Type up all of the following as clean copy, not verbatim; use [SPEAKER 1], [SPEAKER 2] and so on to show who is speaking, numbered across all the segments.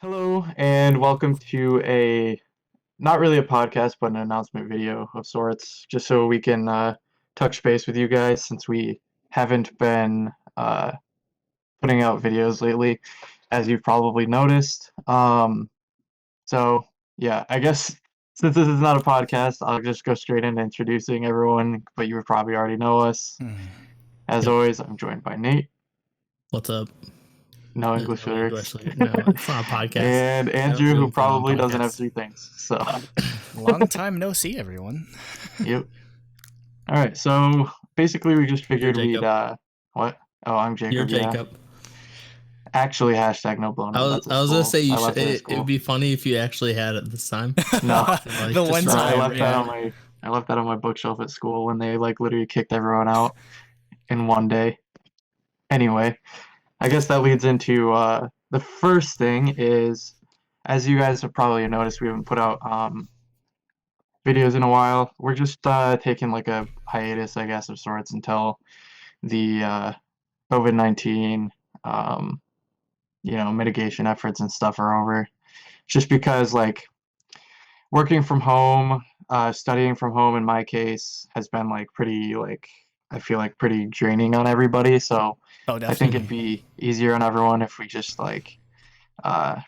[SPEAKER 1] Hello, and welcome to a not really a podcast, but an announcement video of sorts, just so we can touch base with you guys since we haven't been putting out videos lately, as you've probably noticed. So, yeah, I guess since this is not a podcast, I'll just go straight into introducing everyone, but you would probably already know us. As
[SPEAKER 2] Yep.
[SPEAKER 1] always, I'm joined by Nate,
[SPEAKER 2] What's up?
[SPEAKER 1] no
[SPEAKER 2] There's
[SPEAKER 1] English
[SPEAKER 2] no
[SPEAKER 1] lyrics,
[SPEAKER 2] English. No, it's not a podcast.
[SPEAKER 1] and
[SPEAKER 2] Haven't
[SPEAKER 1] Andrew,
[SPEAKER 2] been
[SPEAKER 1] who
[SPEAKER 2] put on
[SPEAKER 1] probably doesn't have
[SPEAKER 2] podcasts.
[SPEAKER 1] three things. So.
[SPEAKER 3] Long time no see, everyone.
[SPEAKER 1] Yep. All right. So basically, we just
[SPEAKER 2] You're
[SPEAKER 1] figured we'd
[SPEAKER 2] Jacob.
[SPEAKER 1] what? Oh, I'm
[SPEAKER 2] You're
[SPEAKER 1] Jacob. Yeah.
[SPEAKER 2] Jacob.
[SPEAKER 1] Actually, hashtag no blow
[SPEAKER 2] I
[SPEAKER 1] no.
[SPEAKER 2] was
[SPEAKER 1] That's a
[SPEAKER 2] I was gonna
[SPEAKER 1] school.
[SPEAKER 2] say
[SPEAKER 1] I
[SPEAKER 2] you
[SPEAKER 1] left
[SPEAKER 2] should.
[SPEAKER 1] it at
[SPEAKER 2] It would
[SPEAKER 1] school.
[SPEAKER 2] be funny if you actually had it this time.
[SPEAKER 1] No.
[SPEAKER 2] Like,
[SPEAKER 3] The
[SPEAKER 2] just
[SPEAKER 3] one
[SPEAKER 1] No, I
[SPEAKER 3] time,
[SPEAKER 1] left that
[SPEAKER 3] yeah.
[SPEAKER 1] on my I left that on my bookshelf at school when they like literally kicked everyone out in one day. Anyway, I guess that leads into the first thing is, as you guys have probably noticed, we haven't put out videos in a while. We're just taking like a hiatus, I guess, of sorts until the COVID-19 mitigation efforts and stuff are over. Just because like working from home, studying from home in my case has been like pretty like I feel like pretty draining on everybody. So
[SPEAKER 3] Oh,
[SPEAKER 1] I think
[SPEAKER 3] definitely.
[SPEAKER 1] it'd be easier on everyone if we just like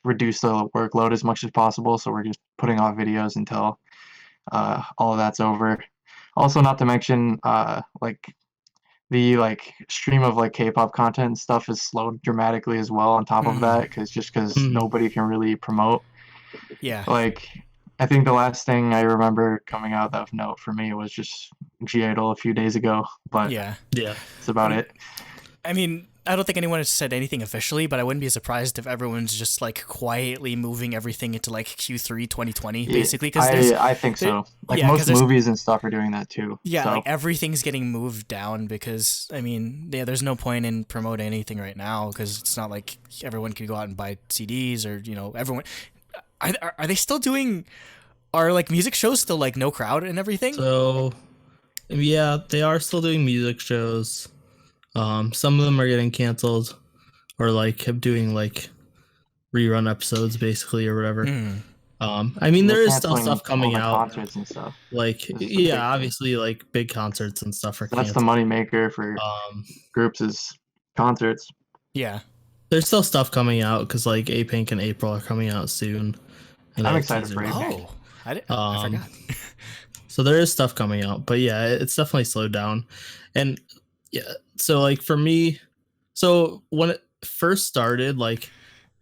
[SPEAKER 1] reduce the workload as much as possible. So we're just putting off videos until all of that's over. Also, not to mention like the like stream of like K-pop content and stuff is slowed dramatically as well on top of that because
[SPEAKER 2] Mm.
[SPEAKER 1] nobody can really promote.
[SPEAKER 3] Yeah.
[SPEAKER 1] Like I think the last thing I remember coming out of note for me was just G-Idol a few days ago, but
[SPEAKER 3] Yeah.
[SPEAKER 2] Yeah.
[SPEAKER 1] that's about it.
[SPEAKER 3] I mean, I don't think anyone has said anything officially, but I wouldn't be surprised if everyone's just like quietly moving everything into like Q3 2020,
[SPEAKER 1] Yeah,
[SPEAKER 3] basically. Because
[SPEAKER 1] I think so. Like
[SPEAKER 3] yeah, 'cause
[SPEAKER 1] most
[SPEAKER 3] there's
[SPEAKER 1] movies and stuff are doing that too.
[SPEAKER 3] yeah,
[SPEAKER 1] So
[SPEAKER 3] like everything's getting moved down because I mean, yeah, there's no point in promoting anything right now because it's not like everyone can go out and buy CDs or everyone. Are they still doing? Are like music shows still like no crowd and everything?
[SPEAKER 2] So yeah, they are still doing music shows. Some of them are getting canceled or like doing like rerun episodes basically or whatever. I mean,
[SPEAKER 1] they're
[SPEAKER 2] there is still
[SPEAKER 1] canceling
[SPEAKER 2] stuff
[SPEAKER 1] all
[SPEAKER 2] coming
[SPEAKER 1] the
[SPEAKER 2] out.
[SPEAKER 1] concerts and stuff.
[SPEAKER 2] Like,
[SPEAKER 1] That's the big
[SPEAKER 2] yeah,
[SPEAKER 1] thing.
[SPEAKER 2] obviously, like big concerts and stuff are
[SPEAKER 1] That's the
[SPEAKER 2] canceled.
[SPEAKER 1] money maker for
[SPEAKER 2] Um,
[SPEAKER 1] groups is concerts.
[SPEAKER 3] Yeah.
[SPEAKER 2] there's still stuff coming out because like A-Pink and April are coming out soon. And
[SPEAKER 1] I'm
[SPEAKER 2] they have
[SPEAKER 1] excited for
[SPEAKER 2] teasers.
[SPEAKER 1] A-Pink.
[SPEAKER 3] Oh, I
[SPEAKER 2] Um,
[SPEAKER 3] forgot.
[SPEAKER 2] so there is stuff coming out, but yeah, it's definitely slowed down. And yeah, so like for me, so when it first started, like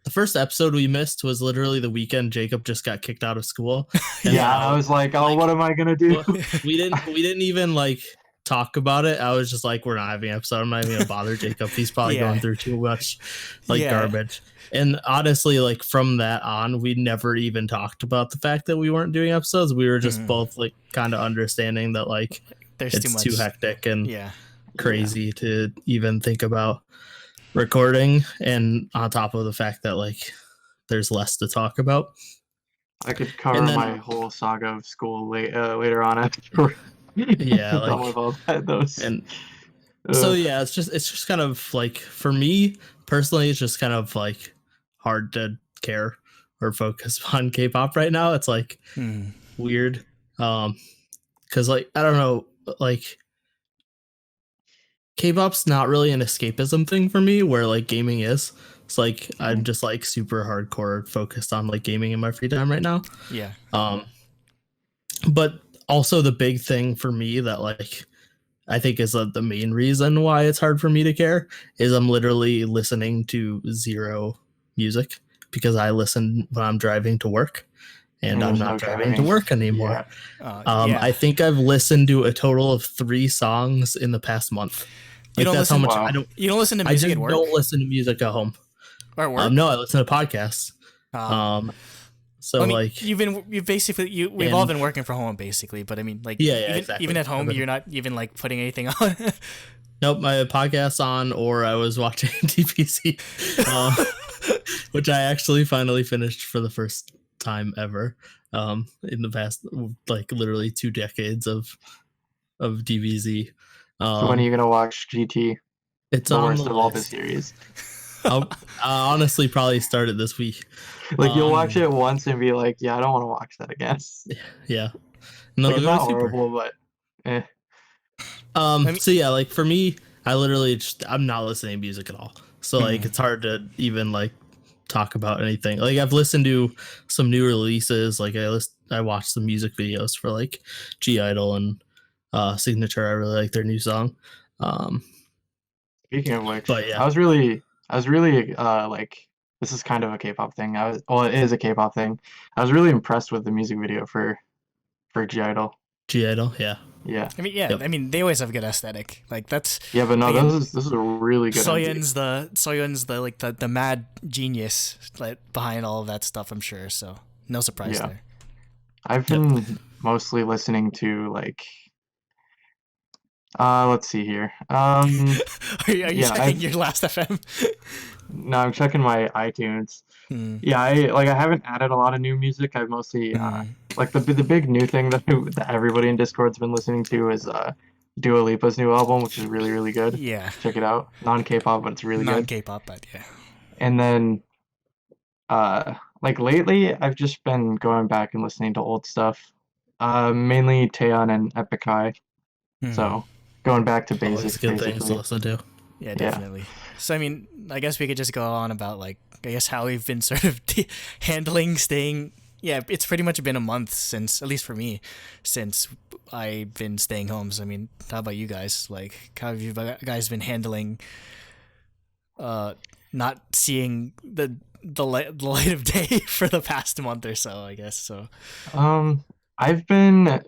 [SPEAKER 2] the first episode we missed was literally the weekend Jacob just got kicked out of school. And
[SPEAKER 1] Yeah,
[SPEAKER 2] then
[SPEAKER 1] I was like, oh, what am I gonna do?
[SPEAKER 2] well, we didn't even like talk about it. I was just like, we're not having an episode. I'm not even gonna bother Jacob. He's probably
[SPEAKER 3] Yeah.
[SPEAKER 2] going through too much like
[SPEAKER 3] Yeah.
[SPEAKER 2] garbage. And honestly, like from that on, we never even talked about the fact that we weren't doing episodes. We were just both like kind of understanding that like
[SPEAKER 3] There's
[SPEAKER 2] it's
[SPEAKER 3] too much.
[SPEAKER 2] too hectic and
[SPEAKER 3] Yeah.
[SPEAKER 2] crazy to even think about recording. And on top of the fact that like there's less to talk about.
[SPEAKER 1] I could cover
[SPEAKER 2] And then-
[SPEAKER 1] my whole saga of school later on after we're
[SPEAKER 2] Yeah,
[SPEAKER 1] done
[SPEAKER 2] like-
[SPEAKER 1] with all that. Those.
[SPEAKER 2] And so yeah, it's just kind of like for me personally, it's just kind of like hard to care or focus on K-pop right now. It's like weird, because like I don't know, like K-pop's not really an escapism thing for me, where like gaming is. It's like I'm just like super hardcore focused on like gaming in my free time right now.
[SPEAKER 3] Yeah.
[SPEAKER 2] But also the big thing for me that like I think is the main reason why it's hard for me to care is I'm literally listening to zero music because I listen when I'm driving to work and I'm
[SPEAKER 1] There's
[SPEAKER 2] not
[SPEAKER 1] no
[SPEAKER 2] driving to
[SPEAKER 1] driving.
[SPEAKER 2] work anymore.
[SPEAKER 1] Yeah.
[SPEAKER 3] Yeah.
[SPEAKER 2] I think I've listened to a total of 3 songs in the past month.
[SPEAKER 3] You don't
[SPEAKER 2] that's how
[SPEAKER 3] listen-
[SPEAKER 2] much
[SPEAKER 1] Wow.
[SPEAKER 2] I don't.
[SPEAKER 3] You don't listen to
[SPEAKER 2] I
[SPEAKER 3] music
[SPEAKER 2] just
[SPEAKER 3] at work
[SPEAKER 2] don't listen to music at home.
[SPEAKER 3] or at work?
[SPEAKER 2] No, I listen to podcasts. So
[SPEAKER 3] I mean,
[SPEAKER 2] like
[SPEAKER 3] we've all been working from home basically, but I mean, like,
[SPEAKER 2] Yeah, exactly.
[SPEAKER 3] even at home,
[SPEAKER 2] I've been-
[SPEAKER 3] you're not even like putting anything on.
[SPEAKER 2] Nope, my podcast's on, or I was watching TPC, which I actually finally finished for the first time ever. In the past, like literally 2 decades of DBZ.
[SPEAKER 1] So when are you gonna watch GT?
[SPEAKER 2] It's
[SPEAKER 1] The
[SPEAKER 2] on
[SPEAKER 1] worst
[SPEAKER 2] the
[SPEAKER 1] of all the
[SPEAKER 2] list.
[SPEAKER 1] series.
[SPEAKER 2] I'll honestly probably start it this week.
[SPEAKER 1] Like you'll watch
[SPEAKER 2] Um,
[SPEAKER 1] it once and be like, yeah, I don't want to watch that again.
[SPEAKER 2] Yeah. No,
[SPEAKER 1] Like it's
[SPEAKER 2] they're
[SPEAKER 1] not
[SPEAKER 2] super.
[SPEAKER 1] horrible, but eh.
[SPEAKER 3] I mean,
[SPEAKER 2] So yeah, like for me, I literally I'm not listening to music at all. So like
[SPEAKER 3] Mhm.
[SPEAKER 2] it's hard to even like talk about anything. Like I've listened to some new releases. Like I watched some music videos for like G Idol and Signature. I really like their new song. Um,
[SPEAKER 1] Speaking of which,
[SPEAKER 2] but yeah,
[SPEAKER 1] I was really like this is kind of a K-pop thing. It is a K-pop thing. I was really impressed with the music video for G Idol.
[SPEAKER 2] G Idol, yeah.
[SPEAKER 1] Yeah.
[SPEAKER 3] I mean, yeah.
[SPEAKER 2] Yep.
[SPEAKER 3] I mean, they always have good aesthetic. Like that's
[SPEAKER 1] Yeah, but no,
[SPEAKER 3] again,
[SPEAKER 1] this is a really good MV.
[SPEAKER 3] Soyeon's the like the mad genius like behind all of that stuff. I'm sure. So no surprise
[SPEAKER 1] Yeah.
[SPEAKER 3] there.
[SPEAKER 1] I've
[SPEAKER 2] Yep.
[SPEAKER 1] been mostly listening to like let's see here.
[SPEAKER 3] Are you
[SPEAKER 1] Yeah,
[SPEAKER 3] checking your last FM?
[SPEAKER 1] no, I'm checking my iTunes.
[SPEAKER 3] Hmm.
[SPEAKER 1] Yeah, I haven't added a lot of new music. I've mostly
[SPEAKER 3] Hmm.
[SPEAKER 1] like the big new thing that everybody in Discord's been listening to is Dua Lipa's new album, which is really really good.
[SPEAKER 3] Yeah,
[SPEAKER 1] Check it out. Non K-pop, but it's really
[SPEAKER 3] non
[SPEAKER 1] good.
[SPEAKER 3] K-pop, but yeah.
[SPEAKER 1] And then like lately I've just been going back and listening to old stuff. Mainly Taeyeon and Epic High.
[SPEAKER 3] Hmm.
[SPEAKER 1] So going back to
[SPEAKER 2] Always
[SPEAKER 1] basics
[SPEAKER 2] good things to
[SPEAKER 1] basically.
[SPEAKER 2] listen to.
[SPEAKER 3] Yeah,
[SPEAKER 1] Yeah.
[SPEAKER 3] definitely. So I mean, I guess we could just go on about like I guess how we've been sort of handling staying. Yeah, it's pretty much been a month since, at least for me, since I've been staying home. So I mean, how about you guys? Like, how have you guys been handling not seeing the light of day for the past month or so? I guess so.
[SPEAKER 1] Um, I've been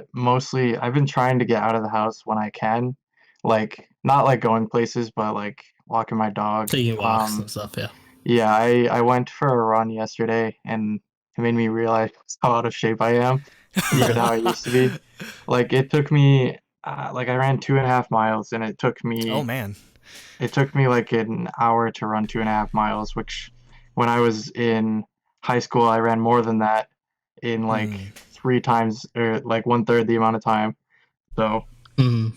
[SPEAKER 1] trying to get out of the house when I can, like not like going places, but like walking my dog.
[SPEAKER 2] Taking walks and stuff, yeah.
[SPEAKER 1] Yeah, I went for a run yesterday, and it made me realize how out of shape I am compared to how I used to be. Like it took me, like I ran 2.5 miles, and
[SPEAKER 3] Oh man.
[SPEAKER 1] it took me like an hour to run 2.5 miles, which when I was in high school, I ran more than that in like
[SPEAKER 3] Hmm.
[SPEAKER 1] 3 times or like 1/3 the amount of time. So
[SPEAKER 2] Mhm.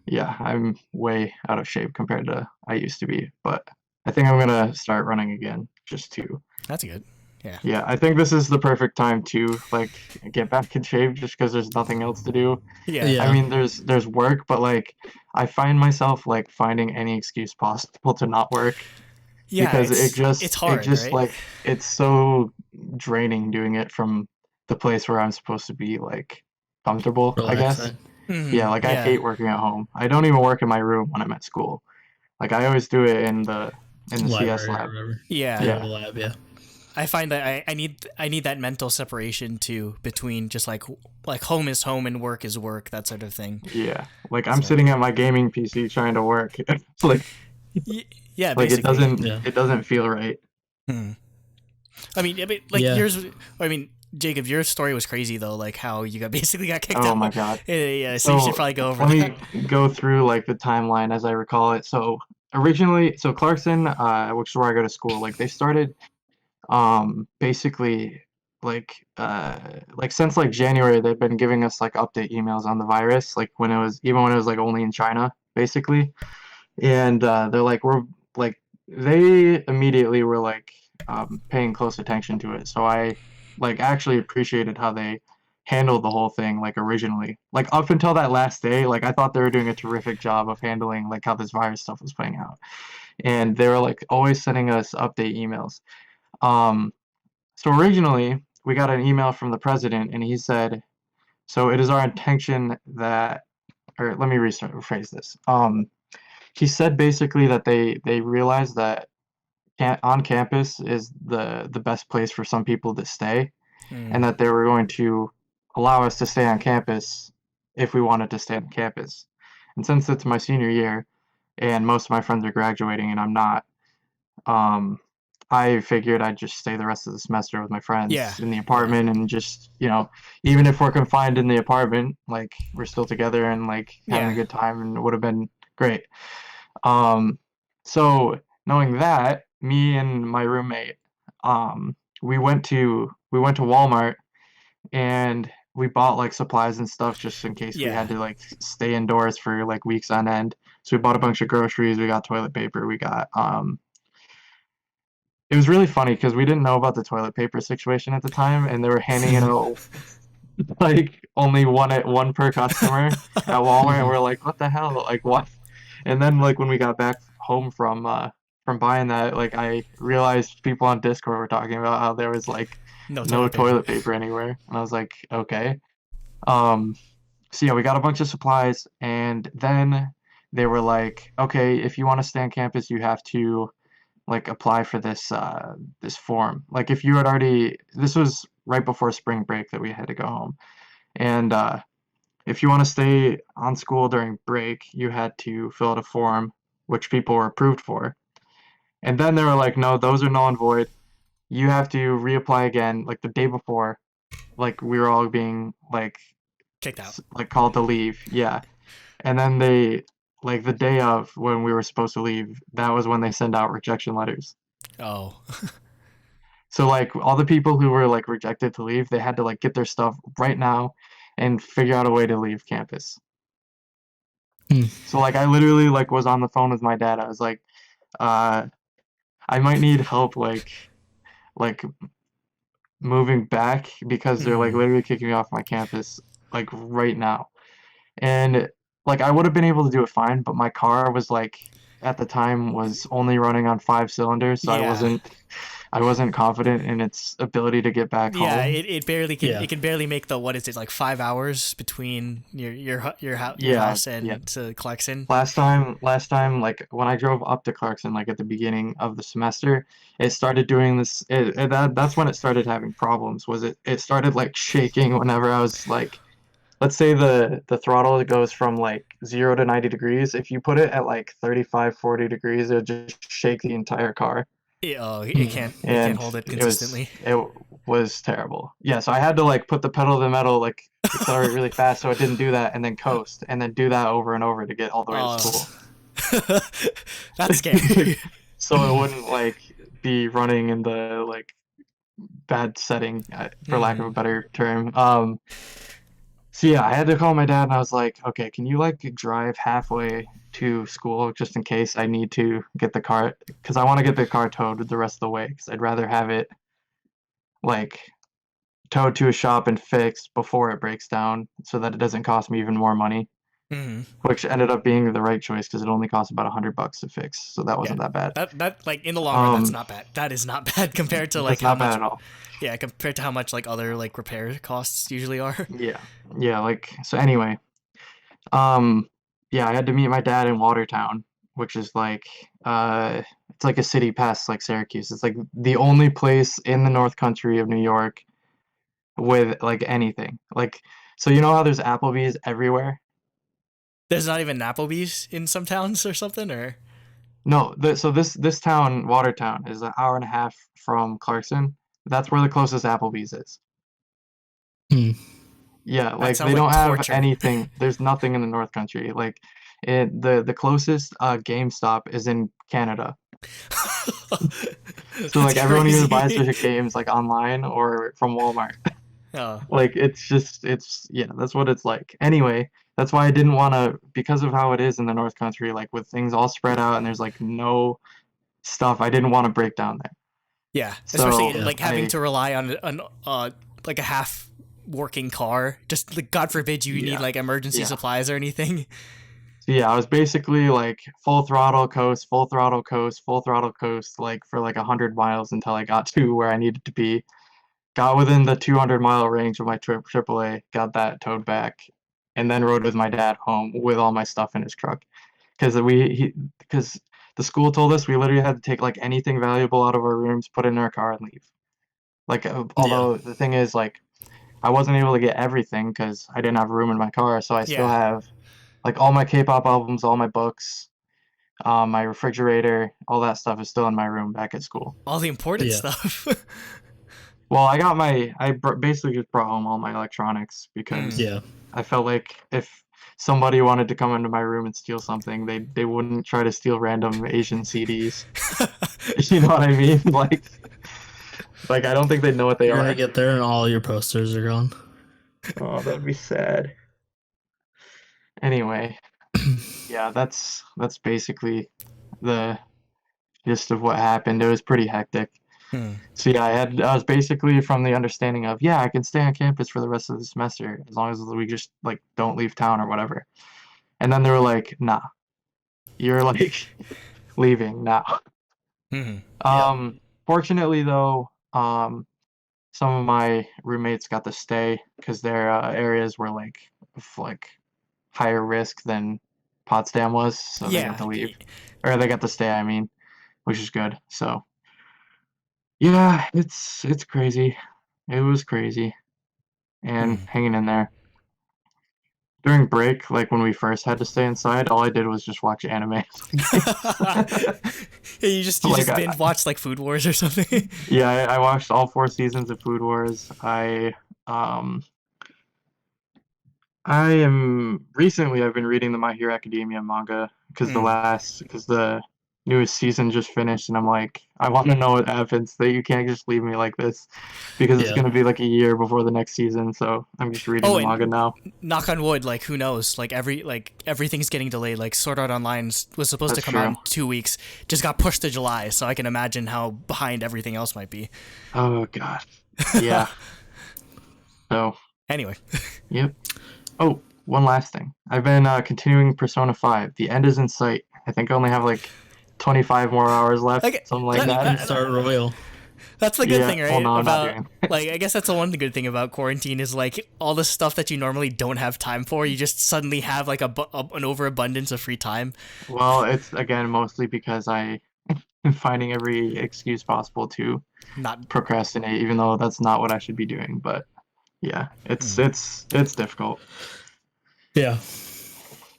[SPEAKER 1] yeah, I'm way out of shape compared to I used to be. But I think I'm gonna start running again just to
[SPEAKER 3] That's good. Yeah.
[SPEAKER 1] yeah, I think this is the perfect time to like get back in shape just because there's nothing else to do.
[SPEAKER 3] Yeah.
[SPEAKER 1] I
[SPEAKER 2] Yeah.
[SPEAKER 1] mean, there's work, but like I find myself like finding any excuse possible to not work
[SPEAKER 3] Yeah.
[SPEAKER 1] because
[SPEAKER 3] It's
[SPEAKER 1] it
[SPEAKER 3] hard,
[SPEAKER 1] just
[SPEAKER 3] right?
[SPEAKER 1] like it's so draining doing it from the place where I'm supposed to be like comfortable, I guess.
[SPEAKER 2] Relaxing.
[SPEAKER 1] Yeah,
[SPEAKER 3] Hmm.
[SPEAKER 1] like I
[SPEAKER 3] Yeah.
[SPEAKER 1] hate working at home. I don't even work in my room when I'm at school. Like I always do it in the CS
[SPEAKER 2] Library or
[SPEAKER 1] lab.
[SPEAKER 2] whatever.
[SPEAKER 3] Yeah.
[SPEAKER 2] Yeah,
[SPEAKER 1] Yeah.
[SPEAKER 2] the lab, yeah.
[SPEAKER 3] I find that I need that mental separation too between just like home is home and work is work, that sort of thing.
[SPEAKER 1] Yeah. Like I'm
[SPEAKER 3] So
[SPEAKER 1] sitting at my gaming PC trying to work. It's
[SPEAKER 3] yeah,
[SPEAKER 1] like
[SPEAKER 3] basically.
[SPEAKER 2] Yeah.
[SPEAKER 1] it doesn't feel right.
[SPEAKER 3] Hmm. I mean, like
[SPEAKER 2] Yeah.
[SPEAKER 3] yours. I mean, Jacob, your story was crazy though. Like how you got basically got kicked
[SPEAKER 1] Oh
[SPEAKER 3] out.
[SPEAKER 1] my God.
[SPEAKER 3] Yeah, so you should
[SPEAKER 1] So
[SPEAKER 3] probably go over
[SPEAKER 1] let
[SPEAKER 3] that.
[SPEAKER 1] me go through like the timeline as I recall it. So originally, so Clarkson, which is where I go to school, like they started basically like since like January they've been giving us like update emails on the virus, like when it was like only in China, basically. And they're like they immediately were like paying close attention to it. So I like actually appreciated how they handled the whole thing like originally. Like up until that last day, like I thought they were doing a terrific job of handling like how this virus stuff was playing out. And they were like always sending us update emails. Um, so originally we got an email from the president and he said, so it is our intention that, or let me rephrase this. He said basically that they realized that on campus is the best place for some people to stay, and
[SPEAKER 3] Hmm.
[SPEAKER 1] that they were going to allow us to stay on campus if we wanted to stay on campus. And since it's my senior year and most of my friends are graduating and I'm not, um, I figured I'd just stay the rest of the semester with my
[SPEAKER 3] Yeah.
[SPEAKER 1] friends in the
[SPEAKER 3] Yeah.
[SPEAKER 1] apartment and just, even if we're confined in the apartment, like we're still together and like having a
[SPEAKER 3] Yeah.
[SPEAKER 1] good time and it would have been great. Um, so knowing that, me and my roommate, we went to Walmart and we bought like supplies and stuff just in case we
[SPEAKER 3] Yeah.
[SPEAKER 1] had to like stay indoors for like weeks on end. So we bought a bunch of groceries, we got toilet paper, we got it was really funny because we didn't know about the toilet paper situation at the time, and they were handing it out like only one per customer at Walmart, and we're like, what the hell? Like what? And then like when we got back home from buying that, like I realized people on Discord were talking about how there was like
[SPEAKER 3] No
[SPEAKER 1] no
[SPEAKER 3] toilet paper.
[SPEAKER 1] toilet paper anywhere, and I was like, okay. Um, so yeah, we got a bunch of supplies, and then they were like, okay, if you want to stay on campus, you have to like apply for this form. Like if you had already, this was right before spring break that we had to go home, and if you want to stay on school during break, you had to fill out a form, which people were approved for. And then they were like, no, those are null and void. You have to reapply again, like the day before. Like we were all being
[SPEAKER 3] Kicked out.
[SPEAKER 1] like called to leave. Yeah. And then they like the day of when we were supposed to leave, that was when they send out rejection letters.
[SPEAKER 3] Oh.
[SPEAKER 1] So like all the people who were like rejected to leave, they had to like get their stuff right now and figure out a way to leave campus.
[SPEAKER 2] Hmm.
[SPEAKER 1] So like I literally like was on the phone with my dad. I was like, uh, I might need help like moving back because they're like
[SPEAKER 3] Hmm.
[SPEAKER 1] literally kicking me off my campus like right now. And like I would have been able to do it fine, but my car was like at the time was only running on 5 cylinders, so
[SPEAKER 3] Yeah.
[SPEAKER 1] I wasn't confident in its ability to get back
[SPEAKER 3] Yeah,
[SPEAKER 1] home.
[SPEAKER 3] it barely can.
[SPEAKER 2] Yeah.
[SPEAKER 3] It can barely make the, what is it, like 5 hours between your
[SPEAKER 1] Yeah,
[SPEAKER 3] house
[SPEAKER 1] yeah.
[SPEAKER 3] and to Clarkson.
[SPEAKER 1] Last time, like when I drove up to Clarkson, like at the beginning of the semester, it started doing this. That's when it started having problems. Was it started like shaking whenever I was like, let's say the throttle goes from like 0 to 90 degrees. If you put it at like 35, 40 degrees, it'll just shake the entire car,
[SPEAKER 3] It
[SPEAKER 2] Hmm.
[SPEAKER 3] can't
[SPEAKER 1] and
[SPEAKER 3] hold it consistently.
[SPEAKER 1] it was terrible. Yeah, so I had to like put the pedal to the metal, like accelerate really fast, so it didn't do that, and then coast, and then do that over and over to get all the way to
[SPEAKER 3] Oh,
[SPEAKER 1] school.
[SPEAKER 3] that's scary.
[SPEAKER 1] So it wouldn't like be running in the like bad setting, for lack of a
[SPEAKER 3] Hmm.
[SPEAKER 1] better term. So yeah, I had to call my dad and I was like, okay, can you like drive halfway to school just in case I need to get the car, because I want to get the car towed the rest of the way, because I'd rather have it like towed to a shop and fixed before it breaks down so that it doesn't cost me even more money,
[SPEAKER 3] Hmm.
[SPEAKER 1] which ended up being the right choice because it only cost about $100 to fix, so that
[SPEAKER 3] Yeah,
[SPEAKER 1] wasn't that bad.
[SPEAKER 3] that like in the long run, that's
[SPEAKER 1] Um,
[SPEAKER 3] not bad. That is not bad compared to like
[SPEAKER 1] that's
[SPEAKER 3] how
[SPEAKER 1] not bad
[SPEAKER 3] much.
[SPEAKER 1] at all.
[SPEAKER 3] Yeah, compared to how much like other like repair costs usually are.
[SPEAKER 1] Yeah, yeah, like so anyway, um, yeah, I had to meet my dad in Watertown, which is like it's like a city past like Syracuse. It's like the only place in the North Country of New York with like anything. Like so you know how there's Applebee's everywhere?
[SPEAKER 3] There's not even Applebee's in some towns or something, or
[SPEAKER 1] No, so this town, Watertown, is an hour and a half from Clarkson. That's where the closest Applebee's is.
[SPEAKER 2] Hmm.
[SPEAKER 1] Yeah,
[SPEAKER 3] that
[SPEAKER 1] like
[SPEAKER 3] sounds
[SPEAKER 1] they
[SPEAKER 3] like
[SPEAKER 1] don't have
[SPEAKER 3] torture.
[SPEAKER 1] anything. There's nothing in the North Country. Like the closest GameStop is in Canada. So
[SPEAKER 3] That's
[SPEAKER 1] like everyone either buys
[SPEAKER 3] crazy.
[SPEAKER 1] their games like online or from Walmart.
[SPEAKER 3] Oh,
[SPEAKER 1] Like it's yeah, that's what it's like. Anyway, that's why I didn't want to, because of how it is in the North Country, like with things all spread out and there's like no stuff, I didn't want to break down there.
[SPEAKER 3] yeah, especially
[SPEAKER 1] So
[SPEAKER 3] in
[SPEAKER 2] Yeah.
[SPEAKER 3] like having to rely on an like a half working car. Just like God forbid you need
[SPEAKER 1] yeah,
[SPEAKER 3] like emergency
[SPEAKER 1] yeah.
[SPEAKER 3] supplies or anything.
[SPEAKER 1] So yeah, I was basically like full throttle coast, full throttle coast, full throttle coast, like for like 100 miles until I got to where I needed to be. Got within the 200-mile range of my trip AAA, got that towed back, and then rode with my dad home with all my stuff in his truck. Because the school told us we literally had to take like anything valuable out of our rooms, put it in our car, and leave. Like,
[SPEAKER 2] Yeah.
[SPEAKER 1] although the thing is, like, I wasn't able to get everything because I didn't have room in my car, so I still
[SPEAKER 3] Yeah,
[SPEAKER 1] have like all my K-pop albums, all my books, my refrigerator, all that stuff is still in my room back at school.
[SPEAKER 3] all the important
[SPEAKER 2] Yeah.
[SPEAKER 3] stuff.
[SPEAKER 1] Well, basically just brought home all my electronics
[SPEAKER 3] Hmm.
[SPEAKER 1] because
[SPEAKER 2] Yeah.
[SPEAKER 1] I felt like if somebody wanted to come into my room and steal something, they wouldn't try to steal random Asian CDs. You know what I mean? Like I don't think they know what they
[SPEAKER 2] You're gonna
[SPEAKER 1] are.
[SPEAKER 2] get there and all your posters are gone.
[SPEAKER 1] Oh, that'd be sad. Anyway, yeah, that's basically the gist of what happened. It was pretty hectic. So yeah, I was basically from the understanding of, yeah, I can stay on campus for the rest of the semester as long as we just like don't leave town or whatever. And then they were like, nah, you're like leaving now.
[SPEAKER 3] Yeah.
[SPEAKER 1] Fortunately though, some of my roommates got to stay because their areas were like higher risk than Potsdam was, so they got
[SPEAKER 3] Yeah.
[SPEAKER 1] to leave, or they got to stay, I mean, which is good. So yeah, it's crazy. It was crazy and hanging in there. During break, like when we first had to stay inside, all I did was just watch anime.
[SPEAKER 3] Yeah, you just
[SPEAKER 1] Like
[SPEAKER 3] binge watch like Food Wars or something.
[SPEAKER 1] yeah, I watched all 4 seasons of Food Wars. Um I've been reading the My Hero Academia manga because the newest season just finished, and I'm like, I want to know what happens. That you can't just leave me like this, because it's
[SPEAKER 2] Yeah.
[SPEAKER 1] gonna be like a year before the next season. So I'm just reading
[SPEAKER 3] Oh,
[SPEAKER 1] the manga now.
[SPEAKER 3] knock on wood, like who knows? Like everything's getting delayed. Like Sword Art Online was supposed to
[SPEAKER 1] That's
[SPEAKER 3] come out
[SPEAKER 1] true.
[SPEAKER 3] in 2 weeks, just got pushed to July. So I can imagine how behind everything else might be.
[SPEAKER 1] Oh god, yeah. So
[SPEAKER 3] Anyway,
[SPEAKER 1] yep. Oh, one last thing. I've been continuing Persona 5. The end is in sight. I think I only have like 25 more hours left,
[SPEAKER 3] Okay,
[SPEAKER 1] something like
[SPEAKER 3] that-
[SPEAKER 2] You
[SPEAKER 1] that.
[SPEAKER 2] can start Royal.
[SPEAKER 3] that's the good
[SPEAKER 1] Yeah,
[SPEAKER 3] thing, right?
[SPEAKER 1] well, no, I'm not
[SPEAKER 3] about
[SPEAKER 1] doing
[SPEAKER 3] like I guess that's the one good thing about quarantine is like all the stuff that you normally don't have time for, you just suddenly have like an overabundance of free time.
[SPEAKER 1] Well, it's again mostly because I am finding every excuse possible to
[SPEAKER 3] Not
[SPEAKER 1] procrastinate, even though that's not what I should be doing. But yeah, it's difficult.
[SPEAKER 2] Yeah.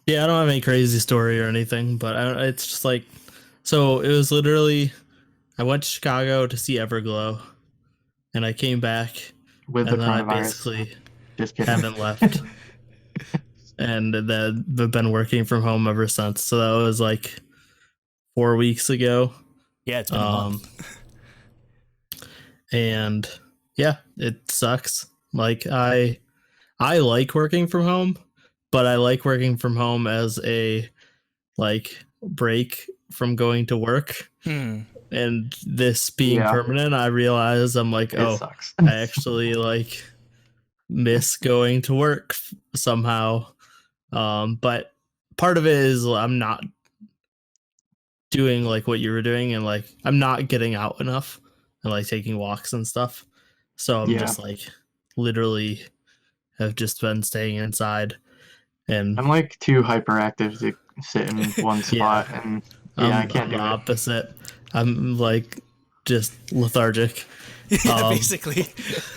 [SPEAKER 2] Yeah, I don't have any crazy story or anything, but it's just like, so it was literally, I went to Chicago to see Everglow, and I came back,
[SPEAKER 1] With the
[SPEAKER 2] and then I
[SPEAKER 1] coronavirus.
[SPEAKER 2] basically
[SPEAKER 1] Just kidding.
[SPEAKER 2] haven't left, and then I've been working from home ever since. So that was like 4 weeks ago.
[SPEAKER 3] yeah, it's been a month.
[SPEAKER 2] And yeah, it sucks. Like I like working from home, but I like working from home as a like break from going to work. And this being
[SPEAKER 1] Yeah.
[SPEAKER 2] permanent, I realize I'm like,
[SPEAKER 1] It
[SPEAKER 2] oh,
[SPEAKER 1] sucks.
[SPEAKER 2] I actually like miss going to work somehow. But part of it is I'm not doing like what you were doing, and like I'm not getting out enough and like taking walks and stuff. So I'm
[SPEAKER 1] Yeah.
[SPEAKER 2] just like literally have just been staying inside, and
[SPEAKER 1] I'm like too hyperactive to sit in one spot, and yeah, I can't
[SPEAKER 2] I'm
[SPEAKER 1] do
[SPEAKER 2] the
[SPEAKER 1] it.
[SPEAKER 2] opposite. I'm like just lethargic.
[SPEAKER 3] Yeah, basically.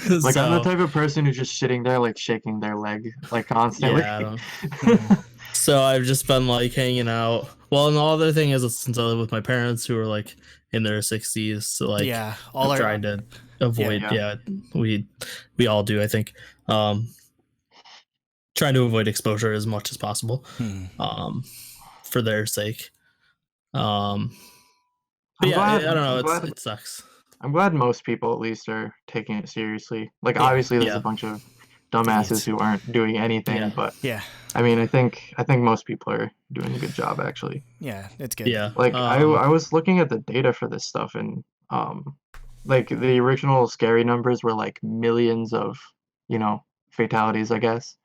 [SPEAKER 1] Like I'm the
[SPEAKER 2] So,
[SPEAKER 1] type of person who's just sitting there like shaking their leg like constantly.
[SPEAKER 2] yeah, I don't. So I've just been like hanging out. Well, and the other thing is that since I live with my parents who are like in their 60s, so like
[SPEAKER 3] Yeah, all
[SPEAKER 2] I'm
[SPEAKER 3] our
[SPEAKER 2] trying to avoid.
[SPEAKER 1] Yeah.
[SPEAKER 2] We all do, I think. Trying to avoid exposure as much as possible, for their sake. But
[SPEAKER 1] I'm
[SPEAKER 2] yeah,
[SPEAKER 1] glad.
[SPEAKER 2] I don't know.
[SPEAKER 1] I'm glad.
[SPEAKER 2] It sucks.
[SPEAKER 1] I'm glad most people at least are taking it seriously. Like
[SPEAKER 3] Yeah.
[SPEAKER 1] obviously there's
[SPEAKER 2] Yeah.
[SPEAKER 1] a bunch of dumbasses
[SPEAKER 3] Idiots.
[SPEAKER 1] who aren't doing anything,
[SPEAKER 2] Yeah.
[SPEAKER 1] but
[SPEAKER 3] Yeah,
[SPEAKER 1] I mean I think most people are doing a good job actually.
[SPEAKER 3] yeah, it's good.
[SPEAKER 2] Yeah.
[SPEAKER 1] Like I was looking at the data for this stuff, and like the original scary numbers were like millions of, fatalities, I guess.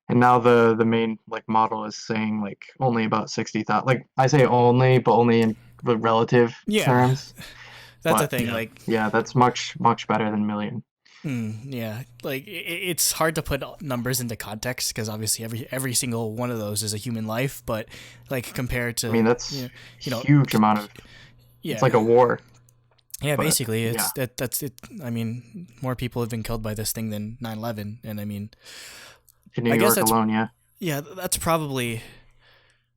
[SPEAKER 1] And now the main like model is saying like only about 60,000. Like I say only, but only in the relative
[SPEAKER 3] Yeah.
[SPEAKER 1] terms.
[SPEAKER 3] That's the
[SPEAKER 1] But
[SPEAKER 3] thing.
[SPEAKER 2] yeah.
[SPEAKER 3] Like,
[SPEAKER 1] yeah, that's much better than million.
[SPEAKER 3] yeah, like it's hard to put numbers into context because obviously every single one of those is a human life, but like compared to,
[SPEAKER 1] I mean, that's
[SPEAKER 3] you know,
[SPEAKER 1] huge amount of.
[SPEAKER 3] yeah,
[SPEAKER 1] It's like a war.
[SPEAKER 3] yeah,
[SPEAKER 1] but,
[SPEAKER 3] basically it's
[SPEAKER 1] yeah.
[SPEAKER 3] that's it. I mean, more people have been killed by this thing than 9/11, and I mean,
[SPEAKER 1] In New
[SPEAKER 3] I guess
[SPEAKER 1] York
[SPEAKER 3] that's-
[SPEAKER 1] alone, yeah.
[SPEAKER 3] yeah, that's probably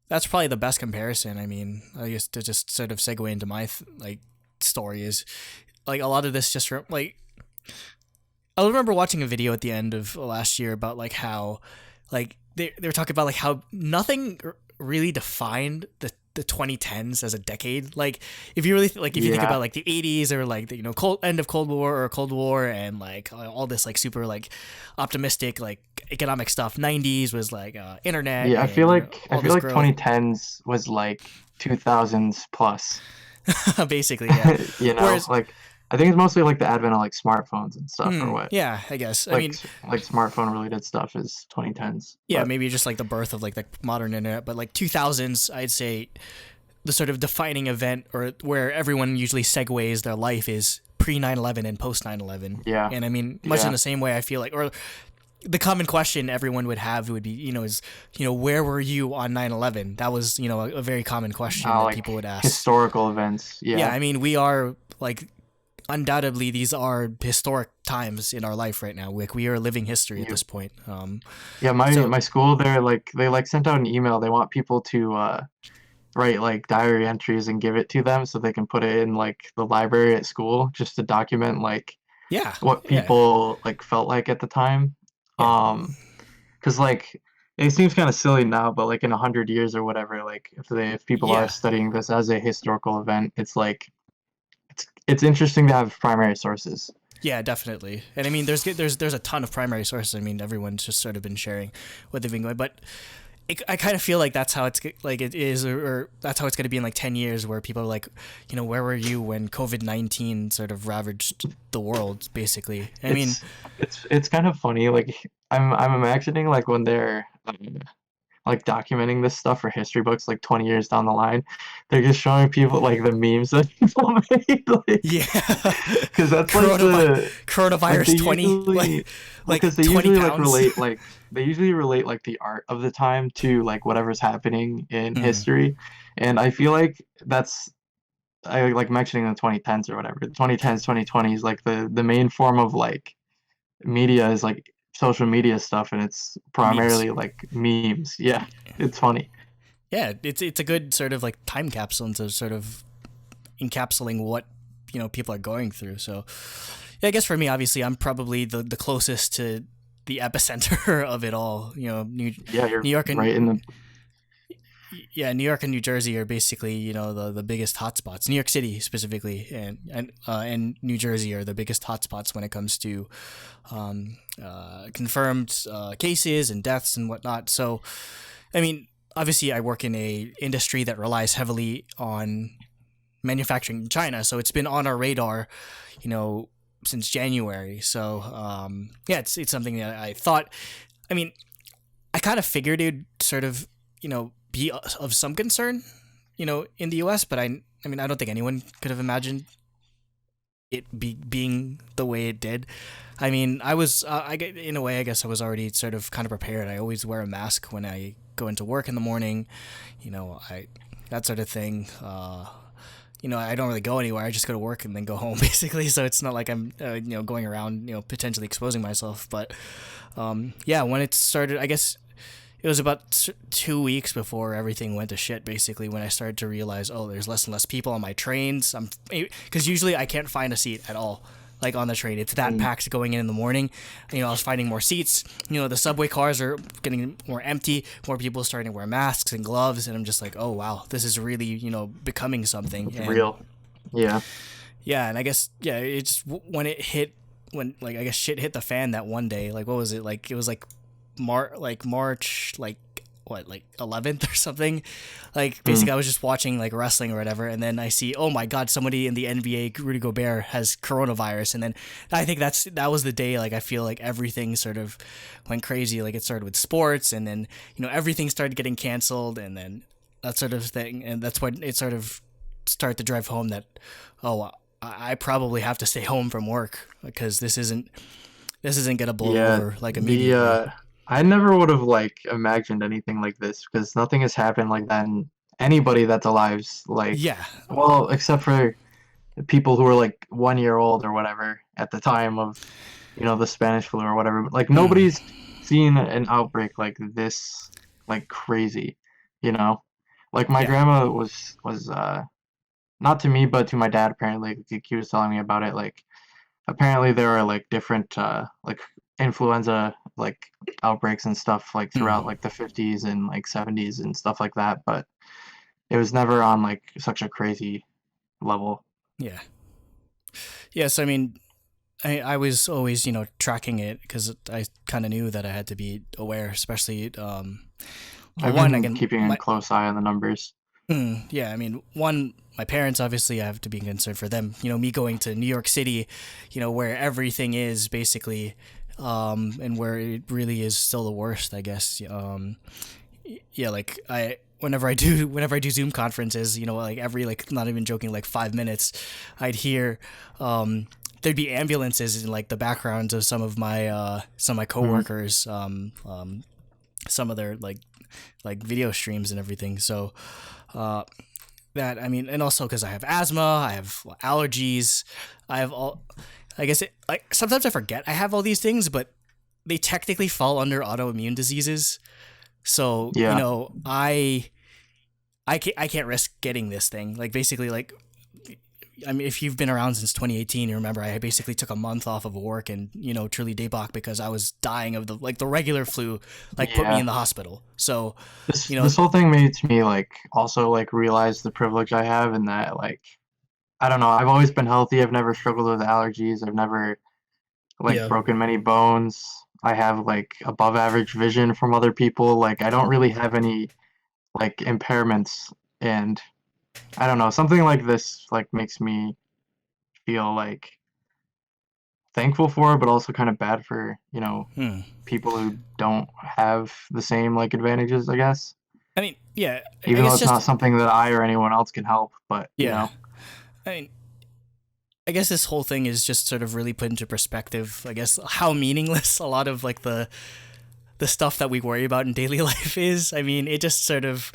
[SPEAKER 3] the best comparison. I mean, I guess to just sort of segue into my like story is like a lot of this just like I remember watching a video at the end of last year about like how like they were talking about like how nothing really defined the 2010s as a decade. Like if you really if you think
[SPEAKER 1] Yeah.
[SPEAKER 3] about like the 80s or like the end of Cold War or Cold War and like all this like super like optimistic like economic stuff. 90s was like internet.
[SPEAKER 1] Yeah, I
[SPEAKER 3] and,
[SPEAKER 1] feel like
[SPEAKER 3] all this growth.
[SPEAKER 1] 2010s was like 2000s plus.
[SPEAKER 3] Basically, yeah.
[SPEAKER 1] You know,
[SPEAKER 3] Whereas-
[SPEAKER 1] like I think it's mostly like the advent of like smartphones and stuff, or what?
[SPEAKER 3] Yeah, I guess. I
[SPEAKER 1] Like
[SPEAKER 3] mean,
[SPEAKER 1] like smartphone related stuff is 2010s.
[SPEAKER 3] yeah,
[SPEAKER 1] But
[SPEAKER 3] maybe just like the birth of like the modern internet, but like 2000s, I'd say the sort of defining event or where everyone usually segues their life is pre 9/11 and post 9/11.
[SPEAKER 1] yeah,
[SPEAKER 3] And I mean, much in
[SPEAKER 1] yeah,
[SPEAKER 3] the same way, I feel like, or the common question everyone would have would be, where were you on 9/11? That was, a very common question that
[SPEAKER 1] like
[SPEAKER 3] people would ask.
[SPEAKER 1] historical events.
[SPEAKER 3] Yeah,
[SPEAKER 1] Yeah,
[SPEAKER 3] I mean, we are like undoubtedly these are historic times in our life right now. Like we are living history at
[SPEAKER 1] you,
[SPEAKER 3] this point.
[SPEAKER 1] yeah. My
[SPEAKER 3] So
[SPEAKER 1] my school, they like sent out an email. They want people to write like diary entries and give it to them so they can put it in like the library at school just to document like
[SPEAKER 3] yeah,
[SPEAKER 1] what
[SPEAKER 3] yeah,
[SPEAKER 1] people like felt like at the time.
[SPEAKER 3] yeah,
[SPEAKER 1] Because like it seems kind of silly now, but like in 100 years or whatever, like if people are
[SPEAKER 3] yeah.
[SPEAKER 1] studying this as a historical event, it's like it's interesting to have primary sources.
[SPEAKER 3] Yeah, definitely. And I mean, there's a ton of primary sources. I mean, everyone's just sort of been sharing what they've been going, but I kind of feel like that's how like it is, or that's how it's going to be in like 10 years, where people are like, where were you when COVID-19 sort of ravaged the world, basically? I mean,
[SPEAKER 1] It's kind of funny. Like I'm imagining like when they're like documenting this stuff for history books like 20 years down the line, they're just showing people like the memes that people made, like
[SPEAKER 3] yeah,
[SPEAKER 1] because that's like like they
[SPEAKER 3] coronavirus 20,
[SPEAKER 1] usually
[SPEAKER 3] like
[SPEAKER 1] because they
[SPEAKER 3] 20
[SPEAKER 1] usually like
[SPEAKER 3] pounds.
[SPEAKER 1] relate like the art of the time to like whatever's happening in
[SPEAKER 3] Mm,
[SPEAKER 1] history, and I feel like that's I like mentioning the 2010s or whatever, 2010s 2020s, like the main form of like media is like social media stuff, and it's
[SPEAKER 3] memes.
[SPEAKER 1] primarily like memes. Yeah, it's funny.
[SPEAKER 3] Yeah, it's a good sort of like time capsule into sort of encapsulating what people are going through. So yeah, I guess for me, obviously, I'm probably the closest to the epicenter of it all.
[SPEAKER 1] Yeah, you're
[SPEAKER 3] New York and
[SPEAKER 1] right in the
[SPEAKER 3] New York and New Jersey are basically the biggest hotspots. New York City specifically, and New Jersey are the biggest hotspots when it comes to confirmed cases and deaths and whatnot. So, I mean, obviously, I work in a industry that relies heavily on manufacturing in China, so it's been on our radar, since January. So, yeah, it's something that I thought. I mean, I kind of figured it'd sort of, be of some concern, in the U.S., but I mean, I don't think anyone could have imagined it being the way it did. I mean, in a way, I guess I was already sort of kind of prepared. I always wear a mask when I go into work in the morning, that sort of thing. I don't really go anywhere. I just go to work and then go home, basically. So it's not like I'm, going around, potentially exposing myself. But yeah, when it started, I guess it was about 2 weeks before everything went to shit, basically, when I started to realize, oh, there's less and less people on my trains. Because usually I can't find a seat at all, like on the train. It's that
[SPEAKER 1] mm,
[SPEAKER 3] packed going in the morning. I was finding more seats. The subway cars are getting more empty. More people starting to wear masks and gloves, and I'm just like, oh wow, this is really becoming something.
[SPEAKER 1] it's
[SPEAKER 3] And
[SPEAKER 1] real. Yeah.
[SPEAKER 3] yeah, and I guess it's when it hit, when like I guess shit hit the fan that one day. Like what was it? Like it was like March, like what, like 11th or something. Like
[SPEAKER 1] Mm.
[SPEAKER 3] basically I was just watching like wrestling or whatever, and then I see, oh my god, somebody in the NBA, Rudy Gobert, has coronavirus. And then I think that was the day, like I feel like everything sort of went crazy. Like it started with sports, and then everything started getting canceled, and then that sort of thing. And that's when it sort of started to drive home that, oh, I probably have to stay home from work, because this isn't gonna blow
[SPEAKER 1] Yeah.
[SPEAKER 3] over like
[SPEAKER 1] The
[SPEAKER 3] immediately.
[SPEAKER 1] I never would have like imagined anything like this because nothing has happened like that in anybody that's alive's like,
[SPEAKER 3] Yeah.
[SPEAKER 1] well, except for people who were like 1 year old or whatever at the time of the Spanish flu or whatever. Like
[SPEAKER 3] Mm.
[SPEAKER 1] nobody's seen an outbreak like this, like crazy, you know. Like my
[SPEAKER 3] Yeah.
[SPEAKER 1] grandma was not to me but to my dad apparently. He was telling me about it. Like apparently there are like different like influenza like outbreaks and stuff like throughout
[SPEAKER 3] Mm.
[SPEAKER 1] like the 50s and like 70s and stuff like that, but it was never on like such a crazy level.
[SPEAKER 3] Yeah. Yes, I mean, I was always, tracking it, because I kind of knew that I had to be aware, especially, well,
[SPEAKER 1] I've
[SPEAKER 3] one,
[SPEAKER 1] been
[SPEAKER 3] again,
[SPEAKER 1] keeping a close eye on the numbers.
[SPEAKER 3] Yeah, I mean, one, my parents, obviously, I have to be concerned for them. You know, me going to New York City, you know, where everything is basically, and where it really is still the worst, I guess. Yeah, like whenever I do Zoom conferences, you know, like every, like, not even joking, like 5 minutes, I'd hear, there'd be ambulances in like the backgrounds of some of my coworkers, some of their like video streams and everything. So, that, I mean, and also because I have asthma, I have allergies, I have all. I guess like sometimes I forget I have all these things, but they technically fall under autoimmune diseases. So you
[SPEAKER 1] Yeah.
[SPEAKER 3] know, I can't risk getting this thing. Like basically, like, I mean, if you've been around since 2018, you remember I basically took a month off of work and, you know, Truly Daebak because I was dying of the regular flu, like put me
[SPEAKER 1] Yeah.
[SPEAKER 3] in the hospital. So,
[SPEAKER 1] This
[SPEAKER 3] you know,
[SPEAKER 1] this whole thing made me like also like realize the privilege I have in that like I don't know, I've always been healthy. I've never struggled with allergies. I've never like
[SPEAKER 2] Yeah.
[SPEAKER 1] broken many bones. I have like above average vision from other people. Like I don't really have any like impairments, and I don't know, something like this like makes me feel like thankful for, but also kind of bad for, people who don't have the same like advantages, I guess.
[SPEAKER 3] I mean, yeah, I
[SPEAKER 1] Even though
[SPEAKER 3] guess
[SPEAKER 1] it's
[SPEAKER 3] just,
[SPEAKER 1] not something that I or anyone else can help, but
[SPEAKER 3] yeah. I mean, I guess this whole thing is just sort of really put into perspective, I guess, how meaningless a lot of like the stuff that we worry about in daily life is. I mean, it just sort of,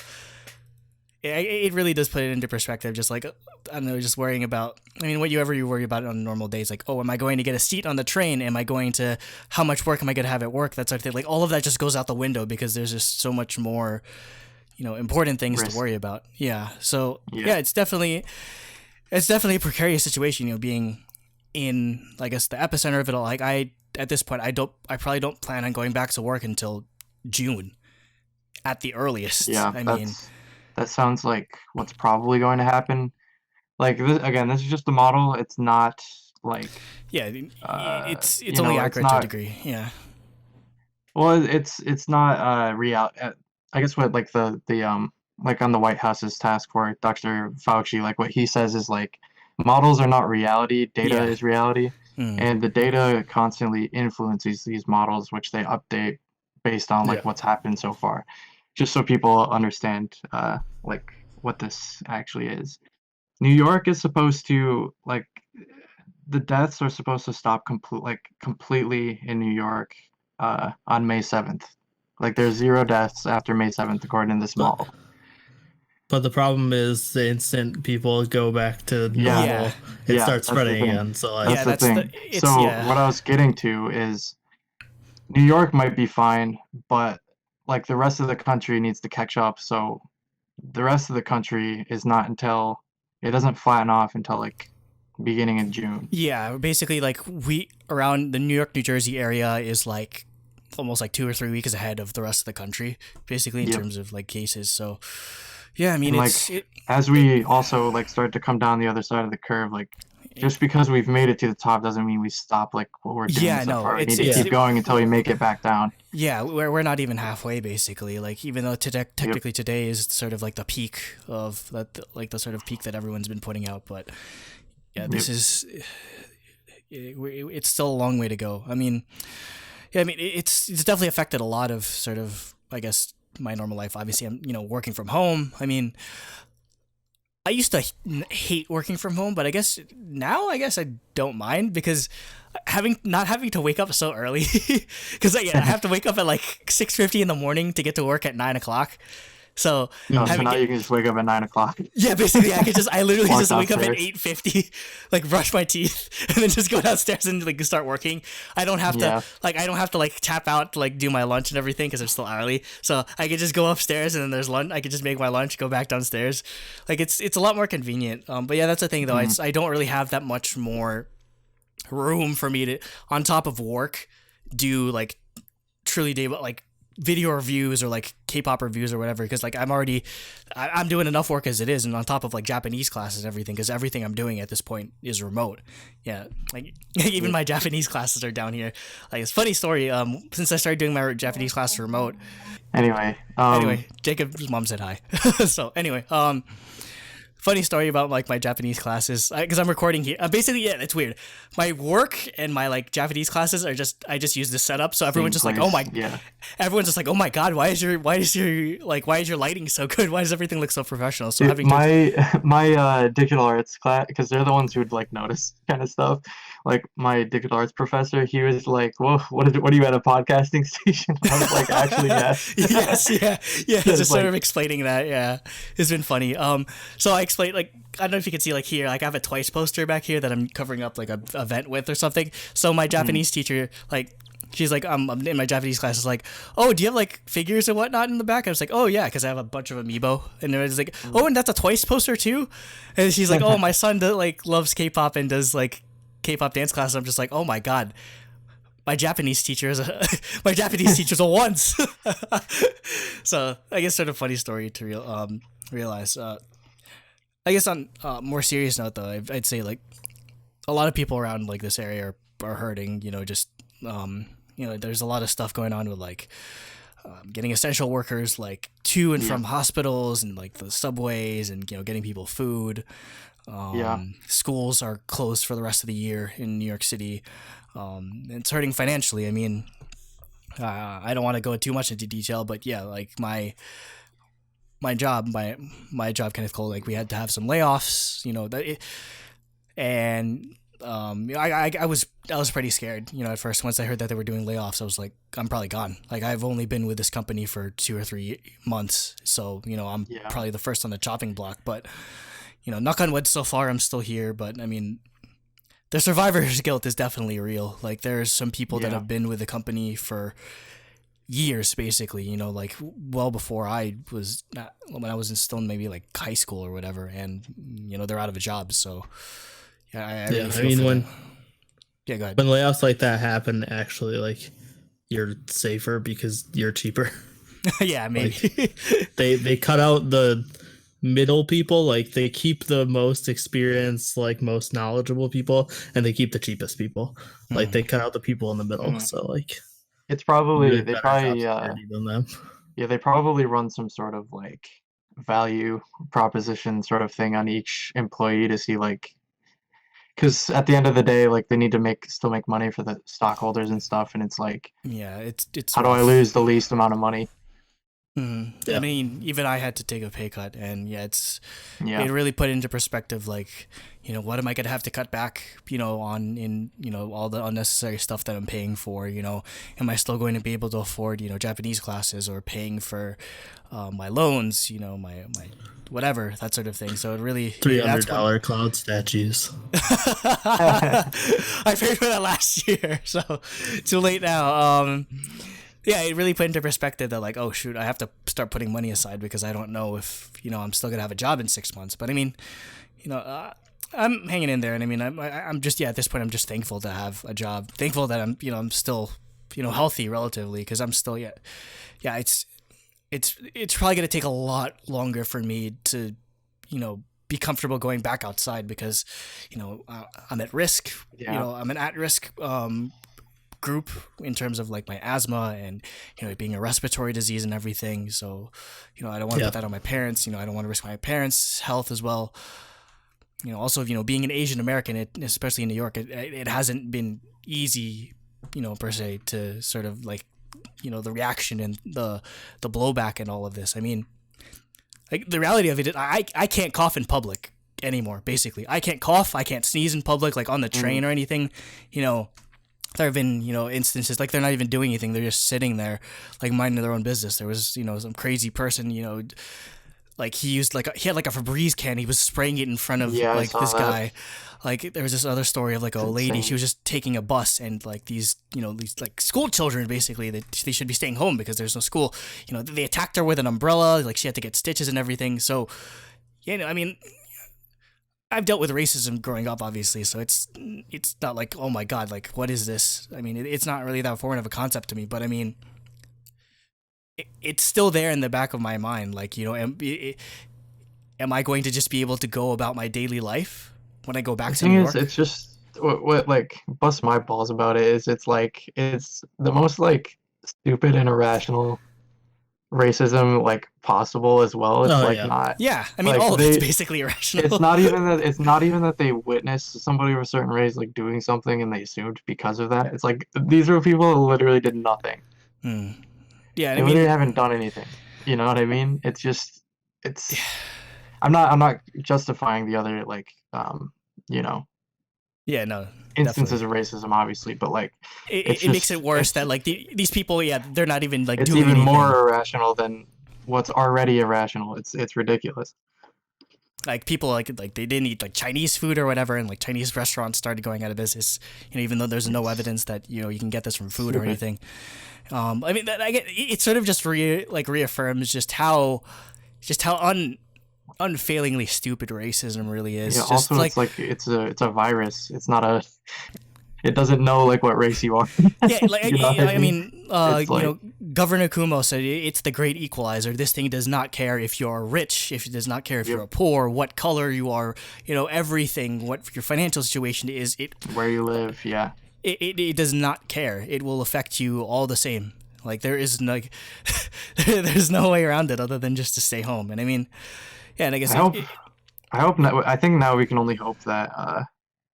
[SPEAKER 3] it really does put it into perspective. Just like, I don't know, just worrying about, I mean, whatever you worry about on normal days, like, oh, am I going to get a seat on the train? Am I going to, how much work am I going to have at work? That sort of thing. Like, all of that just goes out the window because there's just so much more, you know, important things to
[SPEAKER 1] risk.
[SPEAKER 3] worry about. Yeah. So,
[SPEAKER 1] Yeah.
[SPEAKER 3] yeah, it's definitely a precarious situation, you know, being in, I guess, the epicenter of it all. Like, at this point, I probably don't plan on going back to work until June at the earliest.
[SPEAKER 1] Yeah,
[SPEAKER 3] I mean,
[SPEAKER 1] that sounds like what's probably going to happen. Like this, again, this is just a model. It's not like
[SPEAKER 3] yeah, it's
[SPEAKER 1] you
[SPEAKER 3] only
[SPEAKER 1] know, it's
[SPEAKER 3] accurate to a
[SPEAKER 1] not
[SPEAKER 3] degree. Yeah.
[SPEAKER 1] well, it's not real. I guess what like the like on the White House's task force, Dr. Fauci, like what he says is like models are not reality, data
[SPEAKER 3] Yeah.
[SPEAKER 1] is reality,
[SPEAKER 3] Mm.
[SPEAKER 1] and the data constantly influences these models, which they update based on
[SPEAKER 2] Yeah.
[SPEAKER 1] like what's happened so far, just so people understand like what this actually is. New York is supposed to like the deaths are supposed to stop completely in New York on May 7th. Like there's zero deaths after May 7th according to this
[SPEAKER 2] But
[SPEAKER 1] model.
[SPEAKER 2] but the problem is the instant people go back to
[SPEAKER 1] Yeah.
[SPEAKER 2] normal,
[SPEAKER 3] Yeah.
[SPEAKER 2] it
[SPEAKER 1] Yeah,
[SPEAKER 2] starts
[SPEAKER 1] that's the
[SPEAKER 2] spreading
[SPEAKER 1] thing.
[SPEAKER 2] again. So like,
[SPEAKER 1] That's
[SPEAKER 3] Yeah,
[SPEAKER 1] the
[SPEAKER 3] that's
[SPEAKER 1] thing.
[SPEAKER 3] it's,
[SPEAKER 1] So
[SPEAKER 3] yeah.
[SPEAKER 1] what I was getting to is New York might be fine, but like the rest of the country needs to catch up. So the rest of the country is not until it doesn't flatten off until like beginning of June.
[SPEAKER 3] Yeah, basically, like, we around the New York, New Jersey area is like almost like 2 or 3 weeks ahead of the rest of the country, basically in
[SPEAKER 1] Yep.
[SPEAKER 3] terms of like cases. So, yeah, I mean,
[SPEAKER 1] And
[SPEAKER 3] it's
[SPEAKER 1] like as we also like start to come down the other side of the curve, like just because we've made it to the top doesn't mean we stop like what we're doing
[SPEAKER 3] yeah,
[SPEAKER 1] so
[SPEAKER 3] no,
[SPEAKER 1] far. We need to
[SPEAKER 2] it's-
[SPEAKER 1] keep going until we make it back down.
[SPEAKER 3] yeah, we're not even halfway, basically. Like, even though technically today is sort of like the peak of that, like the sort of peak that everyone's been putting out, but yeah, this is it's still a long way to go. I mean, yeah, I mean, it's definitely affected a lot of sort of, I guess, my normal life. Obviously, I'm, you know, working from home. I mean, I used to hate working from home, but I guess now I don't mind because not having to wake up so early, because I have to wake up at like 6:50 in the morning to get to work at 9 o'clock. So
[SPEAKER 1] No, so
[SPEAKER 3] having
[SPEAKER 1] now you can just wake up at 9 o'clock.
[SPEAKER 3] yeah, basically, I literally
[SPEAKER 1] Walk
[SPEAKER 3] just wake up at
[SPEAKER 1] downstairs.
[SPEAKER 3] 8:50, like brush my teeth, and then just go downstairs and like start working. I don't have
[SPEAKER 1] Yeah.
[SPEAKER 3] to like tap out to like do my lunch and everything because I'm still early. So I could just go upstairs and then there's lunch. I could just make my lunch, go back downstairs. Like it's a lot more convenient. But yeah, that's the thing though. I don't really have that much more room for me to, on top of work, do like truly day like video reviews or like K-pop reviews or whatever, because like I'm doing enough work as it is, and on top of like Japanese classes and everything, because everything I'm doing at this point is remote. Yeah, like even my Japanese classes are down here. Like, it's a funny story. Since I started doing my Japanese class remote.
[SPEAKER 1] Anyway,
[SPEAKER 3] Jacob's mom said hi. So anyway, funny story about like my Japanese classes, because I'm recording here. Basically, yeah, it's weird. My work and my like Japanese classes are I just use this setup, so everyone's just like, oh my, everyone's just like, oh my god, why is your lighting so good? Why does everything look so professional? So
[SPEAKER 1] dude, my digital arts class, because they're the ones who would like notice kind of stuff. Like my digital arts professor, he was like, "Whoa, what are you at a podcasting station?" I was like, "Actually, yes."
[SPEAKER 3] yeah. Just sort of explaining that. Yeah, it's been funny. So I explained, like, I don't know if you can see, like, here, like I have a Twice poster back here that I'm covering up like a event with or something. So my Japanese teacher, like, she's like, I'm in my Japanese class, is like, oh, do you have like figures and whatnot in the back? I was like, oh yeah, because I have a bunch of amiibo. And it was like, oh, and that's a Twice poster too. And she's like, oh, my son loves K-pop and does like K-pop dance class. I'm just like, oh my god, my Japanese teacher is my Japanese teacher's a once. So I guess sort of funny story to realize. I guess on a more serious note though, I'd say like a lot of people around like this area are hurting. You know, just there's a lot of stuff going on with like getting essential workers like to and from hospitals and like the subways, and getting people food. Schools are closed for the rest of the year in New York City. It's hurting financially. I mean, I don't want to go too much into detail, but yeah, like my job, Kenneth Cole, like we had to have some layoffs, I was pretty scared, at first. Once I heard that they were doing layoffs, I was like, I'm probably gone. Like, I've only been with this company for 2 or 3 months, so I'm probably the first on the chopping block. But knock on wood, so far I'm still here. But I mean, the survivor's guilt is definitely real. Like, there's some people that have been with the company for years, basically, like well before when I was still in maybe like high school or whatever, and they're out of a job. So I really feel
[SPEAKER 2] when
[SPEAKER 3] go ahead.
[SPEAKER 2] When layoffs like that happen, actually, like, you're safer because you're cheaper.
[SPEAKER 3] Yeah, maybe.
[SPEAKER 2] Like, they cut out the middle people. Like, they keep the most experienced, like most knowledgeable people, and they keep the cheapest people. Like, they cut out the people in the middle. So like,
[SPEAKER 1] it's probably they probably run some sort of like value proposition sort of thing on each employee to see, like, because at the end of the day, like, they need to still make money for the stockholders and stuff, and it's like,
[SPEAKER 3] it's
[SPEAKER 1] how do I lose the least amount of money?
[SPEAKER 3] I mean, even I had to take a pay cut, and it really put into perspective, like, what am I gonna have to cut back, on all the unnecessary stuff that I'm paying for. Am I still going to be able to afford Japanese classes, or paying for my loans, my whatever, that sort of thing. So it really
[SPEAKER 2] $300 cloud statues.
[SPEAKER 3] I paid for that last year, so too late now. Yeah, it really put into perspective that, like, oh shoot, I have to start putting money aside because I don't know if I'm still gonna have a job in 6 months. But I mean, I'm hanging in there, and I mean, I'm just at this point, I'm just thankful to have a job, thankful that I'm still healthy relatively, because I'm still it's probably gonna take a lot longer for me to be comfortable going back outside, because I'm at risk. I'm an at-risk group in terms of like my asthma and it being a respiratory disease and everything. So I don't want to put that on my parents. I don't want to risk my parents' health as well. Also, being an Asian American, especially in New York, it hasn't been easy, per se, to sort of like the reaction and the blowback and all of this. I mean, like, the reality of it is I can't cough in public anymore. Basically, I can't cough, I can't sneeze in public, like on the train or anything. There have been, instances like they're not even doing anything. They're just sitting there, like, minding their own business. There was, some crazy person, like he had like a Febreze can. He was spraying it in front of like this guy. Like, there was this other story of like a lady. She was just taking a bus, and like these like school children, basically, that they should be staying home because there's no school. They attacked her with an umbrella. Like, she had to get stitches and everything. So, I mean, I've dealt with racism growing up, obviously, so it's not like, oh my god, like, what is this? I mean, it's not really that foreign of a concept to me, but I mean, it's still there in the back of my mind. Like, am I going to just be able to go about my daily life when I go back
[SPEAKER 1] The
[SPEAKER 3] to
[SPEAKER 1] thing
[SPEAKER 3] New
[SPEAKER 1] is,
[SPEAKER 3] York?
[SPEAKER 1] it's just what like busts my balls about it is it's like it's the most like stupid and irrational racism like possible as well. It's
[SPEAKER 2] Oh
[SPEAKER 1] like
[SPEAKER 2] yeah.
[SPEAKER 1] not
[SPEAKER 3] Yeah, I mean,
[SPEAKER 1] like
[SPEAKER 3] all of it's
[SPEAKER 1] they
[SPEAKER 3] basically
[SPEAKER 1] it's
[SPEAKER 3] irrational.
[SPEAKER 1] not even that they witnessed somebody of a certain race like doing something and they assumed because of that. It's like these were people who literally did nothing.
[SPEAKER 3] Hmm. Yeah, and I
[SPEAKER 1] They literally
[SPEAKER 3] mean,
[SPEAKER 1] haven't done anything. You know what I mean? It's just it's I'm not justifying the other like you know
[SPEAKER 3] yeah, no,
[SPEAKER 1] instances
[SPEAKER 3] definitely.
[SPEAKER 1] of racism obviously, but like it's
[SPEAKER 3] It makes it
[SPEAKER 1] just
[SPEAKER 3] worse that like these people, yeah, they're not even like
[SPEAKER 1] it's
[SPEAKER 3] doing
[SPEAKER 1] even
[SPEAKER 3] anything.
[SPEAKER 1] more irrational than what's already irrational. It's ridiculous.
[SPEAKER 3] Like people like they didn't eat like Chinese food or whatever, and like Chinese restaurants started going out of business. Even though there's no
[SPEAKER 1] It's
[SPEAKER 3] evidence that you can get this from food or
[SPEAKER 1] stupid.
[SPEAKER 3] anything. I mean, that I get it sort of just reaffirms just how unfailingly stupid racism really
[SPEAKER 1] Yeah,
[SPEAKER 3] is. Just
[SPEAKER 1] also
[SPEAKER 3] like
[SPEAKER 1] it's like it's a virus. It's not a it doesn't know like what race you are.
[SPEAKER 3] yeah, like
[SPEAKER 1] You know what I
[SPEAKER 3] I
[SPEAKER 1] mean?
[SPEAKER 3] mean,
[SPEAKER 1] It's like
[SPEAKER 3] Governor Kumo said it's the great equalizer. This thing does not care if you're rich, if it does not care if
[SPEAKER 1] yep,
[SPEAKER 3] you're poor, what color you are, everything, what your financial situation is.
[SPEAKER 1] where you live, yeah.
[SPEAKER 3] It does not care. It will affect you all the same. Like there is no, there's no way around it other than just to stay home. And I mean, yeah, and I guess
[SPEAKER 1] I hope I hope now, I think now we can only hope that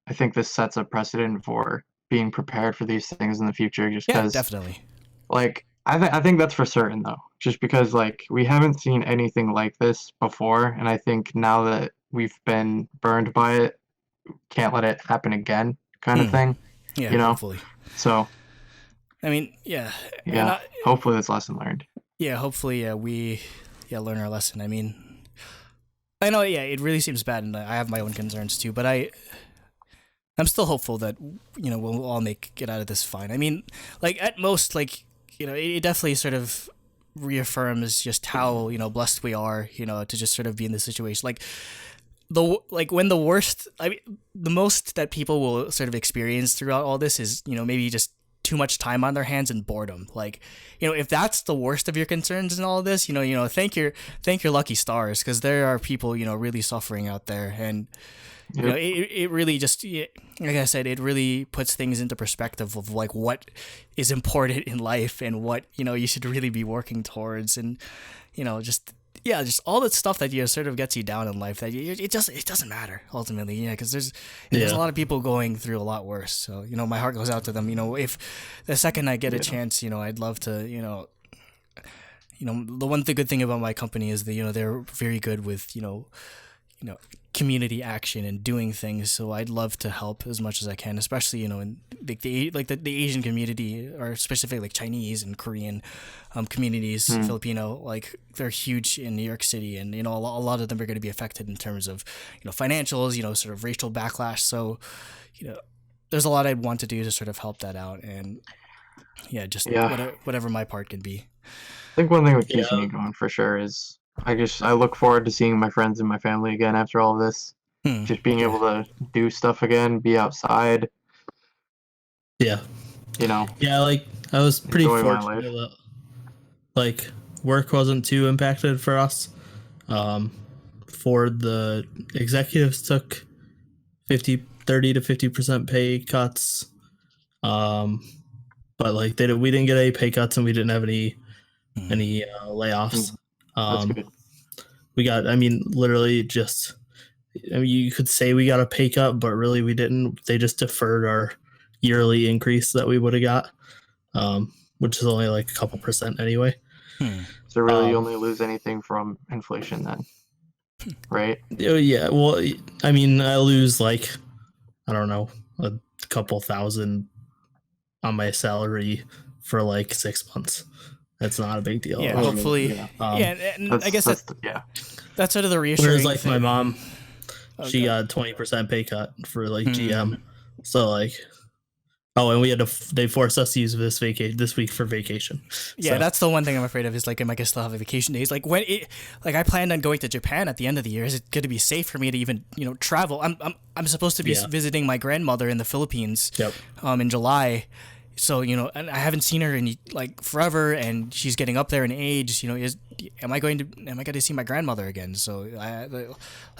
[SPEAKER 1] I think this sets a precedent for being prepared for these things in the future just
[SPEAKER 3] yeah,
[SPEAKER 1] because
[SPEAKER 3] definitely.
[SPEAKER 1] like I think that's for certain though. Just because like we haven't seen anything like this before and I think now that we've been burned by it, can't let it happen again kind of
[SPEAKER 3] Hmm.
[SPEAKER 1] thing,
[SPEAKER 3] Yeah,
[SPEAKER 1] you know?
[SPEAKER 3] hopefully.
[SPEAKER 1] So,
[SPEAKER 3] I mean, yeah, and
[SPEAKER 1] yeah, hopefully that's lesson learned.
[SPEAKER 3] yeah, hopefully, we learn our lesson. I mean, I know, yeah, it really seems bad, and I have my own concerns too. But I'm still hopeful that we'll all make it out of this fine. I mean, like at most, like it definitely sort of reaffirms just how blessed we are, to just sort of be in this situation. When the worst, I mean, the most that people will sort of experience throughout all this is maybe just too much time on their hands and boredom. Like, if that's the worst of your concerns in all of this, thank your lucky stars, because there are people really suffering out there. And
[SPEAKER 1] Yep.
[SPEAKER 3] it really just, like I said, it really puts things into perspective of like what is important in life and what you should really be working towards. And just just all that stuff that sort of gets you down in life, that it doesn't matter ultimately, because there's a lot of people going through a lot worse. So my heart goes out to them. If the second I get a chance, I'd love to, the good thing about my company is that they're very good with community action and doing things. So I'd love to help as much as I can, especially in the Asian community, or specifically like Chinese and Korean communities. Filipino, like they're huge in New York City, and a lot of them are going to be affected in terms of financials, sort of racial backlash. So there's a lot I'd want to do to sort of help that out, and just
[SPEAKER 1] Yeah.
[SPEAKER 3] whatever my part can be.
[SPEAKER 1] I think one thing that keeps
[SPEAKER 2] Yeah.
[SPEAKER 1] me going for sure is I look forward to seeing my friends and my family again after all of this. Just being
[SPEAKER 3] Yeah.
[SPEAKER 1] able to do stuff again, be outside,
[SPEAKER 2] Yeah.
[SPEAKER 1] you know,
[SPEAKER 2] Yeah, like I was pretty
[SPEAKER 1] enjoy my
[SPEAKER 2] fortunate
[SPEAKER 1] life.
[SPEAKER 2] that like work wasn't too impacted for us. For the executives took 30 to 50% pay cuts. But like we didn't get any pay cuts, and we didn't have any layoffs.
[SPEAKER 1] Mm, That's good.
[SPEAKER 2] We got, I mean, literally just, I mean, you could say we got a pay cut, but really we didn't. They just deferred our yearly increase that we would have got, which is only like a couple percent anyway.
[SPEAKER 1] So really, you
[SPEAKER 2] Um,
[SPEAKER 1] only lose anything from inflation then, right?
[SPEAKER 2] yeah, well, I mean, I lose like, I don't know, a couple thousand on my salary for like 6 months. That's not a big deal.
[SPEAKER 3] Yeah,
[SPEAKER 1] Oh,
[SPEAKER 3] hopefully.
[SPEAKER 1] yeah.
[SPEAKER 3] And I guess
[SPEAKER 1] Yeah.
[SPEAKER 3] that's sort of the reassuring
[SPEAKER 2] Whereas like
[SPEAKER 3] thing.
[SPEAKER 2] my mom, she
[SPEAKER 3] Okay.
[SPEAKER 2] got 20% pay cut for like GM. So like, oh, and we had they forced us to use this week for vacation.
[SPEAKER 3] Yeah,
[SPEAKER 2] So,
[SPEAKER 3] that's the one thing I'm afraid of, is like, am I gonna still have vacation days? Like I planned on going to Japan at the end of the year. Is it going to be safe for me to even travel? I'm supposed to be
[SPEAKER 2] Yeah.
[SPEAKER 3] visiting my grandmother in the Philippines.
[SPEAKER 2] Yep.
[SPEAKER 3] In July, So, and I haven't seen her in like forever, and she's getting up there in age. Am I going to see my grandmother again? So,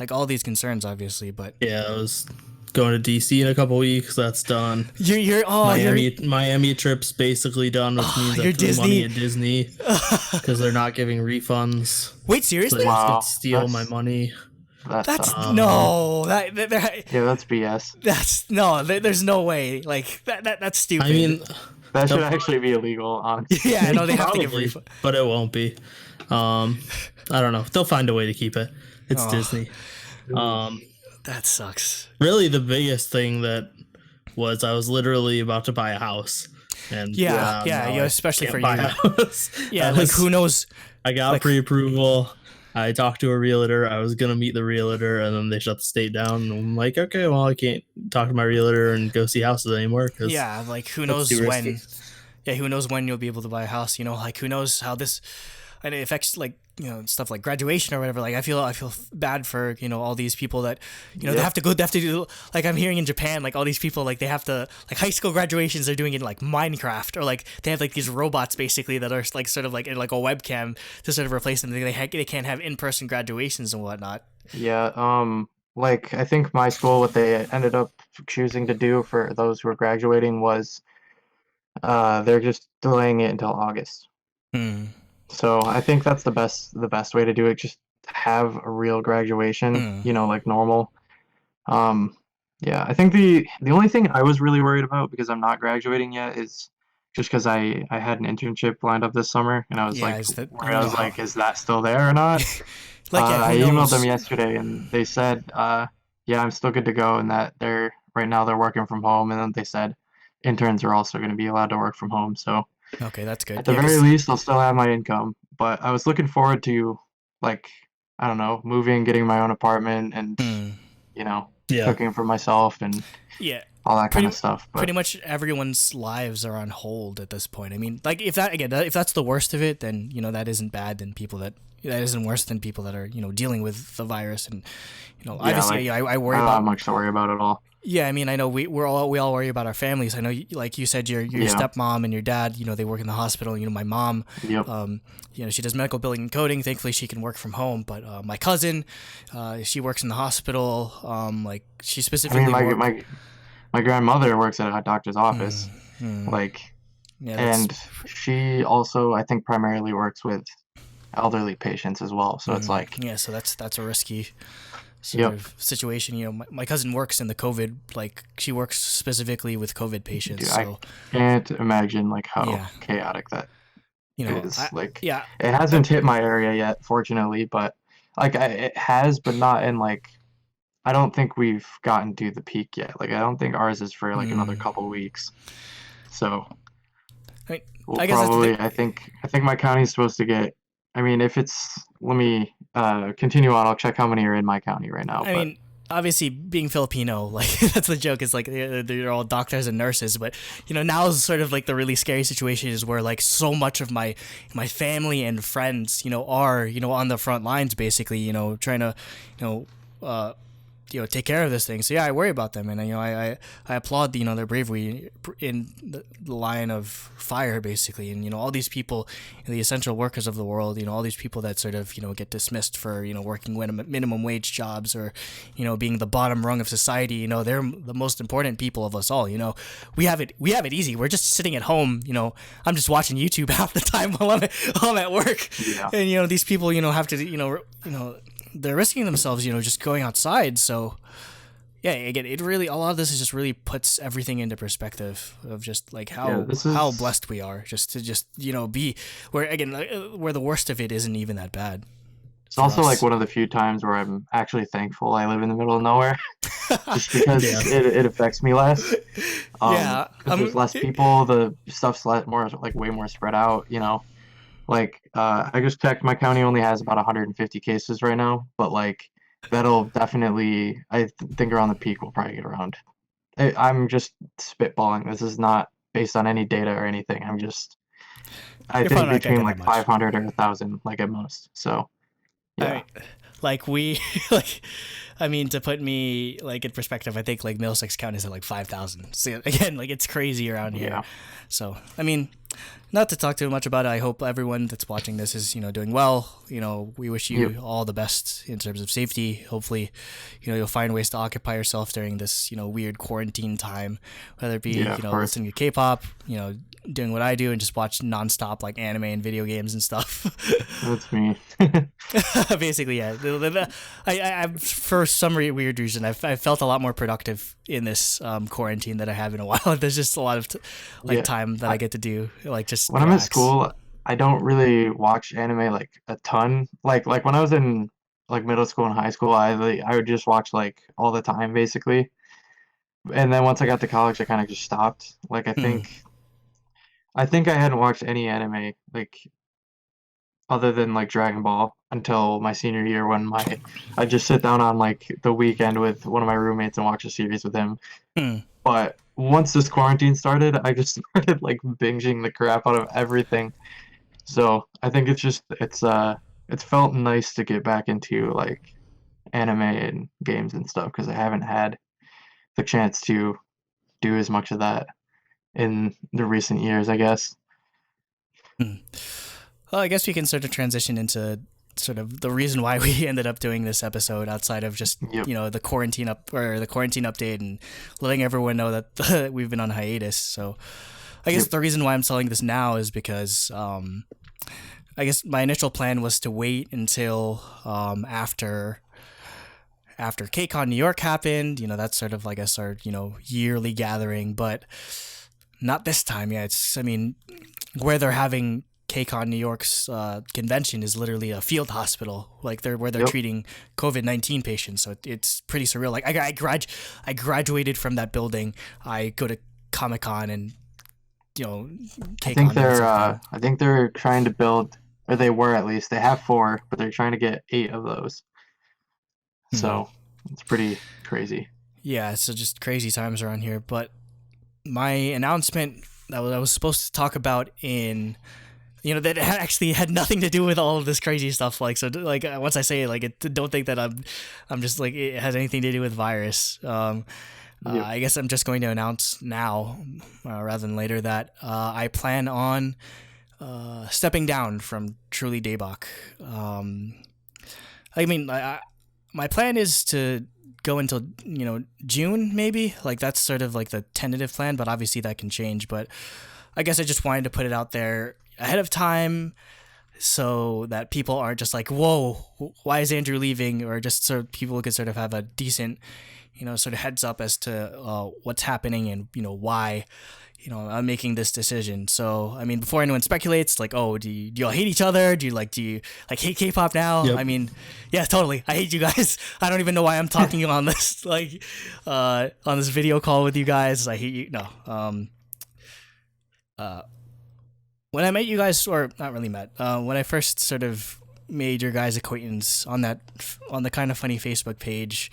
[SPEAKER 3] like all these concerns, obviously. But
[SPEAKER 2] Yeah, I was going to DC in a couple weeks. That's done.
[SPEAKER 3] you're
[SPEAKER 2] Miami trip's basically done, which means I
[SPEAKER 3] you're
[SPEAKER 2] threw money
[SPEAKER 3] Disney.
[SPEAKER 2] at Disney because they're not giving refunds.
[SPEAKER 3] Wait,
[SPEAKER 2] So
[SPEAKER 3] seriously?
[SPEAKER 2] they just
[SPEAKER 1] Wow,
[SPEAKER 2] could steal my money.
[SPEAKER 3] That's
[SPEAKER 1] sucks.
[SPEAKER 3] no.
[SPEAKER 1] Yeah, that's BS.
[SPEAKER 3] That's no. There's no way. Like that's stupid.
[SPEAKER 2] I mean,
[SPEAKER 1] That should
[SPEAKER 2] Nope.
[SPEAKER 1] actually be illegal, honestly.
[SPEAKER 3] yeah, no, they have to give
[SPEAKER 2] probably,
[SPEAKER 3] refund.
[SPEAKER 2] but it won't be. I don't know. They'll find a way to keep it. It's
[SPEAKER 3] Oh.
[SPEAKER 2] Disney.
[SPEAKER 3] That sucks.
[SPEAKER 2] Really, the biggest thing that was I was literally about to buy a house, and
[SPEAKER 3] Yeah,
[SPEAKER 2] now I
[SPEAKER 3] especially
[SPEAKER 2] can't
[SPEAKER 3] for
[SPEAKER 2] buy
[SPEAKER 3] you.
[SPEAKER 2] a house.
[SPEAKER 3] Yeah,
[SPEAKER 2] I
[SPEAKER 3] like
[SPEAKER 2] was-
[SPEAKER 3] who knows?
[SPEAKER 2] I got
[SPEAKER 3] like-
[SPEAKER 2] pre-approval. I talked to a realtor. I was gonna meet the realtor, and then they shut the state down. And I'm like, okay, well, I can't talk to my realtor and go see houses anymore.
[SPEAKER 3] Yeah, like who
[SPEAKER 2] that's
[SPEAKER 3] knows
[SPEAKER 2] too
[SPEAKER 3] when?
[SPEAKER 2] risky.
[SPEAKER 3] Yeah, who knows when you'll be able to buy a house? Like who knows how this, and it affects like stuff like graduation or whatever. Like I feel bad for all these people that they have to do, like I'm hearing in Japan, like all these people, like they have to, like high school graduations they're doing in like Minecraft, or like they have like these robots basically that are like sort of like in like a webcam to sort of replace them. They can't have in-person graduations and whatnot.
[SPEAKER 1] Yeah, like I think my school, what they ended up choosing to do for those who are graduating was they're just delaying it until August.
[SPEAKER 3] Hmm.
[SPEAKER 1] So I think that's the best way to do it. Just have a real graduation, like normal. Yeah, I think the only thing I was really worried about, because I'm not graduating yet, is just because I had an internship lined up this summer, and I was
[SPEAKER 3] Yeah,
[SPEAKER 1] like,
[SPEAKER 3] is that-
[SPEAKER 1] worried. I was like, is that still there or not?
[SPEAKER 3] Like yeah,
[SPEAKER 1] I
[SPEAKER 3] who
[SPEAKER 1] emailed
[SPEAKER 3] knows?
[SPEAKER 1] them yesterday, and they said, yeah, I'm still good to go, and that right now they're working from home, and then they said interns are also going to be allowed to work from home. So
[SPEAKER 3] Okay, that's good.
[SPEAKER 1] at the
[SPEAKER 3] Yeah,
[SPEAKER 1] very
[SPEAKER 3] 'cause-
[SPEAKER 1] least, I'll still have my income. But I was looking forward to, like, I don't know, moving, getting my own apartment, and
[SPEAKER 2] Yeah,
[SPEAKER 1] cooking for myself and
[SPEAKER 3] yeah.
[SPEAKER 1] all that kind
[SPEAKER 3] Pretty-
[SPEAKER 1] of stuff. But
[SPEAKER 3] Pretty much everyone's lives are on hold at this point. I mean, like if that's the worst of it, then that isn't bad. Then that isn't worse than people that are dealing with the virus, and obviously I worry
[SPEAKER 1] I don't
[SPEAKER 3] about.
[SPEAKER 1] have much to worry about at all.
[SPEAKER 3] Yeah, I mean, I know we all worry about our families. I know, like you said, your
[SPEAKER 1] Yeah.
[SPEAKER 3] stepmom and your dad, they work in the hospital. My mom,
[SPEAKER 1] Yep.
[SPEAKER 3] she does medical billing and coding. Thankfully, she can work from home. But my cousin, she works in the hospital. Like she
[SPEAKER 1] I
[SPEAKER 3] specifically.
[SPEAKER 1] mean, my grandmother works at a doctor's office, like,
[SPEAKER 3] yeah, that's-
[SPEAKER 1] and she also, I think, primarily works with elderly patients as well. So it's like,
[SPEAKER 3] yeah, so that's a risky sort
[SPEAKER 1] Yep.
[SPEAKER 3] of situation. My cousin works in the COVID, like she works specifically with COVID patients.
[SPEAKER 1] dude,
[SPEAKER 3] So
[SPEAKER 1] I can't imagine like how
[SPEAKER 3] Yeah.
[SPEAKER 1] chaotic that is.
[SPEAKER 3] I-
[SPEAKER 1] It hasn't hit my area yet, fortunately, but like it has, but not in like. I don't think we've gotten to the peak yet. Like I don't think ours is for like another couple weeks. So
[SPEAKER 3] I-
[SPEAKER 1] we'll
[SPEAKER 3] I guess that's the
[SPEAKER 1] probably.
[SPEAKER 3] thing.
[SPEAKER 1] I think my county's supposed to get. I mean, if it's. Let me continue on. I'll check how many are in my county right now.
[SPEAKER 3] I mean, obviously, being Filipino, like that's the joke. Is like they're all doctors and nurses, but now is sort of like the really scary situation is where like so much of my family and friends, are on the front lines, basically, trying to, take care of this thing. So yeah, I worry about them, and I applaud their bravery in the line of fire, basically, and all these people, the essential workers of the world, all these people that sort of get dismissed for working minimum wage jobs, or being the bottom rung of society. They're the most important people of us all. We have it easy. We're just sitting at home. I'm just watching YouTube half the time while I'm at work,
[SPEAKER 1] Yeah.
[SPEAKER 3] and these people have to they're risking themselves, just going outside. So, yeah, again, it really, a lot of this is just really puts everything into perspective of just like how blessed we are, just to be where again where the worst of it isn't even that bad.
[SPEAKER 1] it's
[SPEAKER 3] for
[SPEAKER 1] also
[SPEAKER 3] us.
[SPEAKER 1] like one of the few times where I'm actually thankful I live in the middle of nowhere, just because
[SPEAKER 2] Yeah.
[SPEAKER 1] it affects me less.
[SPEAKER 3] Yeah,
[SPEAKER 1] 'Cause there's less people. The stuff's more like way more spread out. Like I just checked, my county only has about 150 cases right now, but like that'll definitely, think around the peak we'll probably get around. I'm just spitballing. This is not based on any data or anything. I
[SPEAKER 3] You're
[SPEAKER 1] think
[SPEAKER 3] probably not gonna
[SPEAKER 1] between
[SPEAKER 3] get
[SPEAKER 1] like
[SPEAKER 3] that much.
[SPEAKER 1] 500 or 1,000, like at most. So
[SPEAKER 3] I
[SPEAKER 1] yeah.
[SPEAKER 3] mean, like we like I mean, to put me like in perspective, I think like Middlesex County is at like 5,000. So again, like it's crazy around here.
[SPEAKER 1] Yeah.
[SPEAKER 3] So I mean, not to talk too much about it. I hope everyone that's watching this is doing well. We wish you all the best in terms of safety. Hopefully, you'll find ways to occupy yourself during this weird quarantine time, whether it be listening to K-pop, doing what I do and just watch nonstop like anime and video games and stuff.
[SPEAKER 1] That's me.
[SPEAKER 3] Basically, yeah. I for some weird reason, I felt a lot more productive in this quarantine than I have in a while. There's just a lot of time that I get to do, like just
[SPEAKER 1] when
[SPEAKER 3] relax.
[SPEAKER 1] I'm at school, I don't really watch anime like a ton. Like when I was in like middle school and high school, I would just watch like all the time basically. And then once I got to college, I kind of just stopped. Like I think I hadn't watched any anime like other than like Dragon Ball until my senior year when I just sit down on like the weekend with one of my roommates and watch a series with him. But once this quarantine started, I just started like binging the crap out of everything. So I think it's felt nice to get back into like anime and games and stuff because I haven't had the chance to do as much of that in the recent years, I guess.
[SPEAKER 3] Well, I guess we can sort of transition into sort of the reason why we ended up doing this episode outside of just the quarantine update and letting everyone know that we've been on hiatus. So I guess the reason why I'm telling this now is because I guess my initial plan was to wait until after KCON New York happened. That's sort of like our yearly gathering, but not this time. Yeah, where they're having KCON New York's convention is literally a field hospital, like where they're treating COVID-19 patients. So it's pretty surreal. Like I graduated from that building. I go to Comic-Con and KCON.
[SPEAKER 1] I think they're trying to build, or they were at least. They have 4, but they're trying to get 8 of those. So it's pretty crazy.
[SPEAKER 3] Yeah, so just crazy times around here. But my announcement that I was supposed to talk about in that actually had nothing to do with all of this crazy stuff. Like, so like once I say it, like don't think that I'm just like it has anything to do with virus. I guess I'm just going to announce now rather than later that I plan on stepping down from Truly Daebak. My plan is to go until June maybe. Like that's sort of like the tentative plan, but obviously that can change. But I guess I just wanted to put it out there ahead of time so that people aren't just like, whoa, why is Andrew leaving? Or just so people could sort of have a decent sort of heads up as to what's happening and why I'm making this decision. So I mean, before anyone speculates, like, oh, do you all hate each other? Do you hate K-pop now?
[SPEAKER 2] Yep.
[SPEAKER 3] I mean, yeah, totally. I hate you guys. I don't even know why I'm talking on this on this video call with you guys. I hate you. No. When I met you guys, or not really met, when I first sort of made your guys' acquaintance on the Kind of Funny Facebook page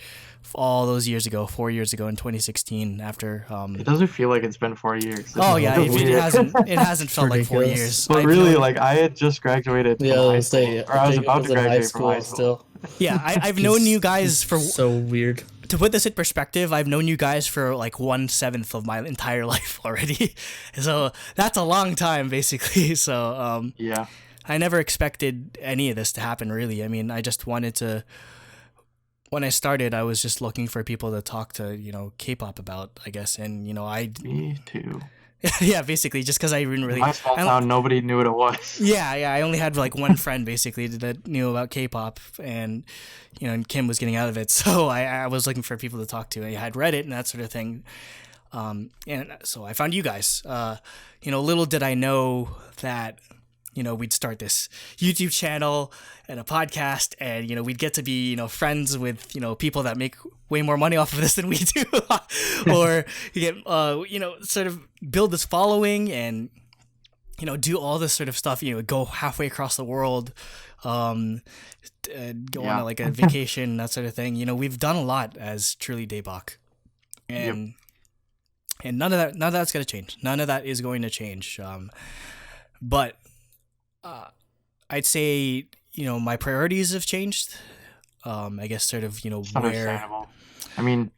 [SPEAKER 3] all those years ago, 4 years ago in 2016, after
[SPEAKER 1] it doesn't feel like it's been 4 years.
[SPEAKER 3] Oh yeah, it hasn't felt like 4 years.
[SPEAKER 1] But really, like I had just graduated from high school, or I was about to graduate from high school.
[SPEAKER 2] Still.
[SPEAKER 3] Yeah, I've known you guys for
[SPEAKER 2] so weird.
[SPEAKER 3] To put this in perspective, I've known you guys for like 1/7 of my entire life already. So that's a long time, basically. So
[SPEAKER 1] yeah,
[SPEAKER 3] I never expected any of this to happen, really. I mean, I just wanted to. When I started, I was just looking for people to talk to, K-pop about, I guess, and
[SPEAKER 1] Me too.
[SPEAKER 3] Yeah, basically, just because I didn't really.
[SPEAKER 1] My small town, nobody knew what it was.
[SPEAKER 3] Yeah, I only had like one friend basically that knew about K-pop, and and Kim was getting out of it, so I was looking for people to talk to. I had Reddit and that sort of thing, and so I found you guys. Little did I know that we'd start this YouTube channel and a podcast, and we'd get to be friends with people that make way more money off of this than we do, or you get sort of build this following and do all this sort of stuff. Go halfway across the world, go on like a vacation, that sort of thing. We've done a lot as Truly Daebak, and none of that's gonna change. None of that is going to change. But I'd say my priorities have changed I guess sort of,
[SPEAKER 1] It's
[SPEAKER 3] where.
[SPEAKER 1] understandable. I mean,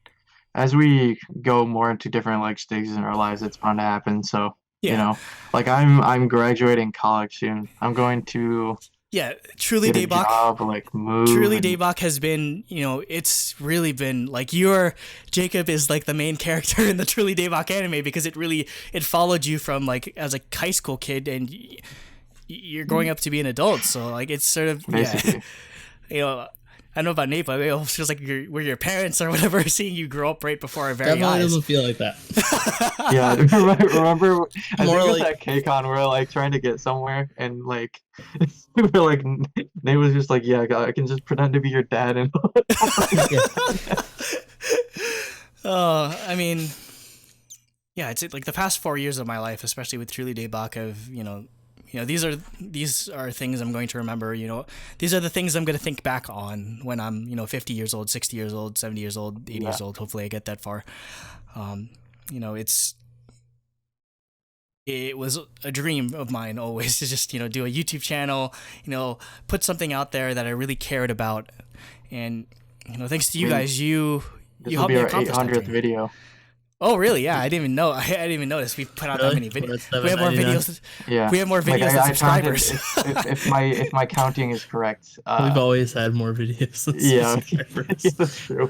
[SPEAKER 1] as we go more into different like stages in our lives, it's bound to happen. So,
[SPEAKER 3] Yeah.
[SPEAKER 1] like I'm graduating college soon. I'm going to
[SPEAKER 3] Yeah, Truly
[SPEAKER 1] get a
[SPEAKER 3] Daebak.
[SPEAKER 1] job, like move,
[SPEAKER 3] Truly
[SPEAKER 1] and
[SPEAKER 3] Daebak has been, it's really been like Jacob is like the main character in the Truly Daebak anime because it followed you from like as a high school kid and you're growing up to be an adult. So like it's sort of
[SPEAKER 1] basically.
[SPEAKER 3] yeah, I don't know about Nate, but it almost feels like we're your parents or whatever, seeing you grow up right before our very
[SPEAKER 2] Definitely
[SPEAKER 3] eyes.
[SPEAKER 2] doesn't feel like that.
[SPEAKER 1] Yeah, remember? I
[SPEAKER 2] More
[SPEAKER 1] think it was
[SPEAKER 2] like-
[SPEAKER 1] at KCON we were like trying to get somewhere, and like we were like, Nate was just like, "Yeah, I can just pretend to be your dad," and
[SPEAKER 3] I mean, yeah, it's like the past 4 years of my life, especially with Truly Daebak, of these are things I'm going to remember. These are the things I'm going to think back on when I'm 50 years old, 60 years old, 70 years old, 80 years old. Hopefully, I get that far. It was a dream of mine always to just do a YouTube channel, put something out there that I really cared about, and thanks to you guys, you
[SPEAKER 1] this will
[SPEAKER 3] helped
[SPEAKER 1] be
[SPEAKER 3] me
[SPEAKER 1] our
[SPEAKER 3] accomplish that
[SPEAKER 1] 800th
[SPEAKER 3] dream.
[SPEAKER 1] video.
[SPEAKER 3] Oh really? Yeah, I didn't even know. I didn't even notice we put out that
[SPEAKER 2] Really?
[SPEAKER 3] many videos.
[SPEAKER 2] We're at
[SPEAKER 3] We have more
[SPEAKER 2] 799.
[SPEAKER 3] videos.
[SPEAKER 1] Yeah,
[SPEAKER 3] We have more
[SPEAKER 1] like
[SPEAKER 3] videos than
[SPEAKER 1] I counted,
[SPEAKER 3] subscribers.
[SPEAKER 1] if my counting is correct.
[SPEAKER 2] We've always had more videos than
[SPEAKER 1] Yeah,
[SPEAKER 2] subscribers.
[SPEAKER 1] yeah, that's true.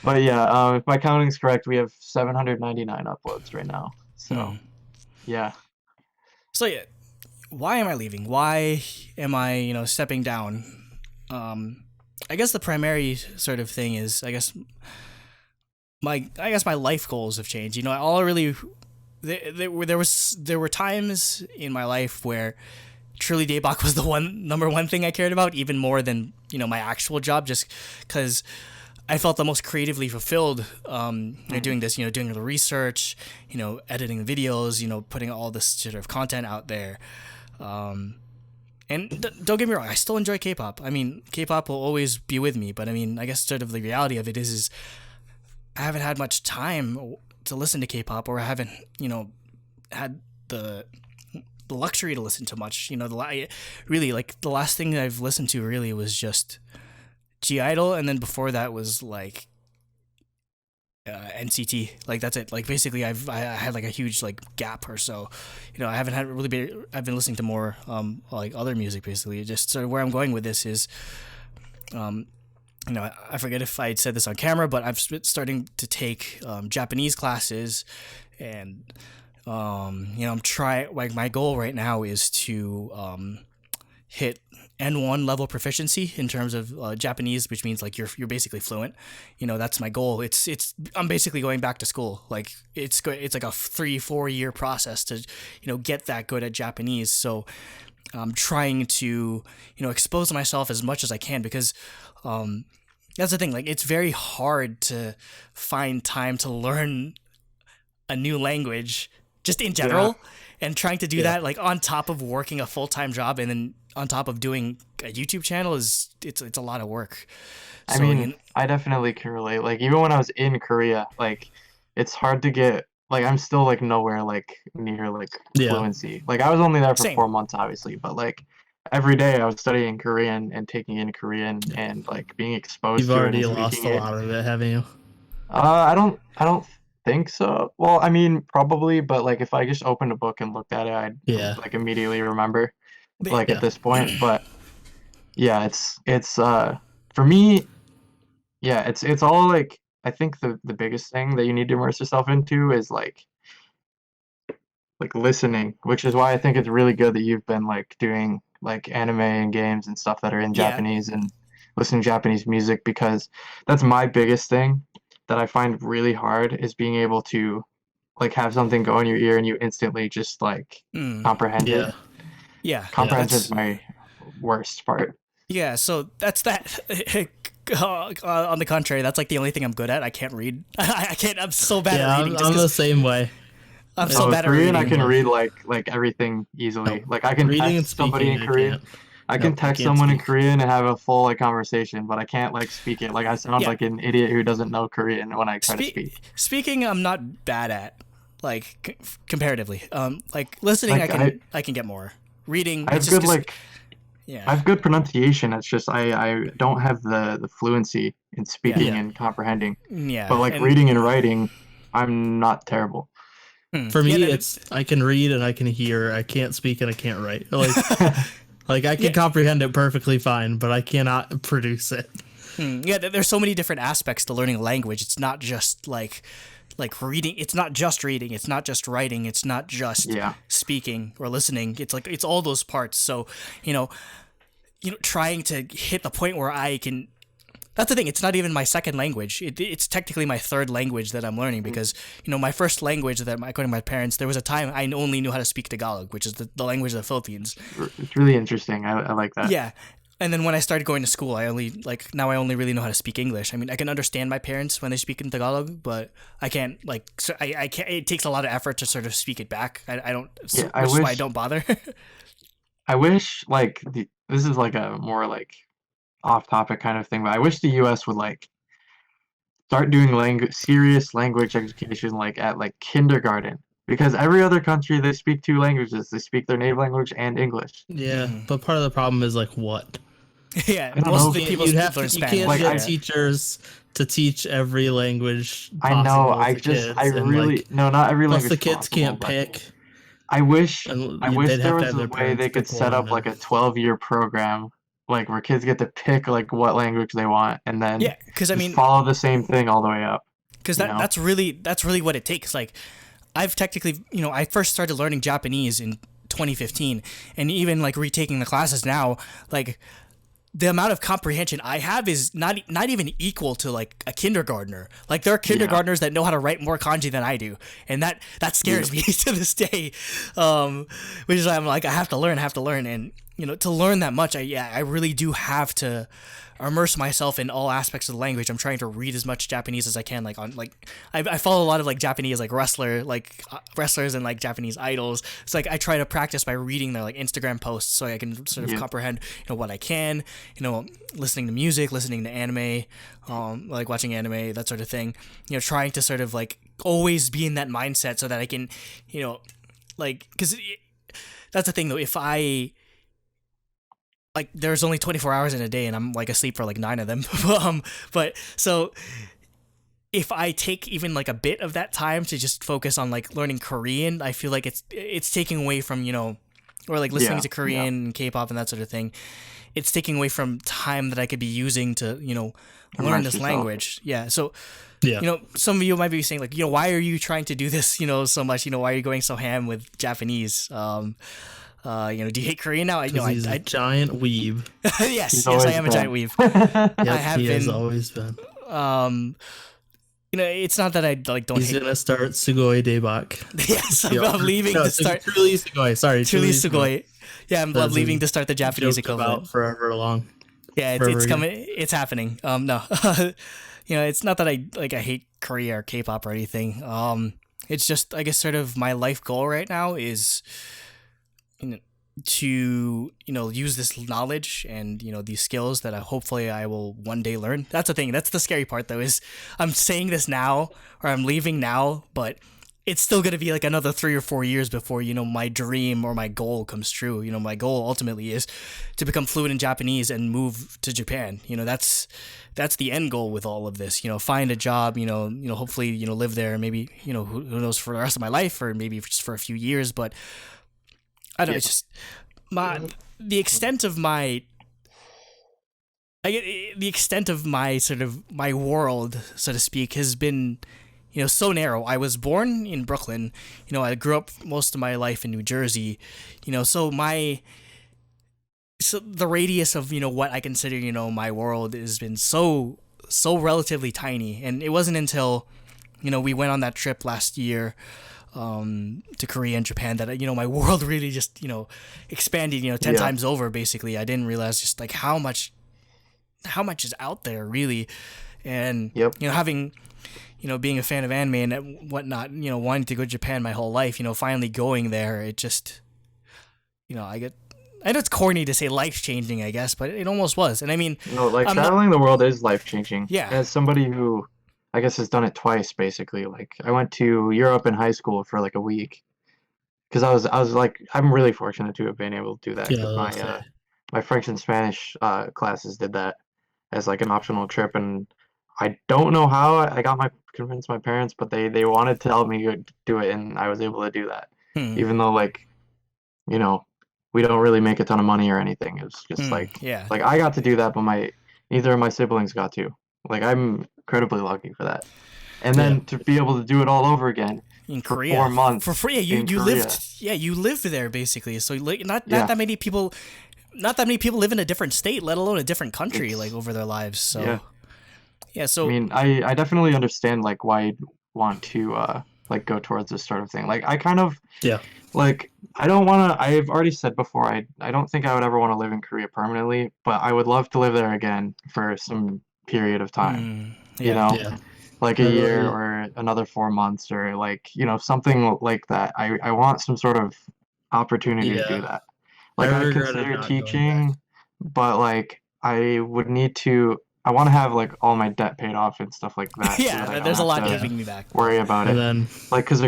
[SPEAKER 1] But yeah, if my counting is correct, we have 799 uploads right now. So yeah,
[SPEAKER 3] So yeah, why am I leaving? Why am I stepping down? I guess the primary sort of thing is my life goals have changed. All I really there were times in my life where Truly Daebak was the number one thing I cared about, even more than my actual job, just because I felt the most creatively fulfilled doing this, doing the research, editing the videos, putting all this sort of content out there. And don't get me wrong, I still enjoy K-pop. I mean, K-pop will always be with me, but I mean, I guess sort of the reality of it is I haven't had much time to listen to K-pop, or I haven't, had the luxury to listen to much. Really, like the last thing I've listened to really was just G-Idol, and then before that was like NCT. Like that's it. Like basically, I had like a huge like gap or so. I haven't had I've been listening to more like other music basically. Just sort of where I'm going with this is, I forget if I had said this on camera, but I'm starting to take Japanese classes, and I'm trying. Like my goal right now is to hit N1 level proficiency in terms of Japanese, which means like you're basically fluent. That's my goal. I'm basically going back to school. Like it's like a 3-4 year process to get that good at Japanese. So I'm trying to expose myself as much as I can, because that's the thing. Like it's very hard to find time to learn a new language just in general. Yeah. And trying to do that like on top of working a full-time job, and then on top of doing a YouTube channel it's a lot of work.
[SPEAKER 1] So, I mean, I definitely can relate. Like even when I was in Korea, like it's hard to get, like I'm still like nowhere like near like fluency. Like I was only there for 4 months obviously, but like every day I was studying Korean and taking in Korean and like being exposed
[SPEAKER 2] You've
[SPEAKER 1] to it.
[SPEAKER 2] You've already
[SPEAKER 1] and
[SPEAKER 2] lost a lot of it, haven't you?
[SPEAKER 1] I don't think so. Well, I mean, probably, but like if I just opened a book and looked at it, I'd like immediately remember, like at this point. But yeah, it's for me, yeah, it's all like I think the biggest thing that you need to immerse yourself into is like listening, which is why I think it's really good that you've been like doing like anime and games and stuff that are in Japanese and listening to Japanese music, because that's my biggest thing that I find really hard, is being able to like have something go in your ear and you instantly just like comprehend it.
[SPEAKER 3] Yeah.
[SPEAKER 1] Comprehension is my worst part.
[SPEAKER 3] Yeah, so that's that. On the contrary, that's like the only thing I'm good at. I can't read. I can't. I'm so bad at reading.
[SPEAKER 2] I'm the same way.
[SPEAKER 3] I'm so bad at reading.
[SPEAKER 1] I can read like everything easily.
[SPEAKER 2] No.
[SPEAKER 1] Like I can
[SPEAKER 2] reading
[SPEAKER 1] text somebody in Korean. I can text someone in Korean and have a full like conversation, but I can't like speak it. Like I sound like an idiot who doesn't know Korean when I try to speak.
[SPEAKER 3] Speaking, I'm not bad at, like comparatively. Like listening, like I can get more. Reading,
[SPEAKER 1] I have good like
[SPEAKER 3] Yeah.
[SPEAKER 1] I have good pronunciation. It's just I don't have the fluency in speaking
[SPEAKER 2] Yeah.
[SPEAKER 1] and comprehending.
[SPEAKER 3] Yeah.
[SPEAKER 1] But like
[SPEAKER 3] And
[SPEAKER 1] reading and writing, I'm not terrible.
[SPEAKER 2] For
[SPEAKER 3] yeah,
[SPEAKER 2] me, it's I can read and I can hear. I can't speak and I can't write. Like I can
[SPEAKER 3] Yeah.
[SPEAKER 2] comprehend it perfectly fine, but I cannot produce it.
[SPEAKER 3] yeah, there's so many different aspects to learning a language. It's not just like reading. It's not just reading. It's not just writing. It's not just
[SPEAKER 1] Yeah.
[SPEAKER 3] speaking or listening. It's like it's all those parts. So, you know, trying to hit the point where I can. That's the thing. It's not even my second language. It's technically my third language that I'm learning because my first language that according to my parents, there was a time I only knew how to speak Tagalog, which is the language of the Philippines.
[SPEAKER 1] It's really interesting. I like that.
[SPEAKER 3] Yeah. And then when I started going to school, I only really know how to speak English. I mean, I can understand my parents when they speak in Tagalog, but I can't I can't. It takes a lot of effort to sort of speak it back. I don't.
[SPEAKER 1] Yeah,
[SPEAKER 3] Which is why I don't bother.
[SPEAKER 1] I wish like this is like a more like off topic kind of thing, but I wish the US would like start doing serious language education like at like kindergarten because every other country they speak two languages. They speak their native language and English.
[SPEAKER 2] Yeah, but part of the problem is like what?
[SPEAKER 3] yeah,
[SPEAKER 1] I don't
[SPEAKER 3] most
[SPEAKER 1] know.
[SPEAKER 3] of the people
[SPEAKER 2] You have
[SPEAKER 3] learn
[SPEAKER 2] to. You
[SPEAKER 3] Spanish.
[SPEAKER 2] can't
[SPEAKER 1] Like,
[SPEAKER 2] get
[SPEAKER 1] I-
[SPEAKER 2] teachers to teach every language.
[SPEAKER 1] I know.
[SPEAKER 2] possible
[SPEAKER 1] I
[SPEAKER 2] to
[SPEAKER 1] just
[SPEAKER 2] kids,
[SPEAKER 1] I
[SPEAKER 2] and,
[SPEAKER 1] really
[SPEAKER 2] like,
[SPEAKER 1] no, not every
[SPEAKER 2] plus
[SPEAKER 1] language.
[SPEAKER 2] the kids
[SPEAKER 1] possible,
[SPEAKER 2] can't
[SPEAKER 1] but
[SPEAKER 2] pick.
[SPEAKER 1] I wish
[SPEAKER 2] And
[SPEAKER 1] there
[SPEAKER 2] they'd have to
[SPEAKER 1] was
[SPEAKER 2] have
[SPEAKER 1] a
[SPEAKER 2] their
[SPEAKER 1] way
[SPEAKER 2] parents
[SPEAKER 1] they could
[SPEAKER 2] pick
[SPEAKER 1] set
[SPEAKER 2] one,
[SPEAKER 1] up like a 12-year program, like where kids get to pick like what language they want, and then
[SPEAKER 3] Yeah, because I
[SPEAKER 1] just
[SPEAKER 3] mean,
[SPEAKER 1] follow the same thing all the way up.
[SPEAKER 3] because
[SPEAKER 1] you know?
[SPEAKER 3] that's really what it takes. Like, I've technically, I first started learning Japanese in 2015, and even like retaking the classes now, like the amount of comprehension I have is not even equal to like a kindergartner. Like there are kindergartners that know how to write more kanji than I do, and that scares me to this day. Which is why I'm like I have to learn, and to learn that much, I really do have to immerse myself in all aspects of the language. I'm trying to read as much Japanese as I can. Like I follow a lot of like Japanese like wrestlers and like Japanese idols. So like I try to practice by reading their like Instagram posts so I can sort of comprehend what I can. Listening to music, listening to anime, like watching anime, that sort of thing. Trying to sort of like always be in that mindset so that I can, like because that's the thing though. If I like there's only 24 hours in a day and I'm like asleep for like 9 of them. But so if I take even like a bit of that time to just focus on like learning Korean, I feel like it's taking away from, or like listening to Korean and K-pop and that sort of thing. It's taking away from time that I could be using to, learn this language. Yeah. So, some of you might be saying like, why are you trying to do this, so much? Why are you going so ham with Japanese? Do you hate Korean now?
[SPEAKER 2] He's a giant weeb.
[SPEAKER 3] yes, I am a giant weeb.
[SPEAKER 2] Yep,
[SPEAKER 3] I have
[SPEAKER 2] he has
[SPEAKER 3] been.
[SPEAKER 2] always been.
[SPEAKER 3] It's not that I like don't.
[SPEAKER 2] He's
[SPEAKER 3] hate
[SPEAKER 2] gonna start Sugoi Daebak.
[SPEAKER 3] Yes, I'm leaving to start.
[SPEAKER 2] Truly Sugoi. Sorry,
[SPEAKER 3] Truly Sugoi. Yeah, I'm leaving to start the Japanese
[SPEAKER 2] Joked
[SPEAKER 3] equivalent.
[SPEAKER 2] about forever long.
[SPEAKER 3] Yeah, it's coming. It's happening. No, it's not that I hate Korea or K-pop or anything. It's just I guess sort of my life goal right now is to use this knowledge and these skills that hopefully I will one day learn. That's the thing. That's the scary part though, is I'm saying this now or I'm leaving now, but it's still going to be like another 3 or 4 years before my dream or my goal comes true. My goal ultimately is to become fluent in Japanese and move to Japan. That's the end goal with all of this. Find a job, hopefully live there, maybe who knows, for the rest of my life or maybe just for a few years, but I don't know, it's just the extent of my sort of my world, so to speak, has been so narrow. I was born in Brooklyn. I grew up most of my life in New Jersey. So the radius of what I consider my world has been so relatively tiny, and it wasn't until we went on that trip last year to Korea and Japan that my world really just expanded 10 times over. Basically, I didn't realize just like how much is out there really, and having being a fan of anime and whatnot, wanting to go to Japan my whole life, finally going there, it just I know it's corny to say life changing, I guess, but it almost was. And I mean,
[SPEAKER 1] traveling the world is life changing.
[SPEAKER 3] Yeah.
[SPEAKER 1] As somebody who I guess has done it twice, basically. Like I went to Europe in high school for like a week because I was like I'm really fortunate to have been able to do that because my French and Spanish classes did that as like an optional trip, and I don't know how I got convinced my parents, but they wanted to help me do it, and I was able to do that,
[SPEAKER 3] Hmm.
[SPEAKER 1] even though like you know we don't really make a ton of money or anything. It was just
[SPEAKER 3] Yeah.
[SPEAKER 1] like I got to do that, but neither of my siblings got to. Like I'm incredibly lucky for that. And
[SPEAKER 2] Yeah.
[SPEAKER 1] then to be able to do it all over again
[SPEAKER 3] In
[SPEAKER 1] for
[SPEAKER 3] Korea
[SPEAKER 1] 4 months
[SPEAKER 3] for free.
[SPEAKER 1] in
[SPEAKER 3] You
[SPEAKER 1] Korea.
[SPEAKER 3] lived there basically. So like not
[SPEAKER 1] Yeah.
[SPEAKER 3] that many people. Not that many people live in a different state, let alone a different country,
[SPEAKER 1] It's-
[SPEAKER 3] like over their lives. So
[SPEAKER 1] Yeah.
[SPEAKER 3] yeah.
[SPEAKER 1] I
[SPEAKER 3] So
[SPEAKER 1] mean, I definitely understand like why you'd want to like go towards this sort of thing. Like I kind of
[SPEAKER 2] Yeah.
[SPEAKER 1] like I don't want to. I've already said before. I don't think I would ever want to live in Korea permanently, but I would love to live there again for some period of time. You
[SPEAKER 3] yeah.
[SPEAKER 1] know,
[SPEAKER 2] Yeah.
[SPEAKER 1] like a
[SPEAKER 2] I
[SPEAKER 1] year
[SPEAKER 2] really-
[SPEAKER 1] or another 4 months or like something like that. I want some sort of opportunity to do
[SPEAKER 2] Yeah.
[SPEAKER 1] that. Like
[SPEAKER 2] I
[SPEAKER 1] I
[SPEAKER 2] regretted
[SPEAKER 1] consider
[SPEAKER 2] not going back.
[SPEAKER 1] teaching, but like I would need to. I want to have like all my debt paid off and stuff like that. so that I
[SPEAKER 3] Yeah,
[SPEAKER 1] don't
[SPEAKER 3] there's a
[SPEAKER 1] have
[SPEAKER 3] lot
[SPEAKER 1] to
[SPEAKER 3] keeping me back.
[SPEAKER 1] worry about
[SPEAKER 2] And
[SPEAKER 1] it.
[SPEAKER 2] then
[SPEAKER 1] Like, because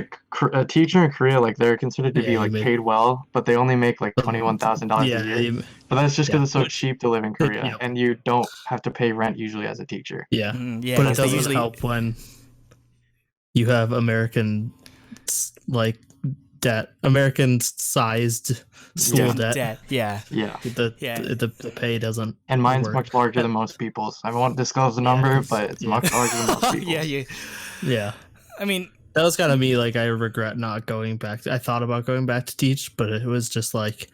[SPEAKER 1] a teacher in Korea, like they're considered to
[SPEAKER 2] Yeah,
[SPEAKER 1] be
[SPEAKER 2] you
[SPEAKER 1] like
[SPEAKER 2] make-
[SPEAKER 1] paid well, but they only make like $21,000
[SPEAKER 2] yeah,
[SPEAKER 1] a year. But that's just
[SPEAKER 2] yeah.
[SPEAKER 1] because it's so
[SPEAKER 2] Which-
[SPEAKER 1] cheap to live in Korea,
[SPEAKER 2] yeah.
[SPEAKER 1] and you don't have to pay rent usually as a teacher.
[SPEAKER 2] yeah.
[SPEAKER 3] Yeah,
[SPEAKER 2] But it
[SPEAKER 3] because they
[SPEAKER 2] doesn't
[SPEAKER 3] usually
[SPEAKER 2] help when you have like American sized school debt.
[SPEAKER 3] Yeah.
[SPEAKER 1] Yeah,
[SPEAKER 2] The pay doesn't.
[SPEAKER 1] and mine's
[SPEAKER 2] work.
[SPEAKER 1] much larger than most people's. I won't disclose the number, but it's
[SPEAKER 2] yeah.
[SPEAKER 1] much larger than most people's.
[SPEAKER 3] yeah.
[SPEAKER 2] Yeah.
[SPEAKER 3] I mean,
[SPEAKER 2] That was kind of me. Like I regret not going back. I thought about going back to teach, but it was just like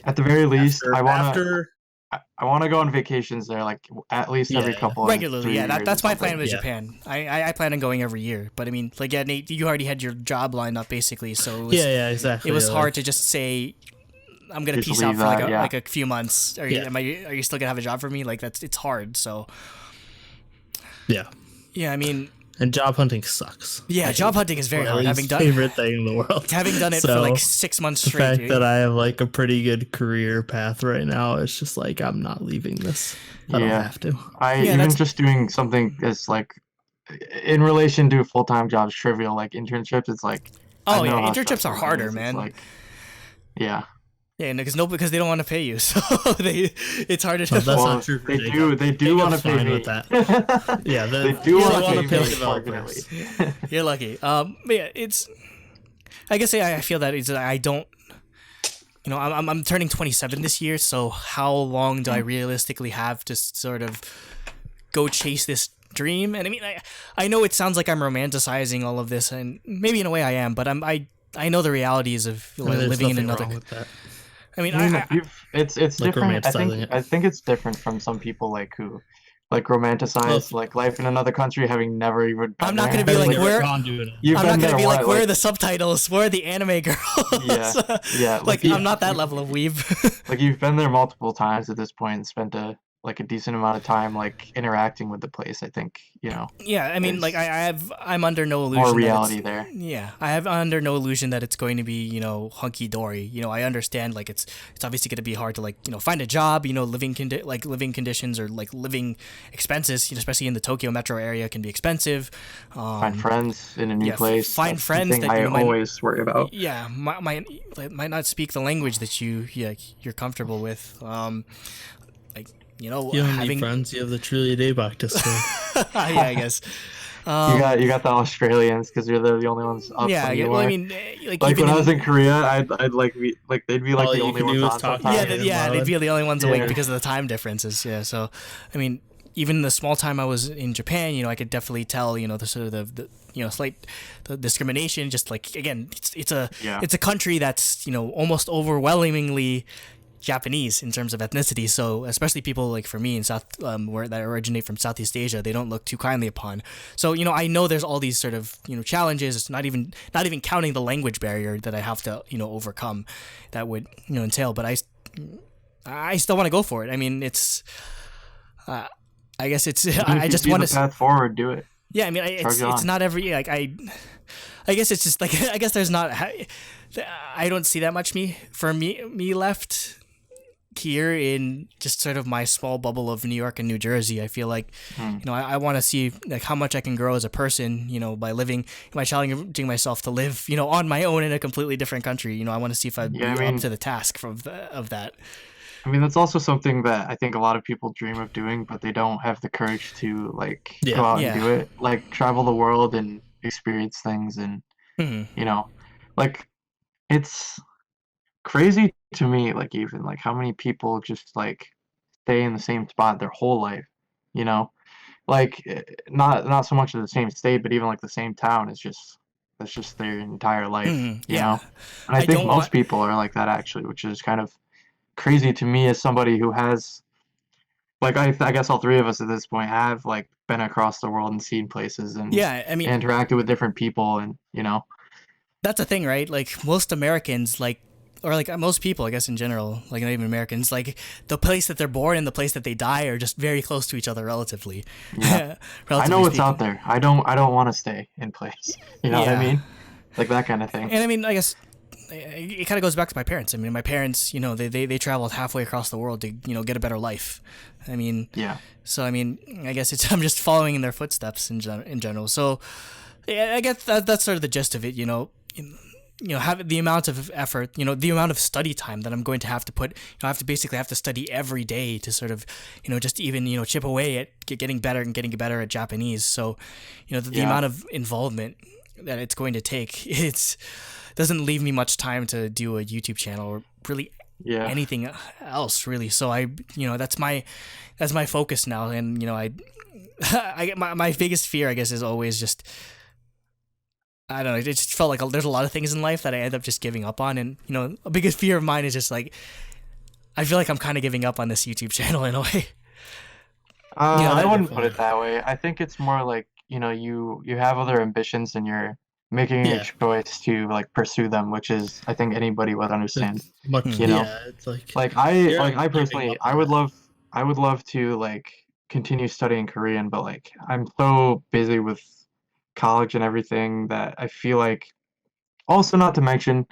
[SPEAKER 1] At the very least,
[SPEAKER 2] after
[SPEAKER 1] I want to go on vacations there, like at least every
[SPEAKER 2] Yeah.
[SPEAKER 1] couple of
[SPEAKER 3] regularly,
[SPEAKER 1] 3
[SPEAKER 3] yeah.
[SPEAKER 1] years
[SPEAKER 3] That's
[SPEAKER 1] or
[SPEAKER 3] my
[SPEAKER 1] something.
[SPEAKER 3] plan with
[SPEAKER 2] Yeah.
[SPEAKER 3] Japan. I plan on going every year, but I mean, like, yeah, Nate, you already had your job lined up basically, so it was,
[SPEAKER 2] yeah, exactly.
[SPEAKER 3] it was
[SPEAKER 2] like,
[SPEAKER 3] hard to just say I'm gonna
[SPEAKER 1] Just
[SPEAKER 3] peace out
[SPEAKER 1] leave
[SPEAKER 3] for like
[SPEAKER 1] that,
[SPEAKER 3] a,
[SPEAKER 1] yeah.
[SPEAKER 3] like a few months. Are
[SPEAKER 2] Yeah.
[SPEAKER 3] you still gonna have a job for me? Like it's hard. So
[SPEAKER 2] Yeah,
[SPEAKER 3] yeah, I mean,
[SPEAKER 2] and job hunting sucks.
[SPEAKER 3] yeah,
[SPEAKER 2] I
[SPEAKER 3] job
[SPEAKER 2] hate
[SPEAKER 3] hunting is very
[SPEAKER 2] it.
[SPEAKER 3] hard.
[SPEAKER 2] My
[SPEAKER 3] Having
[SPEAKER 2] least
[SPEAKER 3] done
[SPEAKER 2] favorite thing in the world.
[SPEAKER 3] having done it for
[SPEAKER 2] So,
[SPEAKER 3] like 6 months
[SPEAKER 2] The
[SPEAKER 3] straight.
[SPEAKER 2] fact
[SPEAKER 3] dude.
[SPEAKER 2] that I have like a pretty good career path right now, it's just like I'm not leaving this. I don't
[SPEAKER 1] Yeah.
[SPEAKER 2] have to.
[SPEAKER 1] I
[SPEAKER 3] Yeah,
[SPEAKER 1] even
[SPEAKER 3] that's-
[SPEAKER 1] just doing something as like in relation to full-time jobs trivial like internships. It's like I
[SPEAKER 3] Oh
[SPEAKER 1] know
[SPEAKER 3] yeah,
[SPEAKER 1] how
[SPEAKER 3] internships
[SPEAKER 1] stressful
[SPEAKER 3] are
[SPEAKER 1] it
[SPEAKER 3] harder,
[SPEAKER 1] is. It's
[SPEAKER 3] man.
[SPEAKER 1] like, yeah,
[SPEAKER 3] Yeah, because they don't want to pay you, so it's harder to.
[SPEAKER 2] Well, that's
[SPEAKER 1] well,
[SPEAKER 2] not true.
[SPEAKER 1] they do
[SPEAKER 2] Jacob's
[SPEAKER 1] want to pay
[SPEAKER 2] fine
[SPEAKER 1] me.
[SPEAKER 2] with that. Yeah,
[SPEAKER 1] they do
[SPEAKER 3] yeah,
[SPEAKER 1] want
[SPEAKER 3] they
[SPEAKER 1] to pay me.
[SPEAKER 2] developers.
[SPEAKER 1] Unfortunately,
[SPEAKER 3] You're lucky. But yeah, it's. I guess I feel that I don't. You know, I'm turning 27 this year, so how long do I realistically have to sort of go chase this dream? And I mean, I know it sounds like I'm romanticizing all of this, and maybe in a way I am, but I know the realities of
[SPEAKER 2] I mean, there's
[SPEAKER 3] living in
[SPEAKER 2] nothing
[SPEAKER 3] another.
[SPEAKER 2] wrong with that.
[SPEAKER 3] I mean,
[SPEAKER 1] I mean,
[SPEAKER 3] I
[SPEAKER 1] it's
[SPEAKER 2] Like
[SPEAKER 1] different.
[SPEAKER 2] romanticizing it.
[SPEAKER 1] I think it's different from some people like who like romanticize like life in another country having never even. Been
[SPEAKER 3] I'm not
[SPEAKER 1] there.
[SPEAKER 3] gonna be like,
[SPEAKER 2] Never
[SPEAKER 3] where-
[SPEAKER 2] gone to it.
[SPEAKER 1] You've
[SPEAKER 3] I'm
[SPEAKER 1] been
[SPEAKER 3] not gonna
[SPEAKER 1] there,
[SPEAKER 3] be like,
[SPEAKER 1] what,
[SPEAKER 3] where are the subtitles? Where are the anime girls?
[SPEAKER 1] Yeah,
[SPEAKER 3] like
[SPEAKER 1] like,
[SPEAKER 3] I'm not that level of weeb.
[SPEAKER 1] like you've been there multiple times at this point and spent a decent amount of time like interacting with the place. I think
[SPEAKER 3] Yeah, I mean,
[SPEAKER 1] There's
[SPEAKER 3] like I'm under no illusion.
[SPEAKER 1] more
[SPEAKER 3] that
[SPEAKER 1] reality
[SPEAKER 3] it's-
[SPEAKER 1] there.
[SPEAKER 3] Yeah, I have under no illusion that it's going to be hunky dory. I understand like it's obviously going to be hard to like find a job. Living conditions or like living expenses, especially in the Tokyo metro area, can be expensive.
[SPEAKER 1] Find friends in a new
[SPEAKER 3] yeah,
[SPEAKER 1] place.
[SPEAKER 3] find
[SPEAKER 1] That's the
[SPEAKER 3] friends
[SPEAKER 1] thing
[SPEAKER 3] that,
[SPEAKER 1] I
[SPEAKER 3] might-
[SPEAKER 1] always worry about.
[SPEAKER 3] Yeah, might not speak the language that you're comfortable with.
[SPEAKER 2] You don't need
[SPEAKER 3] having
[SPEAKER 2] friends. You have the Truly Daebak Discord.
[SPEAKER 3] yeah, I guess.
[SPEAKER 1] You got the Australians because you're the only ones up.
[SPEAKER 3] Yeah,
[SPEAKER 1] from
[SPEAKER 3] yeah.
[SPEAKER 1] you
[SPEAKER 3] Well, I
[SPEAKER 1] are.
[SPEAKER 3] mean, like
[SPEAKER 1] like
[SPEAKER 3] even
[SPEAKER 1] when I was in Korea, I'd like be like they'd be like
[SPEAKER 2] All
[SPEAKER 1] the
[SPEAKER 2] you
[SPEAKER 1] only
[SPEAKER 2] can
[SPEAKER 1] ones
[SPEAKER 2] do is
[SPEAKER 1] on
[SPEAKER 2] talk
[SPEAKER 1] sometimes.
[SPEAKER 3] yeah,
[SPEAKER 2] Yeah,
[SPEAKER 3] they'd be the only ones awake
[SPEAKER 1] Yeah.
[SPEAKER 3] because of the time differences. Yeah, so I mean, even the small time I was in Japan, I could definitely tell, the sort of the slight the discrimination. Just like again, it's a country that's almost overwhelmingly Japanese in terms of ethnicity. So especially people like for me in South where that originate from Southeast Asia, they don't look too kindly upon. So I know there's all these sort of challenges. It's not even counting the language barrier that I have to overcome that would entail. But I still want to go for it. I mean, it's I guess it's I just want
[SPEAKER 1] the
[SPEAKER 3] to
[SPEAKER 1] path forward. Do it.
[SPEAKER 3] yeah, I mean, it's
[SPEAKER 1] on.
[SPEAKER 3] not every like I guess it's just like I guess there's not I don't see that much me left here in just sort of my small bubble of New York and New Jersey. I feel like I want to see like how much I can grow as a person, by challenging myself to live, on my own in a completely different country. I want to see if I'm up to the task of that.
[SPEAKER 1] I mean, that's also something that I think a lot of people dream of doing, but they don't have the courage to like
[SPEAKER 2] Yeah.
[SPEAKER 1] go out and
[SPEAKER 3] Yeah.
[SPEAKER 1] do it. Like travel the world and experience things and,
[SPEAKER 3] Mhm.
[SPEAKER 1] you know, like it's crazy to me, like even like how many people just like stay in the same spot their whole life, you know? Like not so much of the same state, but even like the same town is just that's just their entire life,
[SPEAKER 3] Mhm.
[SPEAKER 1] you
[SPEAKER 3] Yeah.
[SPEAKER 1] know? And I
[SPEAKER 3] I
[SPEAKER 1] think
[SPEAKER 3] don't want.
[SPEAKER 1] most people are like that actually, which is kind of crazy to me as somebody who has like I guess all three of us at this point have like been across the world and seen places and
[SPEAKER 3] Yeah, I mean,
[SPEAKER 1] interacted with different people and you know.
[SPEAKER 3] that's the thing, right? Like most Americans, like or like most people, I guess in general, like not even Americans, like the place that they're born and the place that they die are just very close to each other, relatively,
[SPEAKER 1] Yeah. I know
[SPEAKER 3] relatively
[SPEAKER 1] what's out
[SPEAKER 3] speaking.
[SPEAKER 1] there. I don't want to stay in place. You know what I
[SPEAKER 3] Yeah,
[SPEAKER 1] mean? Like that kind of thing.
[SPEAKER 3] and I mean, I guess it kind of goes back to my parents. I mean, my parents, they traveled halfway across the world to get a better life. I mean,
[SPEAKER 1] Yeah.
[SPEAKER 3] so I mean, I guess it's I'm just following in their footsteps in general. So yeah, I guess that's sort of the gist of it. Have the amount of effort, the amount of study time that I'm going to have to put. I have to study every day to sort of, just even chip away at getting better and getting better at Japanese. So, the
[SPEAKER 1] Yeah.
[SPEAKER 3] amount of involvement that it's going to take, it's doesn't leave me much time to do a YouTube channel or really
[SPEAKER 1] Yeah.
[SPEAKER 3] anything else really. So that's my focus now, and I get my biggest fear, I guess, is always just I don't know. It just felt like there's a lot of things in life that I end up just giving up on, and a biggest fear of mine is just like I feel like I'm kind of giving up on this YouTube channel in a way.
[SPEAKER 1] I wouldn't put
[SPEAKER 2] definitely.
[SPEAKER 1] it that way. I think it's more like, you have other ambitions and you're making a
[SPEAKER 2] Yeah.
[SPEAKER 1] choice to like pursue them, which is I think anybody would understand,
[SPEAKER 2] It's much.
[SPEAKER 1] you know.
[SPEAKER 2] Yeah. It's like
[SPEAKER 1] Like I
[SPEAKER 2] you're
[SPEAKER 1] like
[SPEAKER 2] not
[SPEAKER 1] I
[SPEAKER 2] giving
[SPEAKER 1] personally
[SPEAKER 2] up on it.
[SPEAKER 1] I would love to like continue studying Korean, but like I'm so busy with college and everything that I feel like also not to mention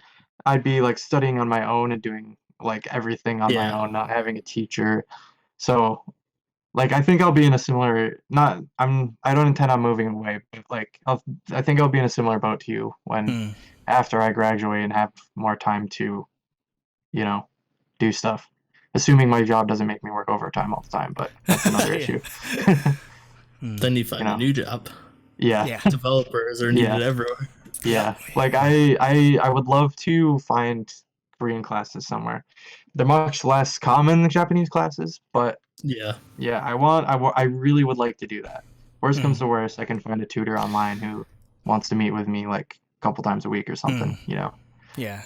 [SPEAKER 1] I'd be like studying on my own and doing like everything on my
[SPEAKER 2] Yeah.
[SPEAKER 1] own, not having a teacher. So like I think I'll be in a similar not I don't intend on moving away, but like I think I'll be in a similar boat to you when
[SPEAKER 3] Hmm.
[SPEAKER 1] after I graduate and have more time to, you know, do stuff. Assuming my job doesn't make me work overtime all the time, but that's another
[SPEAKER 3] Yeah.
[SPEAKER 1] issue.
[SPEAKER 3] Hmm.
[SPEAKER 2] Then you
[SPEAKER 1] You
[SPEAKER 2] find a
[SPEAKER 1] know.
[SPEAKER 2] new job.
[SPEAKER 1] Yeah.
[SPEAKER 3] Yeah.
[SPEAKER 2] Developers are
[SPEAKER 1] Yeah.
[SPEAKER 2] needed everywhere.
[SPEAKER 3] Yep.
[SPEAKER 1] Yeah. Like I would love to find Korean classes somewhere. They're much less common than Japanese classes, but
[SPEAKER 2] Yeah.
[SPEAKER 1] yeah, I really would like to do that. Worst
[SPEAKER 3] Hmm.
[SPEAKER 1] comes to worst, I can find a tutor online who wants to meet with me like a couple times a week or
[SPEAKER 3] Hmm.
[SPEAKER 1] something, you know.
[SPEAKER 3] Yeah.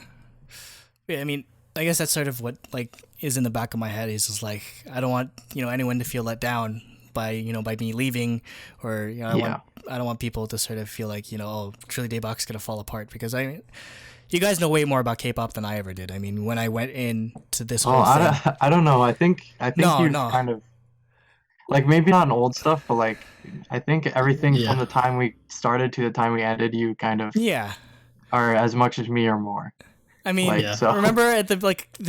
[SPEAKER 3] Yeah. I mean, I guess that's sort of what like is in the back of my head. Is just like I don't want anyone to feel let down by me leaving, or
[SPEAKER 1] Yeah.
[SPEAKER 3] I don't want people to sort of feel like oh, Truly Daebak's gonna fall apart, because you guys know way more about K-pop than I ever did. I mean, when I went into this
[SPEAKER 1] Well,
[SPEAKER 3] whole thing,
[SPEAKER 1] I don't know. I think
[SPEAKER 3] no,
[SPEAKER 1] you've
[SPEAKER 3] no,
[SPEAKER 1] kind of like maybe not in old stuff, but like I think everything from
[SPEAKER 2] Yeah.
[SPEAKER 1] the time we started to the time we ended, you kind of
[SPEAKER 3] yeah.
[SPEAKER 1] are as much as me or more.
[SPEAKER 3] I mean,
[SPEAKER 1] Like
[SPEAKER 2] Yeah.
[SPEAKER 1] so,
[SPEAKER 3] remember at the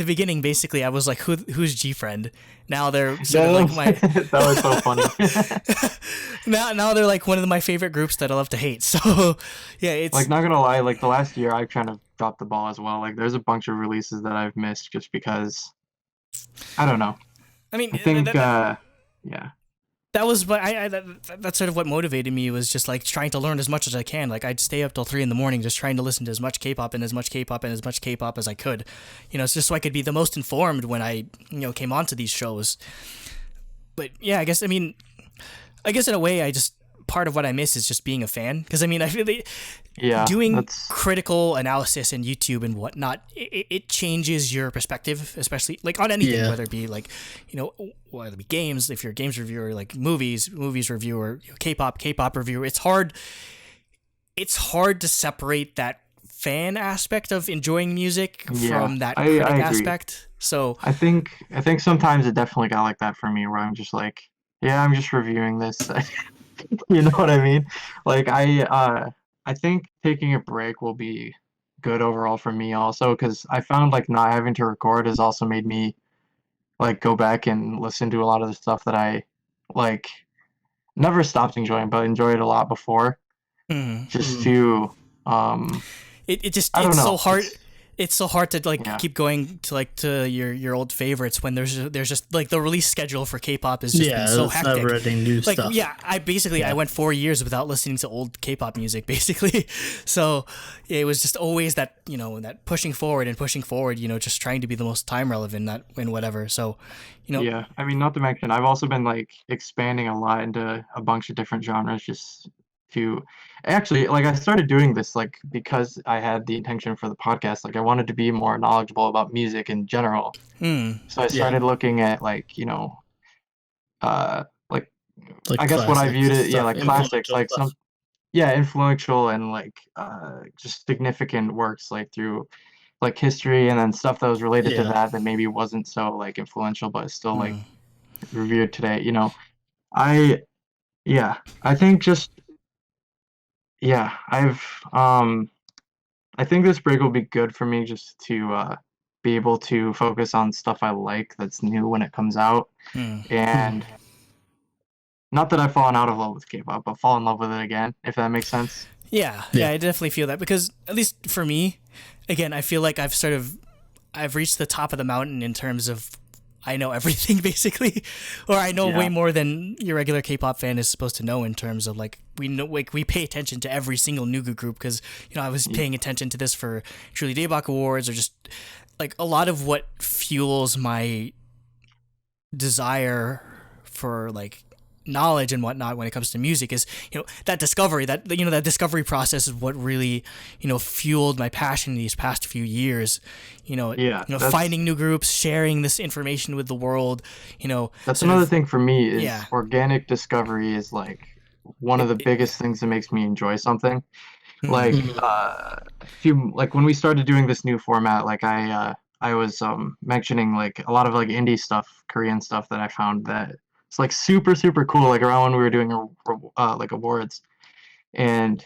[SPEAKER 3] beginning, basically, I was like, "Who's G friend?" Now they're sort of
[SPEAKER 1] that
[SPEAKER 3] like
[SPEAKER 1] was,
[SPEAKER 3] my
[SPEAKER 1] that was so funny.
[SPEAKER 3] now they're like one of my favorite groups that I love to hate. So yeah,
[SPEAKER 1] Like
[SPEAKER 3] it's
[SPEAKER 1] not gonna lie, like the last year I've kind of dropped the ball as well. Like there's a bunch of releases that I've missed just because I don't know.
[SPEAKER 3] I mean
[SPEAKER 1] I think yeah.
[SPEAKER 3] that was what that's sort of what motivated me, was just like trying to learn as much as I can. Like I'd stay up till 3 a.m. just trying to listen to as much K-pop and as much K-pop and as much K-pop as I could. It's just so I could be the most informed when I came onto these shows. But yeah, I guess in a way, I just part of what I miss is just being a fan, because I mean I feel
[SPEAKER 1] Yeah,
[SPEAKER 3] doing
[SPEAKER 1] that's
[SPEAKER 3] critical analysis in YouTube and whatnot, it changes your perspective, especially like on anything,
[SPEAKER 2] Yeah.
[SPEAKER 3] whether it be like, whether it be games, if you're a games reviewer, like movies reviewer, K-pop reviewer. It's hard to separate that fan aspect of enjoying music
[SPEAKER 1] yeah.
[SPEAKER 3] from that
[SPEAKER 1] I
[SPEAKER 3] critic
[SPEAKER 1] agree.
[SPEAKER 3] aspect. So
[SPEAKER 1] I think sometimes it definitely got like that for me where I'm just like, yeah, I'm just reviewing this. You know what I mean? Like I think taking a break will be good overall for me also because I found like not having to record has also made me like go back and listen to a lot of the stuff that I like never stopped enjoying but enjoyed a lot before
[SPEAKER 3] mm,
[SPEAKER 1] just
[SPEAKER 2] Mm.
[SPEAKER 1] to
[SPEAKER 3] it just
[SPEAKER 1] I don't
[SPEAKER 3] it's so
[SPEAKER 1] know.
[SPEAKER 3] hard. it's so hard to like
[SPEAKER 1] Yeah.
[SPEAKER 3] keep going to like to your old favorites when there's just like the release schedule for K-pop is just been so
[SPEAKER 2] it's
[SPEAKER 3] hectic.
[SPEAKER 2] never ending new
[SPEAKER 3] Like
[SPEAKER 2] stuff.
[SPEAKER 3] yeah, I went 4 years without listening to old K-pop music basically. So it was just always that, you know, that pushing forward, you know, just trying to be the most time relevant, not in whatever. So, you know,
[SPEAKER 1] Yeah, I mean, not to mention, I've also been like expanding a lot into a bunch of different genres just to actually, like, I started doing this like because I had the intention for the podcast. Like, I wanted to be more knowledgeable about music in general. So I started looking at like, you know, like
[SPEAKER 2] Like
[SPEAKER 1] I guess what I
[SPEAKER 2] classics
[SPEAKER 1] viewed it, yeah,
[SPEAKER 2] stuff,
[SPEAKER 1] like classics,
[SPEAKER 2] influential
[SPEAKER 1] like
[SPEAKER 2] stuff.
[SPEAKER 1] some, yeah, influential and like just significant works like through like history and then stuff that was related to
[SPEAKER 2] Yeah.
[SPEAKER 1] that maybe wasn't so like influential but is still like
[SPEAKER 3] mm,
[SPEAKER 1] revered today. You know, I yeah, I think just yeah, I think this break will be good for me just to be able to focus on stuff I like that's new when it comes out.
[SPEAKER 3] mm.
[SPEAKER 1] And not that I've fallen out of love with K-pop, but fall in love with it again, if that makes sense.
[SPEAKER 3] Yeah,
[SPEAKER 2] Yeah.
[SPEAKER 3] I definitely feel that because at least for me, again, I feel like I've reached the top of the mountain in terms of I know everything basically, or I know way
[SPEAKER 1] Yeah.
[SPEAKER 3] more than your regular K-pop fan is supposed to know in terms of like we know like we pay attention to every single Nugu group because you know I was paying attention to this for Truly Daebak Awards or just like a lot of what fuels my desire for like knowledge and whatnot when it comes to music is that discovery process is what really fueled my passion these past few years.
[SPEAKER 1] Yeah, that's
[SPEAKER 3] Finding new groups, sharing this information with the world.
[SPEAKER 1] that's
[SPEAKER 3] Sort
[SPEAKER 1] another
[SPEAKER 3] of
[SPEAKER 1] thing for me is
[SPEAKER 3] yeah.
[SPEAKER 1] organic discovery is like one of the biggest things that makes me enjoy something.
[SPEAKER 3] Mm,
[SPEAKER 1] Like
[SPEAKER 2] Mhm.
[SPEAKER 1] few like when we started doing this new format, like I was mentioning like a lot of like indie stuff, Korean stuff that I found that it's like super super cool. Like around when we were doing like awards, and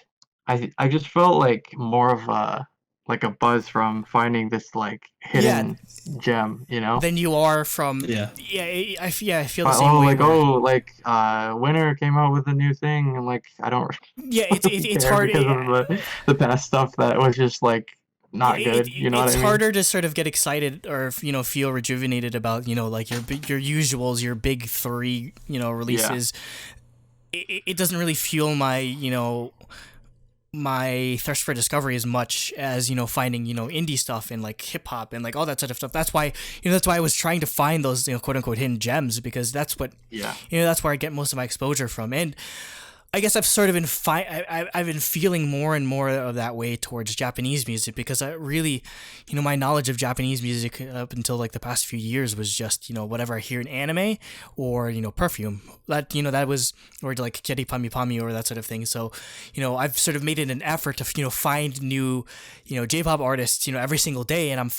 [SPEAKER 1] I just felt like more of a like a buzz from finding this like
[SPEAKER 3] yeah.
[SPEAKER 1] hidden gem, you know?
[SPEAKER 3] Than you are from
[SPEAKER 2] Yeah.
[SPEAKER 3] I feel the same
[SPEAKER 1] Oh,
[SPEAKER 3] way
[SPEAKER 1] like
[SPEAKER 3] where
[SPEAKER 1] oh, like Winner came out with a new thing, and like I don't
[SPEAKER 3] yeah
[SPEAKER 1] really
[SPEAKER 3] it's
[SPEAKER 1] care
[SPEAKER 3] hard.
[SPEAKER 1] because of the past stuff that was just like
[SPEAKER 3] Yeah,
[SPEAKER 1] not good. You know what
[SPEAKER 3] it's
[SPEAKER 1] I mean?
[SPEAKER 3] harder to sort of get excited or feel rejuvenated about like your usuals, your big three
[SPEAKER 1] Yeah,
[SPEAKER 3] releases. It doesn't really fuel my my thirst for discovery as much as finding indie stuff and like hip hop and like all that sort of stuff. That's why I was trying to find those quote unquote hidden gems because that's what
[SPEAKER 1] yeah,
[SPEAKER 3] that's where I get most of my exposure from. And I guess I've sort of been I've been feeling more and more of that way towards Japanese music because I really, my knowledge of Japanese music up until like the past few years was just whatever I hear in anime or Perfume. That was or like Keri Pami Pami or that sort of thing. So I've sort of made it an effort to find new J-pop artists every single day, and I'm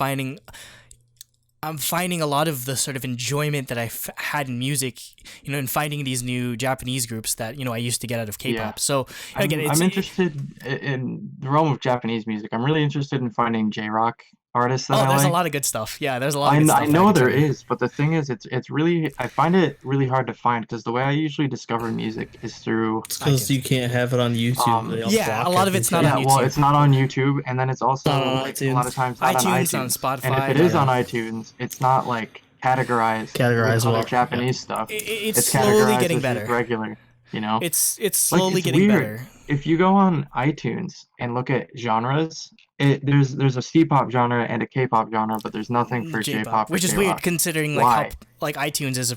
[SPEAKER 3] finding a lot of the sort of enjoyment that I've had in music, in finding these new Japanese groups that, I used to get out of K-pop.
[SPEAKER 1] yeah.
[SPEAKER 3] So again,
[SPEAKER 1] I'm interested in the realm of Japanese music. I'm really interested in finding J-rock artists that I
[SPEAKER 3] there's a
[SPEAKER 1] like.
[SPEAKER 3] lot of good stuff. Yeah, there's a lot of good
[SPEAKER 1] I
[SPEAKER 3] stuff I
[SPEAKER 1] know
[SPEAKER 3] can
[SPEAKER 1] there
[SPEAKER 3] tell you.
[SPEAKER 1] is, but the thing is, it's really I find it really hard to find because the way I usually discover music is through
[SPEAKER 2] It's because you can't have it on YouTube. They all
[SPEAKER 3] Yeah,
[SPEAKER 2] block
[SPEAKER 3] a lot of it's not
[SPEAKER 2] everything.
[SPEAKER 3] on
[SPEAKER 1] yeah, well,
[SPEAKER 3] YouTube.
[SPEAKER 1] it's not on YouTube, and then it's also
[SPEAKER 2] Not on
[SPEAKER 1] like a lot
[SPEAKER 2] iTunes.
[SPEAKER 1] of times not on
[SPEAKER 3] iTunes, on
[SPEAKER 1] iTunes. And if
[SPEAKER 3] Spotify,
[SPEAKER 1] it is on
[SPEAKER 2] Yeah.
[SPEAKER 1] iTunes, it's not like categorized with
[SPEAKER 2] Categorized
[SPEAKER 1] other
[SPEAKER 2] well. Yeah.
[SPEAKER 1] Japanese stuff.
[SPEAKER 3] it's
[SPEAKER 1] It's
[SPEAKER 3] slowly
[SPEAKER 1] categorized
[SPEAKER 3] getting
[SPEAKER 1] as just
[SPEAKER 3] better.
[SPEAKER 1] regular, you know?
[SPEAKER 3] It's
[SPEAKER 1] Like
[SPEAKER 3] slowly
[SPEAKER 1] it's
[SPEAKER 3] getting
[SPEAKER 1] weird.
[SPEAKER 3] better.
[SPEAKER 1] If you go on iTunes and look at genres, there's a C-pop genre and a K-pop genre, but there's nothing for
[SPEAKER 3] J-pop,
[SPEAKER 1] J-pop or
[SPEAKER 3] which is weird
[SPEAKER 1] J-rock.
[SPEAKER 3] considering like how
[SPEAKER 1] Why?
[SPEAKER 3] like iTunes is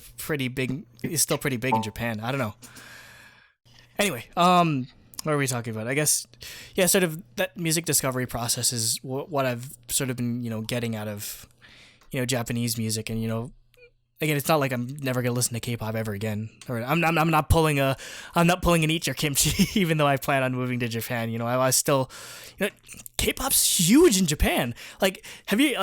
[SPEAKER 3] still pretty big in Japan. I don't know. Anyway, what are we talking about? I guess, yeah, sort of that music discovery process is what I've sort of been, getting out of, Japanese music, and again, it's not like I'm never gonna listen to K-pop ever again, or I'm not pulling an Eat Your Kimchi, even though I plan on moving to Japan. I was still, K-pop's huge in Japan. Like, have you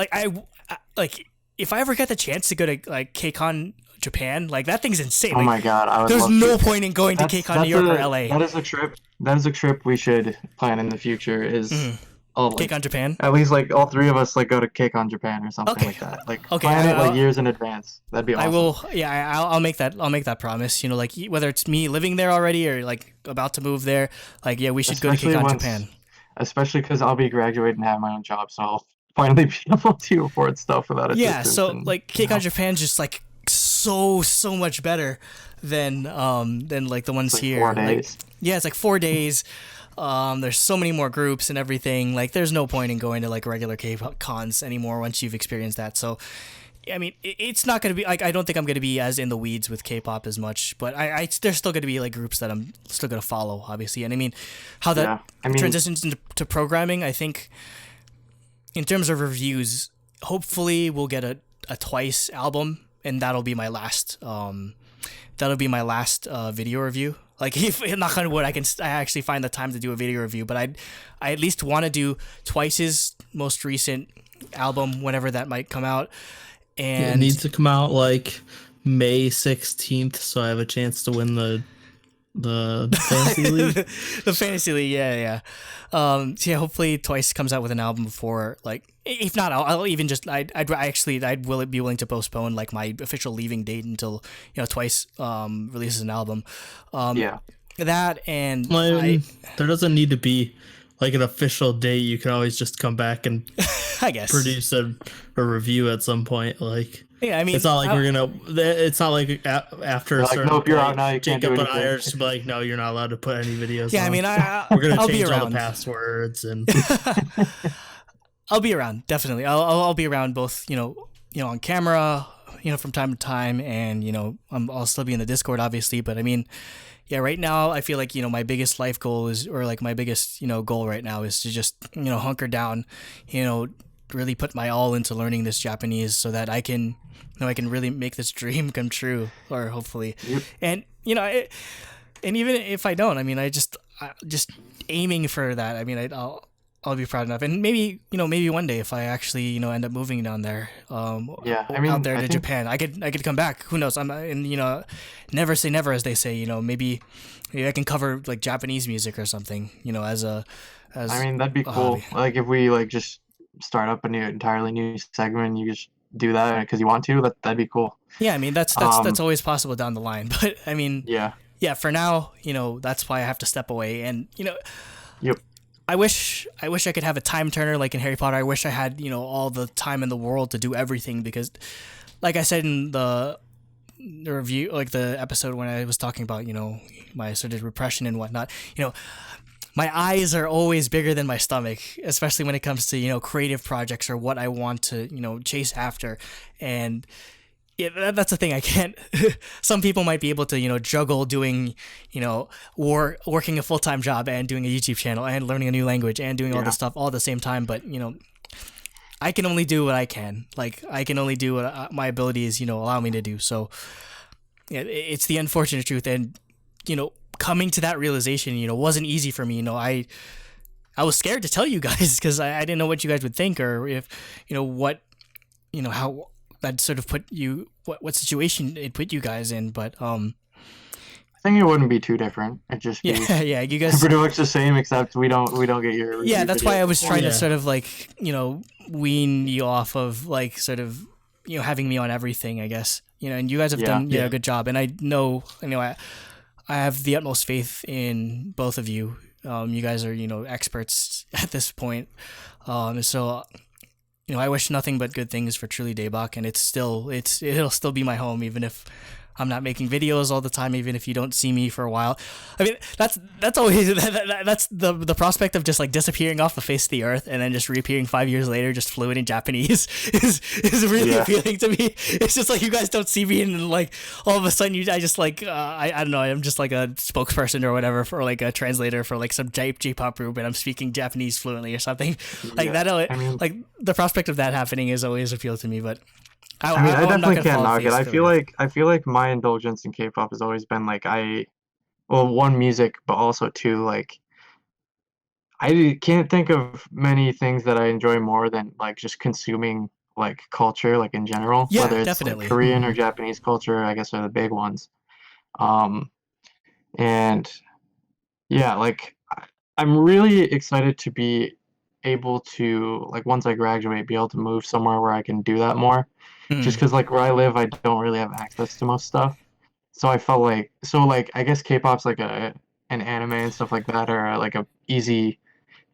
[SPEAKER 3] like if I ever get the chance to go to like KCON Japan, like that thing's insane.
[SPEAKER 1] Oh
[SPEAKER 3] Like,
[SPEAKER 1] my God, I would
[SPEAKER 3] there's
[SPEAKER 1] love
[SPEAKER 3] no
[SPEAKER 1] to.
[SPEAKER 3] point in going to KCON New York or LA.
[SPEAKER 1] That is a trip. That is a trip we should plan in the future. Is oh like
[SPEAKER 3] KCON Japan.
[SPEAKER 1] at least like all three of us like go to KCON Japan or something
[SPEAKER 3] Okay.
[SPEAKER 1] like that. Like
[SPEAKER 3] Okay,
[SPEAKER 1] plan it like
[SPEAKER 3] I'll-
[SPEAKER 1] years in advance. That'd be awesome.
[SPEAKER 3] I will. Yeah, I'll make that. I'll make that promise. Like whether it's me living there already or like about to move there. Like, yeah, we should go to
[SPEAKER 1] Especially
[SPEAKER 3] KCON
[SPEAKER 1] once,
[SPEAKER 3] Japan.
[SPEAKER 1] especially because I'll be graduating and have my own job, so finally be able to afford stuff without
[SPEAKER 3] Yeah,
[SPEAKER 1] assistance.
[SPEAKER 3] so
[SPEAKER 1] And,
[SPEAKER 3] like KCON Japan's just like so much better than like the ones
[SPEAKER 1] like
[SPEAKER 3] here.
[SPEAKER 1] 4
[SPEAKER 3] Like,
[SPEAKER 1] days.
[SPEAKER 3] yeah, it's like 4 days. There's so many more groups and everything. Like, there's no point in going to like regular K-cons anymore once you've experienced that. So, I mean, it's not gonna be like, I don't think I'm gonna be as in the weeds with K-pop as much, but I there's still gonna be like groups that I'm still gonna follow, obviously. And I mean, how that
[SPEAKER 1] Yeah, I mean,
[SPEAKER 3] transitions into programming, I think, in terms of reviews, hopefully we'll get a Twice album, and that'll be my last video review. Like, if knock on wood, I actually find the time to do a video review, but I at least want to do Twice's most recent album whenever that might come out. And
[SPEAKER 2] it needs to come out like May 16th, so I have a chance to win the fantasy league.
[SPEAKER 3] The fantasy league, yeah. So yeah, hopefully Twice comes out with an album before, like, if not, I'll even just I'd be willing to postpone like my official leaving date until, you know, Twice releases an album.
[SPEAKER 1] yeah.
[SPEAKER 3] That and
[SPEAKER 2] There doesn't need to be like an official date. You can always just come back and
[SPEAKER 3] I guess
[SPEAKER 2] produce a review at some point. Like,
[SPEAKER 3] yeah, I mean,
[SPEAKER 2] it's not like we're gonna. It's not like after a
[SPEAKER 1] Like,
[SPEAKER 2] certain
[SPEAKER 1] nope, you're
[SPEAKER 2] point,
[SPEAKER 1] out now, you can't
[SPEAKER 2] Jacob
[SPEAKER 1] do
[SPEAKER 2] and I
[SPEAKER 1] anything.
[SPEAKER 2] are just like, no, you're not allowed to put any videos.
[SPEAKER 3] Yeah,
[SPEAKER 2] on.
[SPEAKER 3] I mean,
[SPEAKER 2] we're gonna
[SPEAKER 3] I'll be
[SPEAKER 2] change all
[SPEAKER 3] around.
[SPEAKER 2] the passwords and.
[SPEAKER 3] I'll be around, definitely. I'll be around both, you know, on camera, you know, from time to time, and, you know, I'll still be in the Discord, obviously. But I mean, yeah, right now I feel like, you know, my biggest life goal is, or like my biggest, you know, goal right now is to just, you know, hunker down, you know, really put my all into learning this Japanese so that I can, you know, I can really make this dream come true, or hopefully.
[SPEAKER 1] Yep.
[SPEAKER 3] And, you know, and even if I don't, I mean, I just aiming for that. I mean, I'll be proud enough, and maybe, you know, maybe one day if I actually, you know, end up moving down there,
[SPEAKER 1] Yeah, I mean,
[SPEAKER 3] out there
[SPEAKER 1] I
[SPEAKER 3] to
[SPEAKER 1] think-
[SPEAKER 3] Japan, I could come back. Who knows? And you know, never say never, as they say. You know, maybe I can cover like Japanese music or something. You know, as
[SPEAKER 1] I mean, that'd be
[SPEAKER 3] a
[SPEAKER 1] cool.
[SPEAKER 3] hobby.
[SPEAKER 1] Like, if we like just start up entirely new segment, and you just do that because you want to. That'd be cool.
[SPEAKER 3] Yeah, I mean, that's always possible down the line. But I mean,
[SPEAKER 1] Yeah.
[SPEAKER 3] for now, you know, that's why I have to step away. And, you know,
[SPEAKER 1] Yep.
[SPEAKER 3] I wish I could have a time turner like in Harry Potter. I wish I had, you know, all the time in the world to do everything, because, like I said in the review, like the episode when I was talking about, you know, my sort of repression and whatnot, you know, my eyes are always bigger than my stomach, especially when it comes to, you know, creative projects or what I want to, you know, chase after. And yeah, that's the thing. I can't. Some people might be able to, you know, juggle doing, you know, working a full-time job and doing a YouTube channel and learning a new language and doing all
[SPEAKER 1] Yeah.
[SPEAKER 3] this stuff all at the same time. But, you know, I can only do what I can. Like, I can only do what my abilities, you know, allow me to do. So, yeah, it's the unfortunate truth. And, you know, coming to that realization, you know, wasn't easy for me. You know, I was scared to tell you guys because I didn't know what you guys would think, or if, you know, what, you know, how that sort of put you, what situation it put you guys in. But
[SPEAKER 1] I think it wouldn't be too different. It'd just be
[SPEAKER 3] yeah, you guys.
[SPEAKER 1] pretty much the same, except we don't get your
[SPEAKER 3] Yeah, that's why I was trying
[SPEAKER 2] Yeah.
[SPEAKER 3] to sort of like, you know, wean you off of like sort of, you know, having me on everything, I guess. You know, and you guys have
[SPEAKER 1] Yeah.
[SPEAKER 3] done
[SPEAKER 2] Yeah.
[SPEAKER 3] a good job, and I know I have the utmost faith in both of you. You guys are, you know, experts at this point. So, you know, I wish nothing but good things for Truly Daebak, and it'll still be my home, even if I'm not making videos all the time, even if you don't see me for a while. I mean, that's always that's the prospect of just like disappearing off the face of the earth and then just reappearing 5 years later, just fluent in Japanese, is really
[SPEAKER 1] Yeah.
[SPEAKER 3] appealing to me. It's just like you guys don't see me, and like all of a sudden I just like I don't know, I'm just like a spokesperson or whatever for like a translator for like some J-pop group, and I'm speaking Japanese fluently or something like
[SPEAKER 1] Yeah.
[SPEAKER 3] that.
[SPEAKER 1] I mean-
[SPEAKER 3] like the prospect of that happening is always appealed to me, but.
[SPEAKER 1] I mean, I
[SPEAKER 3] I'm not
[SPEAKER 1] definitely
[SPEAKER 3] gonna
[SPEAKER 1] can't
[SPEAKER 3] follow
[SPEAKER 1] knock it.
[SPEAKER 3] face
[SPEAKER 1] I feel like my indulgence in K-pop has always been like one, music, but also two, like I can't think of many things that I enjoy more than like just consuming like culture, like in general,
[SPEAKER 3] Yeah,
[SPEAKER 1] whether it's
[SPEAKER 3] definitely.
[SPEAKER 1] like Korean or Japanese culture, I guess are the big ones. And yeah, like I'm really excited to be able to, like, once I graduate, be able to move somewhere where I can do that more. Just because like where I live, I don't really have access to most stuff. So I felt like I guess K-pop's like an anime and stuff like that are like a easy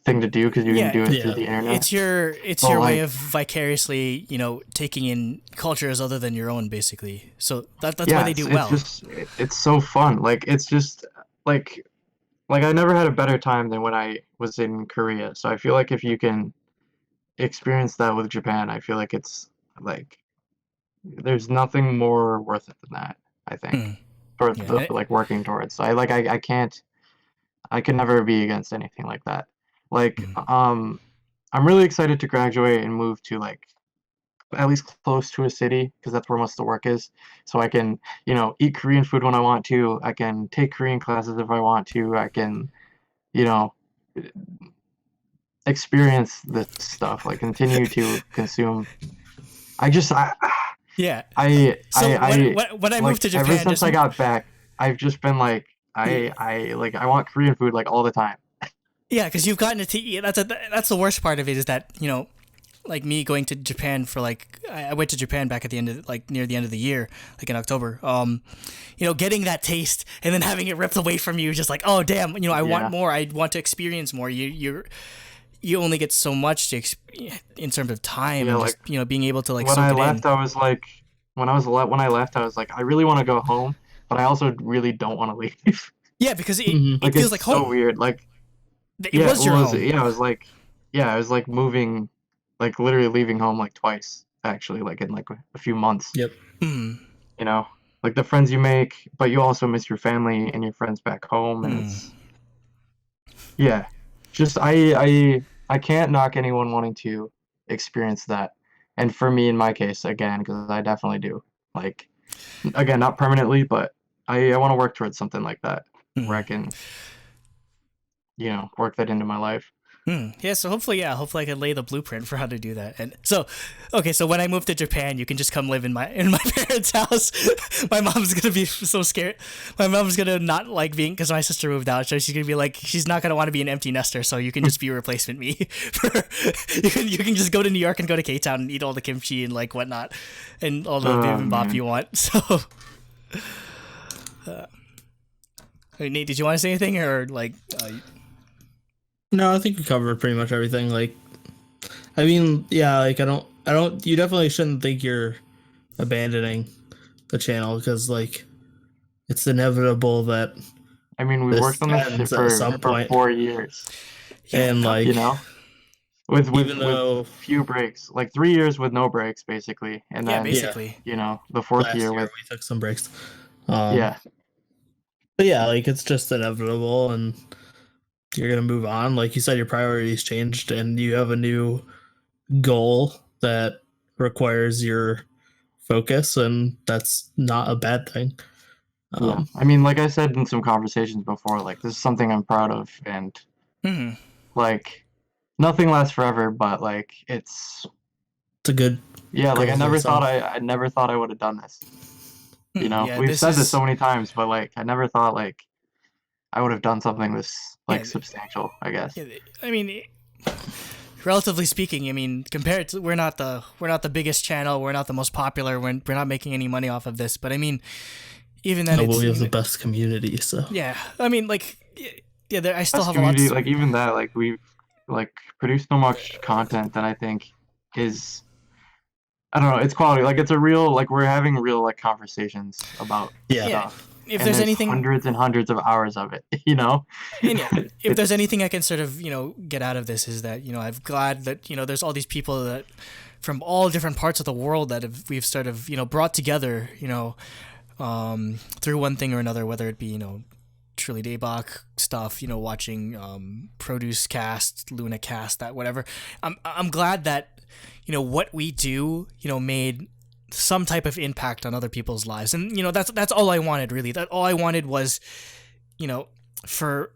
[SPEAKER 1] thing to do because you can do it through
[SPEAKER 2] Yeah.
[SPEAKER 1] the internet.
[SPEAKER 3] It's your
[SPEAKER 1] But,
[SPEAKER 3] way
[SPEAKER 1] like-
[SPEAKER 3] of vicariously, taking in cultures other than your own, basically. So that's
[SPEAKER 1] yeah,
[SPEAKER 3] why they do well.
[SPEAKER 1] It's so fun. Like it's just like I never had a better time than when I was in Korea. So I feel like if you can experience that with Japan, I feel like it's like there's nothing more worth it than that, I think.
[SPEAKER 3] Mm.
[SPEAKER 1] For
[SPEAKER 3] Yeah,
[SPEAKER 1] the
[SPEAKER 3] and
[SPEAKER 1] like working towards. So I can't I can never be against anything like that. Like I'm really excited to graduate and move to like at least close to a city because that's where most of the work is. So I can, eat Korean food when I want to. I can take Korean classes if I want to. I can, you know, experience this stuff, like continue to consume. I just
[SPEAKER 3] yeah.
[SPEAKER 1] I
[SPEAKER 3] So
[SPEAKER 1] I
[SPEAKER 3] when I
[SPEAKER 1] like
[SPEAKER 3] moved to Japan,
[SPEAKER 1] ever since
[SPEAKER 3] just
[SPEAKER 1] I got back, I've just been like I want Korean food like all the time.
[SPEAKER 3] yeah, because you've gotten to eat. That's the worst part of it is that like me going to Japan for like I went to Japan back at the end of like near the end of the year, like in October. Getting that taste and then having it ripped away from you, just like, oh damn, I want
[SPEAKER 1] Yeah.
[SPEAKER 3] more. I want to experience more. You only get so much in terms of time
[SPEAKER 1] Yeah,
[SPEAKER 3] and
[SPEAKER 1] like,
[SPEAKER 3] just being able to like
[SPEAKER 1] When
[SPEAKER 3] soak
[SPEAKER 1] I
[SPEAKER 3] it
[SPEAKER 1] left,
[SPEAKER 3] in.
[SPEAKER 1] I was like, when I left, I was like, I really want to go home, but I also really don't want to leave.
[SPEAKER 3] Yeah, because it,
[SPEAKER 2] Mhm.
[SPEAKER 3] it
[SPEAKER 1] Like
[SPEAKER 3] feels
[SPEAKER 1] it's
[SPEAKER 3] like
[SPEAKER 1] so
[SPEAKER 3] home.
[SPEAKER 1] weird. Like
[SPEAKER 3] It was your home.
[SPEAKER 1] yeah, I was like moving, like literally leaving home like twice actually, like in like a few months.
[SPEAKER 2] Yep.
[SPEAKER 3] Mm.
[SPEAKER 1] You know, like the friends you make, but you also miss your family and your friends back home, and it's yeah, just I can't knock anyone wanting to experience that, and for me in my case again, because I definitely do. Like again, not permanently, but I want to work towards something like that where I can work that into my life.
[SPEAKER 3] Yeah, so hopefully I can lay the blueprint for how to do that. And so, okay, so when I move to Japan, you can just come live in my parents' house. My mom's gonna be so scared. My mom's gonna not like being because my sister moved out, so she's gonna be like, she's not gonna want to be an empty nester. So you can just be a replacement me. You can just go to New York and go to K Town and eat all the kimchi and like whatnot, and all the bibimbap
[SPEAKER 1] man.
[SPEAKER 3] you want. So, wait, Nate, did you want to say anything or like?
[SPEAKER 2] No, I think we covered pretty much everything. Like, I mean, yeah, like I don't. You definitely shouldn't think you're abandoning the channel because like it's inevitable that
[SPEAKER 1] I mean, we
[SPEAKER 2] this
[SPEAKER 1] worked on this shit
[SPEAKER 2] ends at
[SPEAKER 1] for
[SPEAKER 2] some point.
[SPEAKER 1] 4 years,
[SPEAKER 2] and like
[SPEAKER 1] with
[SPEAKER 2] even though
[SPEAKER 1] few breaks, like 3 years with no breaks basically, and
[SPEAKER 3] Yeah,
[SPEAKER 1] then
[SPEAKER 3] basically.
[SPEAKER 1] the fourth
[SPEAKER 2] last
[SPEAKER 1] year
[SPEAKER 2] year
[SPEAKER 1] with
[SPEAKER 2] we took some breaks.
[SPEAKER 1] yeah.
[SPEAKER 2] But yeah, like it's just inevitable, and you're gonna move on. Like you said, your priorities changed, and you have a new goal that requires your focus, and that's not a bad thing.
[SPEAKER 1] Yeah, I mean, like I said in some conversations before, like this is something I'm proud of, and
[SPEAKER 3] Mhm.
[SPEAKER 1] like nothing lasts forever, but like it's
[SPEAKER 2] It's a good.
[SPEAKER 1] yeah, like
[SPEAKER 2] goal for yourself.
[SPEAKER 1] I never thought I would have done this.
[SPEAKER 3] Yeah,
[SPEAKER 1] We've said this
[SPEAKER 3] is-
[SPEAKER 1] so many times, but like I never thought like I would have done something this like
[SPEAKER 3] Yeah,
[SPEAKER 1] substantial, I guess.
[SPEAKER 3] Yeah, I mean, relatively speaking, I mean, compared to we're not the biggest channel, we're not the most popular, we're not making any money off of this. But I mean, even then,
[SPEAKER 2] No,
[SPEAKER 3] it's
[SPEAKER 2] but we have the best community, so
[SPEAKER 3] yeah. I mean, like I still
[SPEAKER 1] Best
[SPEAKER 3] have a lot.
[SPEAKER 1] community, like even that, like we've like produced so much content that I think is I don't know, it's quality. Like it's a real like we're having real like conversations about
[SPEAKER 2] yeah.
[SPEAKER 1] stuff.
[SPEAKER 3] If
[SPEAKER 1] And
[SPEAKER 3] there's anything,
[SPEAKER 1] hundreds and hundreds of hours of it, you know?
[SPEAKER 3] and yeah, if there's
[SPEAKER 1] It's-
[SPEAKER 3] anything I can sort of get out of this is that I'm glad that there's all these people that from all different parts of the world that we've sort of brought together through one thing or another, whether it be Truly Daebak stuff, watching Produce Cast, Luna Cast, that whatever. I'm glad that what we do made some type of impact on other people's lives, and that's all I wanted really. That all I wanted was for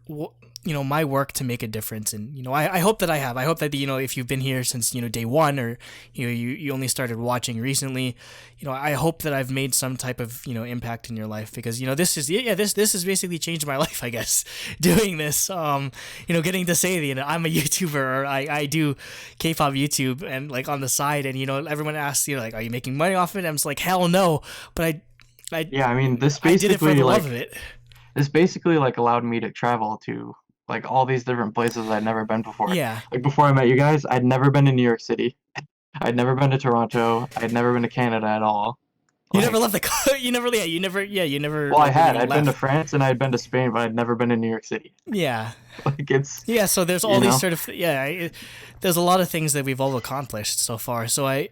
[SPEAKER 3] my work to make a difference. And I hope that I hope that if you've been here since day one, or you only started watching recently, I hope that I've made some type of impact in your life, because this has basically changed my life, I guess, doing this. Getting to say that I'm a YouTuber, or I do K-pop YouTube and like on the side, and everyone asks like, are you making money off it? I'm just like, hell no, but
[SPEAKER 1] yeah, I mean this
[SPEAKER 3] I did it for
[SPEAKER 1] basically
[SPEAKER 3] the
[SPEAKER 1] like
[SPEAKER 3] love of it.
[SPEAKER 1] this basically like allowed me to travel to like all these different places I'd never been before.
[SPEAKER 3] Yeah.
[SPEAKER 1] Like before I met you guys, I'd never been to New York City. I'd never been to Toronto. I'd never been to Canada at all.
[SPEAKER 3] You
[SPEAKER 1] Like,
[SPEAKER 3] never left the. You never.
[SPEAKER 1] well, I
[SPEAKER 3] like,
[SPEAKER 1] had.
[SPEAKER 3] really
[SPEAKER 1] I'd been to
[SPEAKER 3] left.
[SPEAKER 1] France and I'd been to Spain, but I'd never been to New York City.
[SPEAKER 3] Yeah.
[SPEAKER 1] Like it's
[SPEAKER 3] Yeah. So there's all
[SPEAKER 1] You
[SPEAKER 3] these
[SPEAKER 1] know?
[SPEAKER 3] sort of there's a lot of things that we've all accomplished so far. So I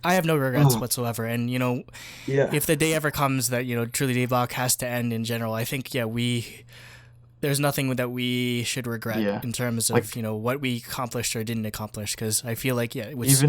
[SPEAKER 3] have no regrets
[SPEAKER 1] Oh.
[SPEAKER 3] whatsoever. And
[SPEAKER 1] yeah.
[SPEAKER 3] if the day ever comes that Truly Daebak has to end in general, I think there's nothing that we should regret
[SPEAKER 1] Yeah.
[SPEAKER 3] in terms of
[SPEAKER 1] Like-
[SPEAKER 3] what we accomplished or didn't accomplish. Because I feel like it was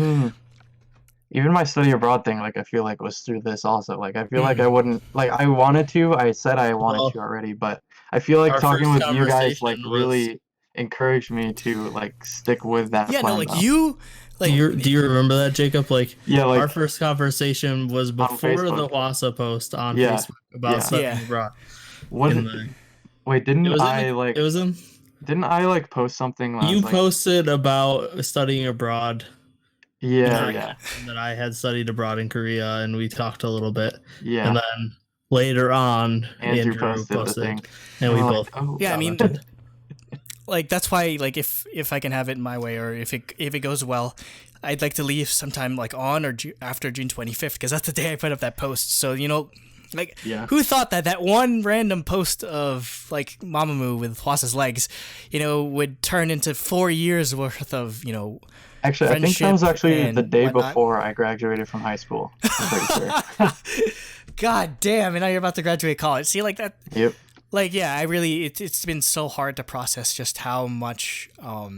[SPEAKER 1] Even my study abroad thing, like I feel like was through this also. Like I feel like
[SPEAKER 3] Mhm.
[SPEAKER 1] I wouldn't like I wanted to. I said I wanted
[SPEAKER 2] Well,
[SPEAKER 1] to already, but I feel like
[SPEAKER 2] our
[SPEAKER 1] talking
[SPEAKER 2] first
[SPEAKER 1] with you guys like
[SPEAKER 2] conversation was-
[SPEAKER 1] really encouraged me to like stick with that
[SPEAKER 3] yeah
[SPEAKER 1] plan.
[SPEAKER 3] no like
[SPEAKER 1] though.
[SPEAKER 3] you like
[SPEAKER 2] do you remember that, Jacob? Like,
[SPEAKER 1] Yeah, like
[SPEAKER 2] our first conversation was before the
[SPEAKER 1] Facebook.
[SPEAKER 2] Wasa post on
[SPEAKER 1] Yeah.
[SPEAKER 2] Facebook about
[SPEAKER 1] Yeah.
[SPEAKER 2] studying
[SPEAKER 3] Yeah.
[SPEAKER 2] abroad.
[SPEAKER 1] what?
[SPEAKER 2] And the-
[SPEAKER 1] Wait, didn't
[SPEAKER 2] it was
[SPEAKER 1] I
[SPEAKER 2] in,
[SPEAKER 1] like?
[SPEAKER 2] it was in
[SPEAKER 1] Didn't I like post something? That
[SPEAKER 2] you
[SPEAKER 1] was, like,
[SPEAKER 2] posted about studying abroad.
[SPEAKER 1] Yeah,
[SPEAKER 2] and
[SPEAKER 1] yeah,
[SPEAKER 2] that I had studied abroad in Korea, and we talked a little bit.
[SPEAKER 1] yeah.
[SPEAKER 2] And then later on,
[SPEAKER 1] Andrew
[SPEAKER 2] Andrew
[SPEAKER 1] posted the thing.
[SPEAKER 2] and we
[SPEAKER 1] I'm
[SPEAKER 2] both.
[SPEAKER 1] like, oh,
[SPEAKER 3] Yeah, I mean,
[SPEAKER 2] commented.
[SPEAKER 3] like that's why like if I can have it my way, or if it goes well, I'd like to leave sometime like on or after June 25th, because that's the day I put up that post. So like
[SPEAKER 1] Yeah.
[SPEAKER 3] who thought that one random post of like Mamamoo with Hwasa's legs, would turn into 4 years worth of
[SPEAKER 1] Actually, I think that was
[SPEAKER 3] friendship
[SPEAKER 1] actually the
[SPEAKER 3] and
[SPEAKER 1] day
[SPEAKER 3] whatnot.
[SPEAKER 1] before I graduated from high school. I'm pretty sure.
[SPEAKER 3] God damn, and now you're about to graduate college. See, like that.
[SPEAKER 1] Yep.
[SPEAKER 3] Like, yeah, I really, it's been so hard to process just how much, how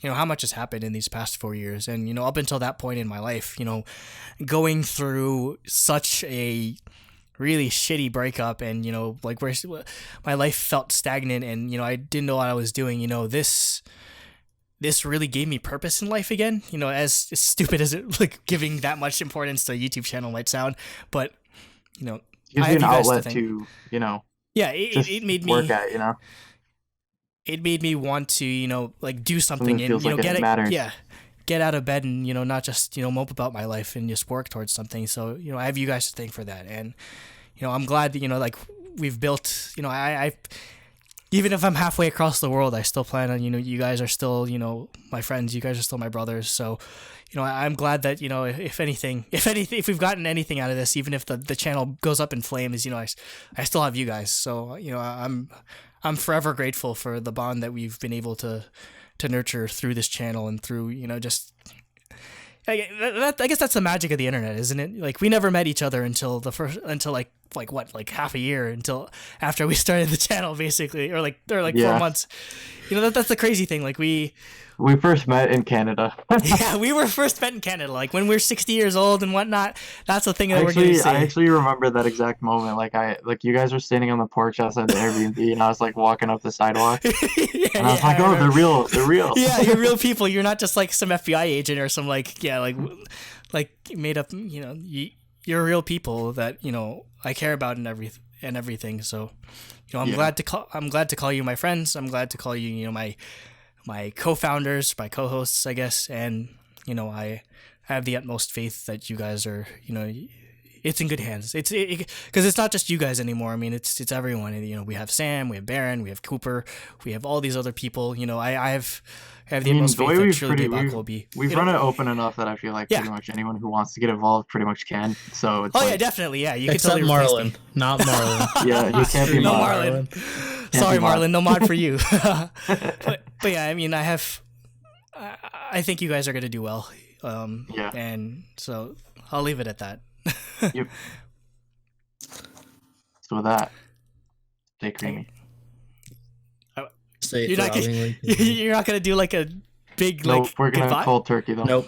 [SPEAKER 3] much has happened in these past 4 years. And, up until that point in my life, going through such a really shitty breakup and, like where my life felt stagnant and, I didn't know what I was doing, this really gave me purpose in life again, as stupid as it, like giving that much importance to a YouTube channel might sound, but,
[SPEAKER 1] Gives
[SPEAKER 3] I
[SPEAKER 1] you
[SPEAKER 3] have
[SPEAKER 1] an
[SPEAKER 3] you guys to
[SPEAKER 1] outlet
[SPEAKER 3] thank.
[SPEAKER 1] to,
[SPEAKER 3] Yeah,
[SPEAKER 1] just
[SPEAKER 3] it made
[SPEAKER 1] work
[SPEAKER 3] me.
[SPEAKER 1] at,
[SPEAKER 3] It made me want to, like do something
[SPEAKER 1] that
[SPEAKER 3] and
[SPEAKER 1] feels like it matters.
[SPEAKER 3] get out of bed and not just mope about my life and just work towards something. So I have you guys to thank for that, and I'm glad that like we've built. I even if I'm halfway across the world, I still plan on you guys are still my friends. You guys are still my brothers. So I'm glad that if we've gotten anything out of this, even if the channel goes up in flames, I still have you guys. So I'm forever grateful for the bond that we've been able to nurture through this channel and through just. I guess that's the magic of the internet, isn't it? Like we never met each other until like half a year until after we started the channel, basically, or 4 months. That's the crazy thing. Like we
[SPEAKER 1] first met in Canada.
[SPEAKER 3] yeah, we were first met in Canada, like when we were 60 years old and whatnot. That's the thing that we're gonna
[SPEAKER 1] I
[SPEAKER 3] say.
[SPEAKER 1] actually remember that exact moment. Like you guys were standing on the porch outside the Airbnb, and I was like walking up the sidewalk, and I was like, "Oh, they're real. They're real."
[SPEAKER 3] Yeah, you're real people. You're not just like some FBI agent or some like made up. You're real people that I care about and everything. So, I'm glad to call you my friends. I'm glad to call you my co-founders, my co-hosts, I guess. And I have the utmost faith that you guys are it's in good hands. It's because it's not just you guys anymore. I mean, it's everyone. We have Sam, we have Baron, we have Cooper, we have all these other people. I have the utmost faith that Truly Daebak will be.
[SPEAKER 1] We've run it open enough that I feel like pretty much anyone who wants to get involved pretty much can. So it's
[SPEAKER 3] yeah, definitely, yeah. You can
[SPEAKER 2] Except
[SPEAKER 3] totally replace
[SPEAKER 2] Marlon,
[SPEAKER 3] me.
[SPEAKER 2] not Marlon.
[SPEAKER 1] Yeah, you can't be
[SPEAKER 3] No
[SPEAKER 1] mod.
[SPEAKER 3] Marlon. Sorry,
[SPEAKER 1] be mod.
[SPEAKER 3] Marlon. No mod for you. but yeah, I mean, I think you guys are gonna do well.
[SPEAKER 1] Yeah.
[SPEAKER 3] And so I'll leave it at that.
[SPEAKER 1] Yep. So with that, stay creamy.
[SPEAKER 2] Say it
[SPEAKER 3] You're not
[SPEAKER 2] throbbingly.
[SPEAKER 3] you're not gonna do like a big
[SPEAKER 1] Nope,
[SPEAKER 3] like
[SPEAKER 1] we're gonna
[SPEAKER 3] goodbye?
[SPEAKER 1] cold turkey though.
[SPEAKER 2] Nope.